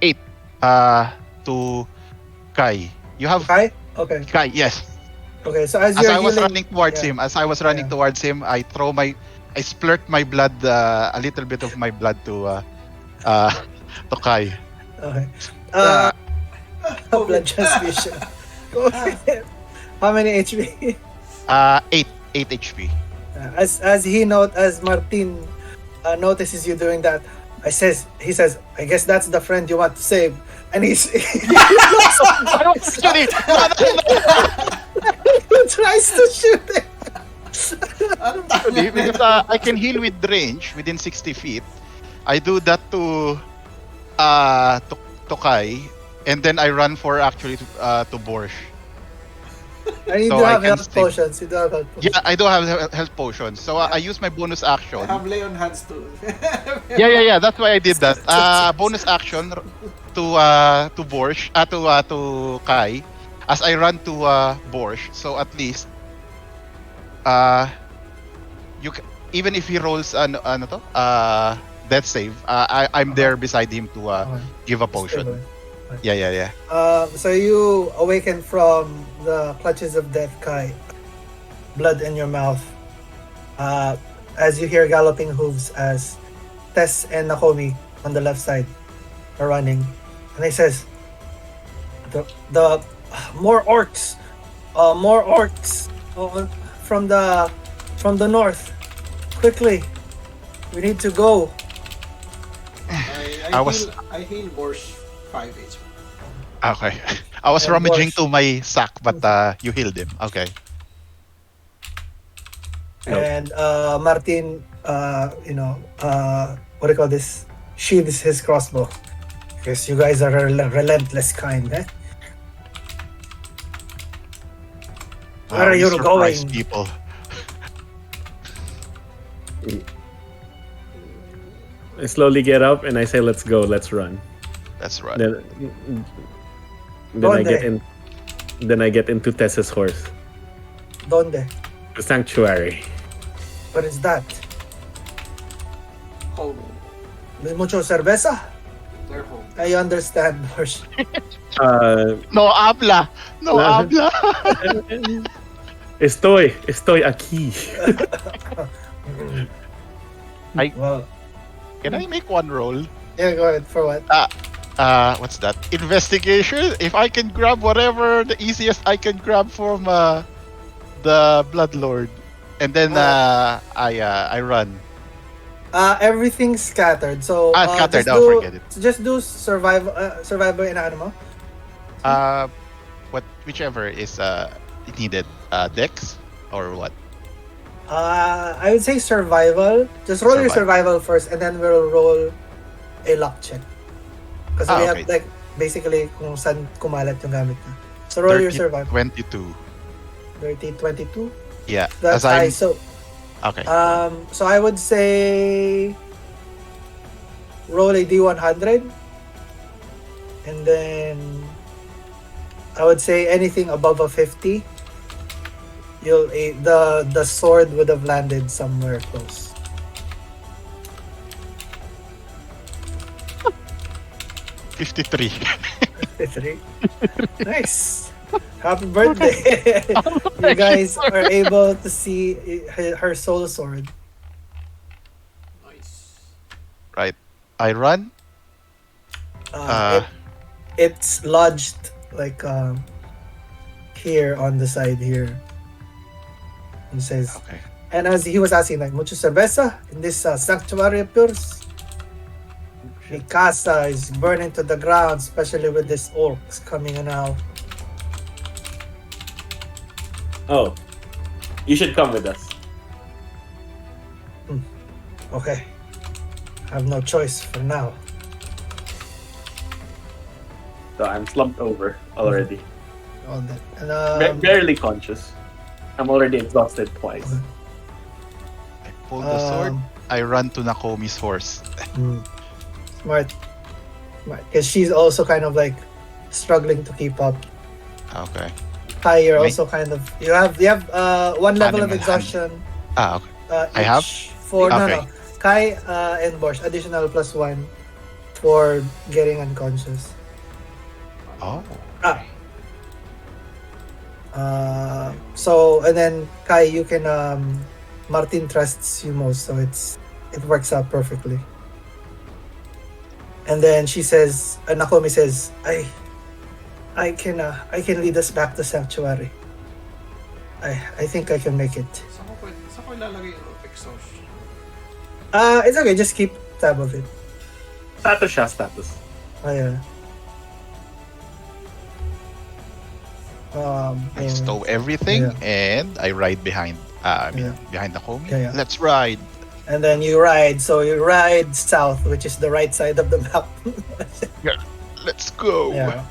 8. To Kai. You have Kai? Okay. Kai. Yes. Okay. So as As you're I was healing, running towards yeah. him, I splurt my blood, a little bit of my blood to Kai. Okay. Blood transfusion. Go ahead. How many HP? 8 HP. As Martin notices you doing that, he says, "I guess that's the friend you want to save," and he Actually, he tries to shoot it. because I can heal with range within 60 feet. I do that to Kai, and then I run for to Borsh. And you So do I have can health stay- potions. You do have health potions. Yeah, I do have health potions, so I use my bonus action. I have lay on hands too. Yeah. That's why I did that. Bonus action to Borsh, to Kai, as I run to Borsh. So at least You even if he rolls ano to, death save, I'm there beside him to Okay. give a Stable. potion. Yeah. So you awaken from the clutches of death, Kai. Blood in your mouth. As you hear galloping hooves as Tess and Nakomi on the left side are running. And he says, the more orcs, from the north. Quickly, we need to go. I heal Borsh 5 HP. Okay. I was And rummaging Borsh. to my sack, but you healed him. Okay. Nope. And Martin, what do you call this? Sheathes his crossbow. Because you guys are a relentless kind, eh? Where are we you surprise going? people. I slowly get up and I say, "Let's go, let's run." That's right. Then I Donde? get in. Then I get into Tess's horse. Donde? The sanctuary. What is that? Home. May mucho cerveza? Their home. I understand, Borsh. No habla. No Wala. habla. Estoy aquí. Well, Can I make one roll? yeah, go ahead. For what? What's that? Investigation. If I can grab whatever the easiest I can grab from the Bloodlord, and then I run. Everything's scattered. So Scattered. just Oh, do, forget it. Just do survival in animal. Whichever is needed. Dex or what? I would say survival. Just roll your survival first, and then we'll roll a luck check. Because we have okay. like basically kung saan kumalat yung gamit na. So roll your 30, survival. 22. 30, 22. Yeah. That's as high. I'm So okay. so I would say roll a D100, and then I would say anything above a 50. The sword would have landed somewhere close. 53. 53. Nice. Happy birthday. You guys are able to see her soul sword. Nice. Right. I run. It's lodged like here on the side here. He says, Okay. and as he was asking, like, mucho cerveza in this sanctuary of yours? The casa is burning to the ground, especially with these orcs coming now. Oh, you should come with us. Okay. I have no choice for now. So I'm slumped over already. All that. And, Barely conscious. I'm already exhausted twice. I pull the sword. I run to Nakomi's horse. Smart. Because she's also kind of like struggling to keep up. Okay. Kai, you're also kind of you have one level of Animal exhaustion. Okay. I Each have? for Okay. no. Kai and Borsh additional +1 for getting unconscious. Oh. So and then Kai, you can Martin trusts you most, so it works out perfectly. And then she says, Nakomi says, I can lead us back to sanctuary. I think I can make it. Saan ko ilalagay yung exhaustion? It's okay, just keep tab of it. Status siya, status. Oh yeah. I stow everything and I ride behind. Behind Nakomi. Yeah. Let's ride. And then you ride. So you ride south, which is the right side of the map. Let's go. Yeah.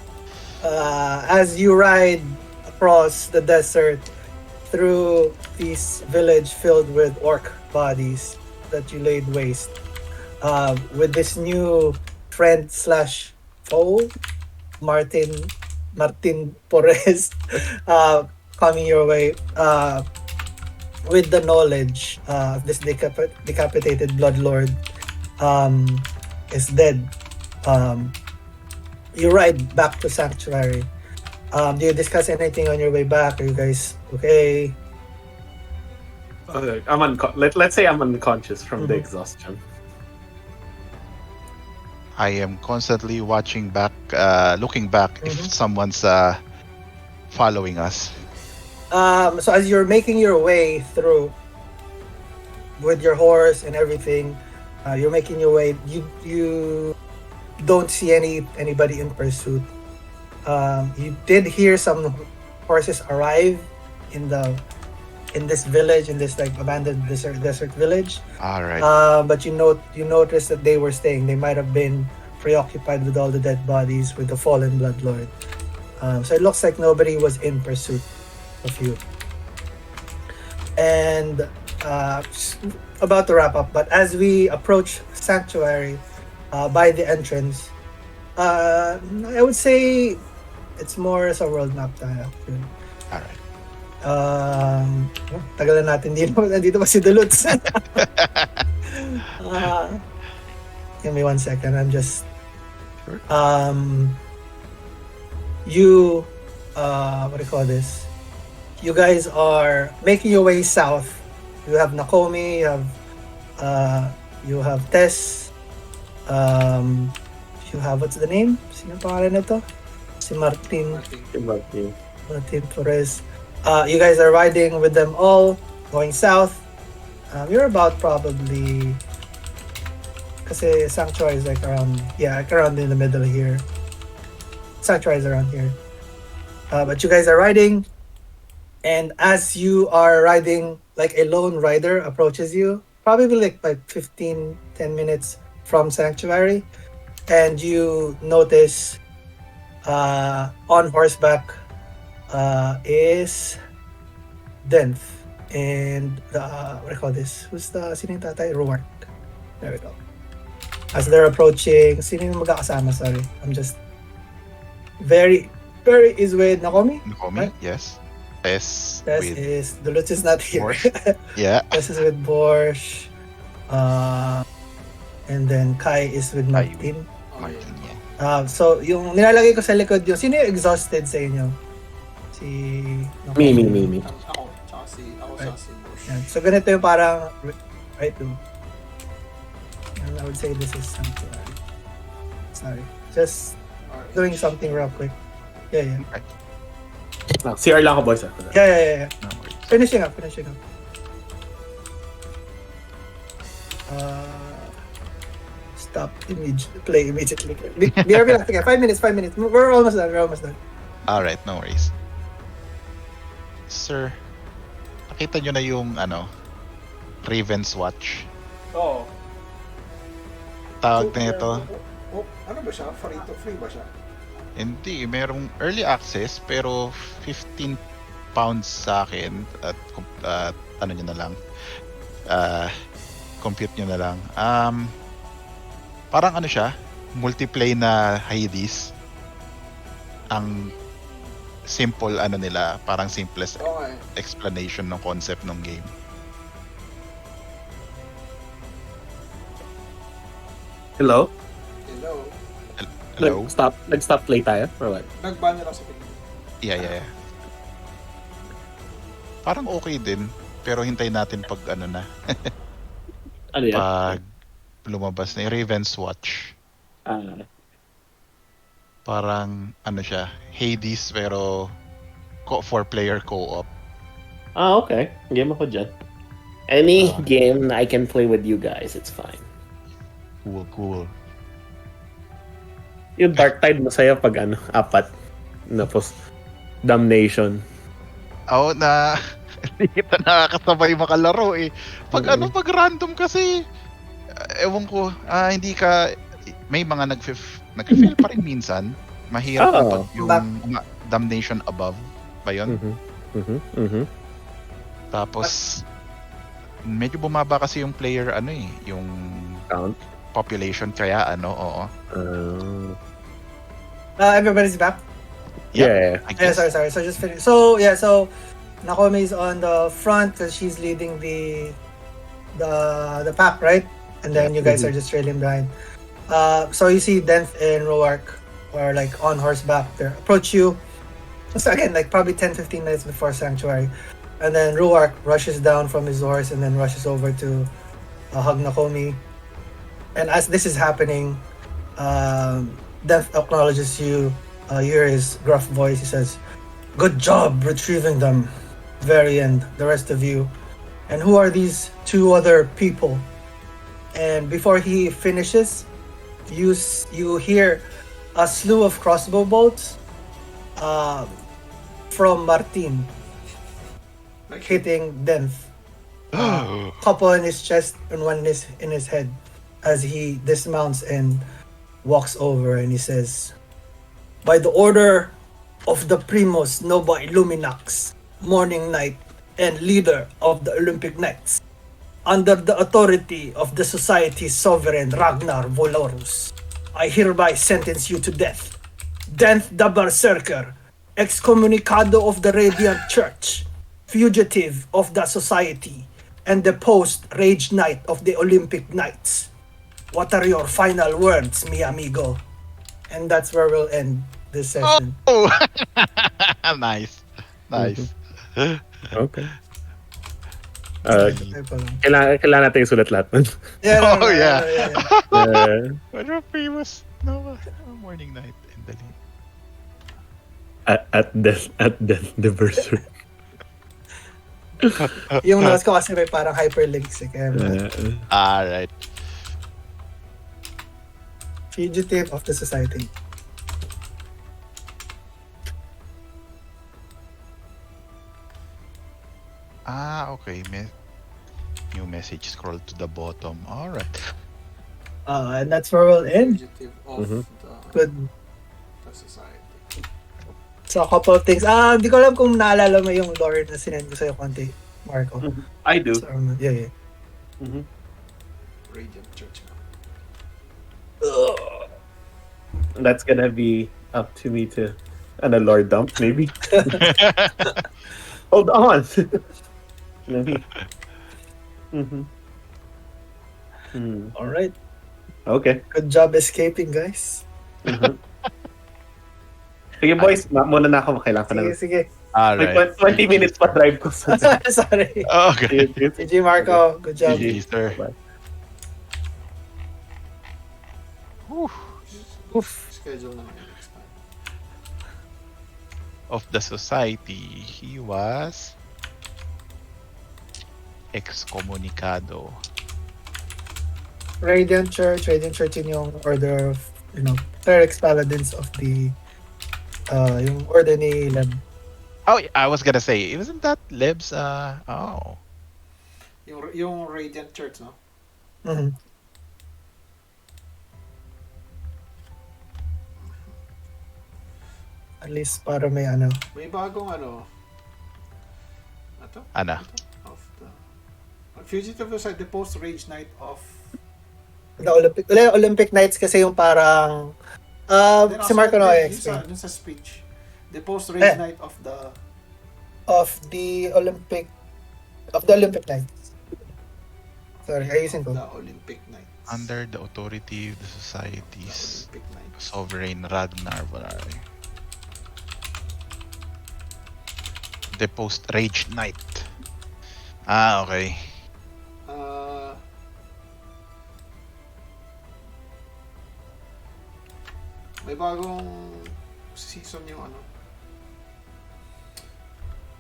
As you ride across the desert through this village filled with orc bodies that you laid waste, with this new friend slash foe, Martin Porres, coming your way. with the knowledge of this decapitated bloodlord is dead, um, you ride back to Sanctuary. Do you discuss anything on your way back? Are you guys okay? Let's say I'm unconscious from the Mhm. exhaustion. I am constantly watching back, looking back if Mhm. someone's following us. So as you're making your way through with your horse and everything, you're making your way. You don't see anybody in pursuit. You did hear some horses arrive in this village, in this like abandoned desert village. All right. But you notice that they were staying. They might have been preoccupied with all the dead bodies, with the fallen bloodlord. So it looks like nobody was in pursuit of you. And about to wrap up, but as we approach Sanctuary, by the entrance, I would say it's more sa world map tayo. Actually. All right. Tagal na natin dito. Nandito pa si Duluts. Give me 1 second. I'm just... you... what do you call this? You guys are making your way south. You have Nakomi, you have Tess, you have, what's the name? Sino pangalan nito? Si Martin. Martin Torres. You guys are riding with them all, going south. You're about probably, kasi Sanctuary is like around in the middle here. Sanctuary is around here. But you guys are riding, and as you are riding, like a lone rider approaches you, probably like 10 minutes from Sanctuary, and you notice on horseback is Denth and what do you call this? Who's the sino yung tatay? Ruark. There we go. As they're approaching, sino yung magkakasama? Sorry, I'm just Verri is with Nakomi. Nakomi, Right? yes. Tess Tess with is Duluth is not here. Borsh. Yeah. Tess is with Borsh. And then Kai is with Kai Martin. Martin, yeah. So yung nilalagay ko sa likod yung sino yung exhausted sa inyo? Si Me. Ako, tsaka si Borsh. Yan. So ganito yung parang right to. And I would say this is Sanctuary. Sorry. Just Alright. doing something real quick. Yeah. CR lang ako, boys. Yeah. No worries. Finishing up. Stop play immediately. BRB lang. Sige, 5 minutes. We're almost done. All right, no worries. Sir, nakita nyo na yung Raven's Watch. Oo. Tawag na ito. Ano ba siya? Free ba siya? Hindi, merong early access pero 15 pounds sa akin at ano nyo na lang. Compute nyo na lang. Parang ano siya, multiplay na Hades. Ang simple nila, parang simplest Okay. explanation ng concept ng game. Hello? Hello? Nag-stop play tayo? Or what? Nag-ban nila sa piling. Yeah. Parang okay din, pero hintayin natin pag na, Ano yan? pag lumabas na yung Raven's Watch. Parang siya, Hades pero 4-player co-op. Okay. Game ako dyan. Any game na I can play with you guys, it's fine. Cool. Yung Dark Tide masaya pag 4. Tapos Damnation. Hindi kita nakakasabay makalaro eh. Pag pag random kasi, ewan ko, hindi ka, may mga nag-fail pa rin minsan. Mahirap pag yung Damnation above ba yun? Tapos, medyo bumaba kasi yung player, yung Count? population, kaya oo. Everybody's back. Yeah. I guess. Sorry. So just finish. So Nakomi is on the front because she's leading the pack, right? And then you guys are just trailing behind. So you see Denth and Roark are like on horseback. They approach you. So again, like probably 10-15 minutes before Sanctuary. And then Roark rushes down from his horse and then rushes over to hug Nakomi. And as this is happening, Denth acknowledges you. You hear his gruff voice. He says, "Good job retrieving them, Verri and the rest of you. And who are these two other people?" And before he finishes, you hear a slew of crossbow bolts from Martin Like, hitting Denth. Couple in his chest and one in his head as he dismounts and walks over, and he says, "By the order of the Primus Nova Illuminax, Morning Knight, and leader of the Olympic Knights, under the authority of the Society's sovereign Ragnar Volorus, I hereby sentence you to death. Denth the Berserker, excommunicado of the Radiant Church, fugitive of the Society, and the post-Rage Knight of the Olympic Knights. What are your final words, mi amigo?" And that's where we'll end this session. Oh! Nice. Nice. Okay. Ay, pa lang. Kailangan natin isulat lahat nun. Yeah, no, Oh, no, yeah. Uh, Ano famous? No, morning, night, and the late. at death, the berserk. Yung notes ko kasi may parang hyperlinks eh. Kaya Alright. fugitive of the Society. Okay. New message, scroll to the bottom. Alright. And that's where we'll end. fugitive of Good. the society. So, a couple of things. Hindi ko alam kung naalala mo yung lore na sinend ko sa'yo konti, Marco. I do. So, yeah. Mhm. Radiant Church. That's gonna be up to me to and a lore dump maybe. Hold on. Let me. All right. Okay. Good job escaping, guys. Sige boys, muna na ako. Kailangan ko na. Sige. May Alright. 20 minutes pa drive ko. Sorry. Okay. GG, Marco. Good job. GG, sir. Bye. Oof. Schedule na next time. Of the society, he was excommunicado. Radiant Church yun yung order of, clerics paladins of the yung order ni Leb. Oh, I was gonna say, wasn't that Leb's? Yung Radiant Church, no? Mhm. At least para may May bagong Ito? Ana. Of the fugitive was the post-Rage Knight of the Olympic Knights kasi yung parang Then si also, Marco na dun explain sa speech. The post-Rage Knight of the Olympic Knights. Sorry, ayusin ko. the Olympic Knights. Under the authority of the society's Olympic Knights. sovereign Ragnar Volari. The post-Rage Knight. Okay. May bagong season yung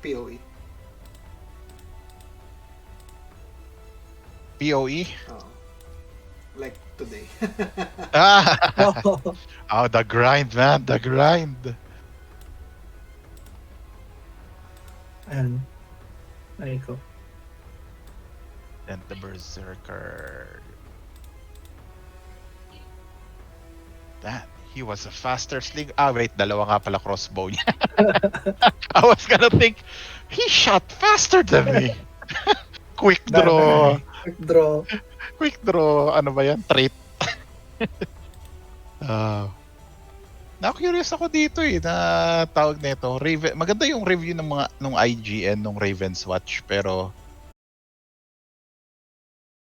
PoE. PoE? Like today. Oh, the grind, man. The grind. Ayan. Ay ko. And the Berserker. That. He was a faster sling. Wait. Dalawa nga pala crossbow niya. I was gonna think, he shot faster than me. Quick draw. Quick draw. Quick draw. Ano ba yan? Trait. Na-curious ako dito na tawag nito. Maganda yung review ng mga nung IGN nung Raven's Watch pero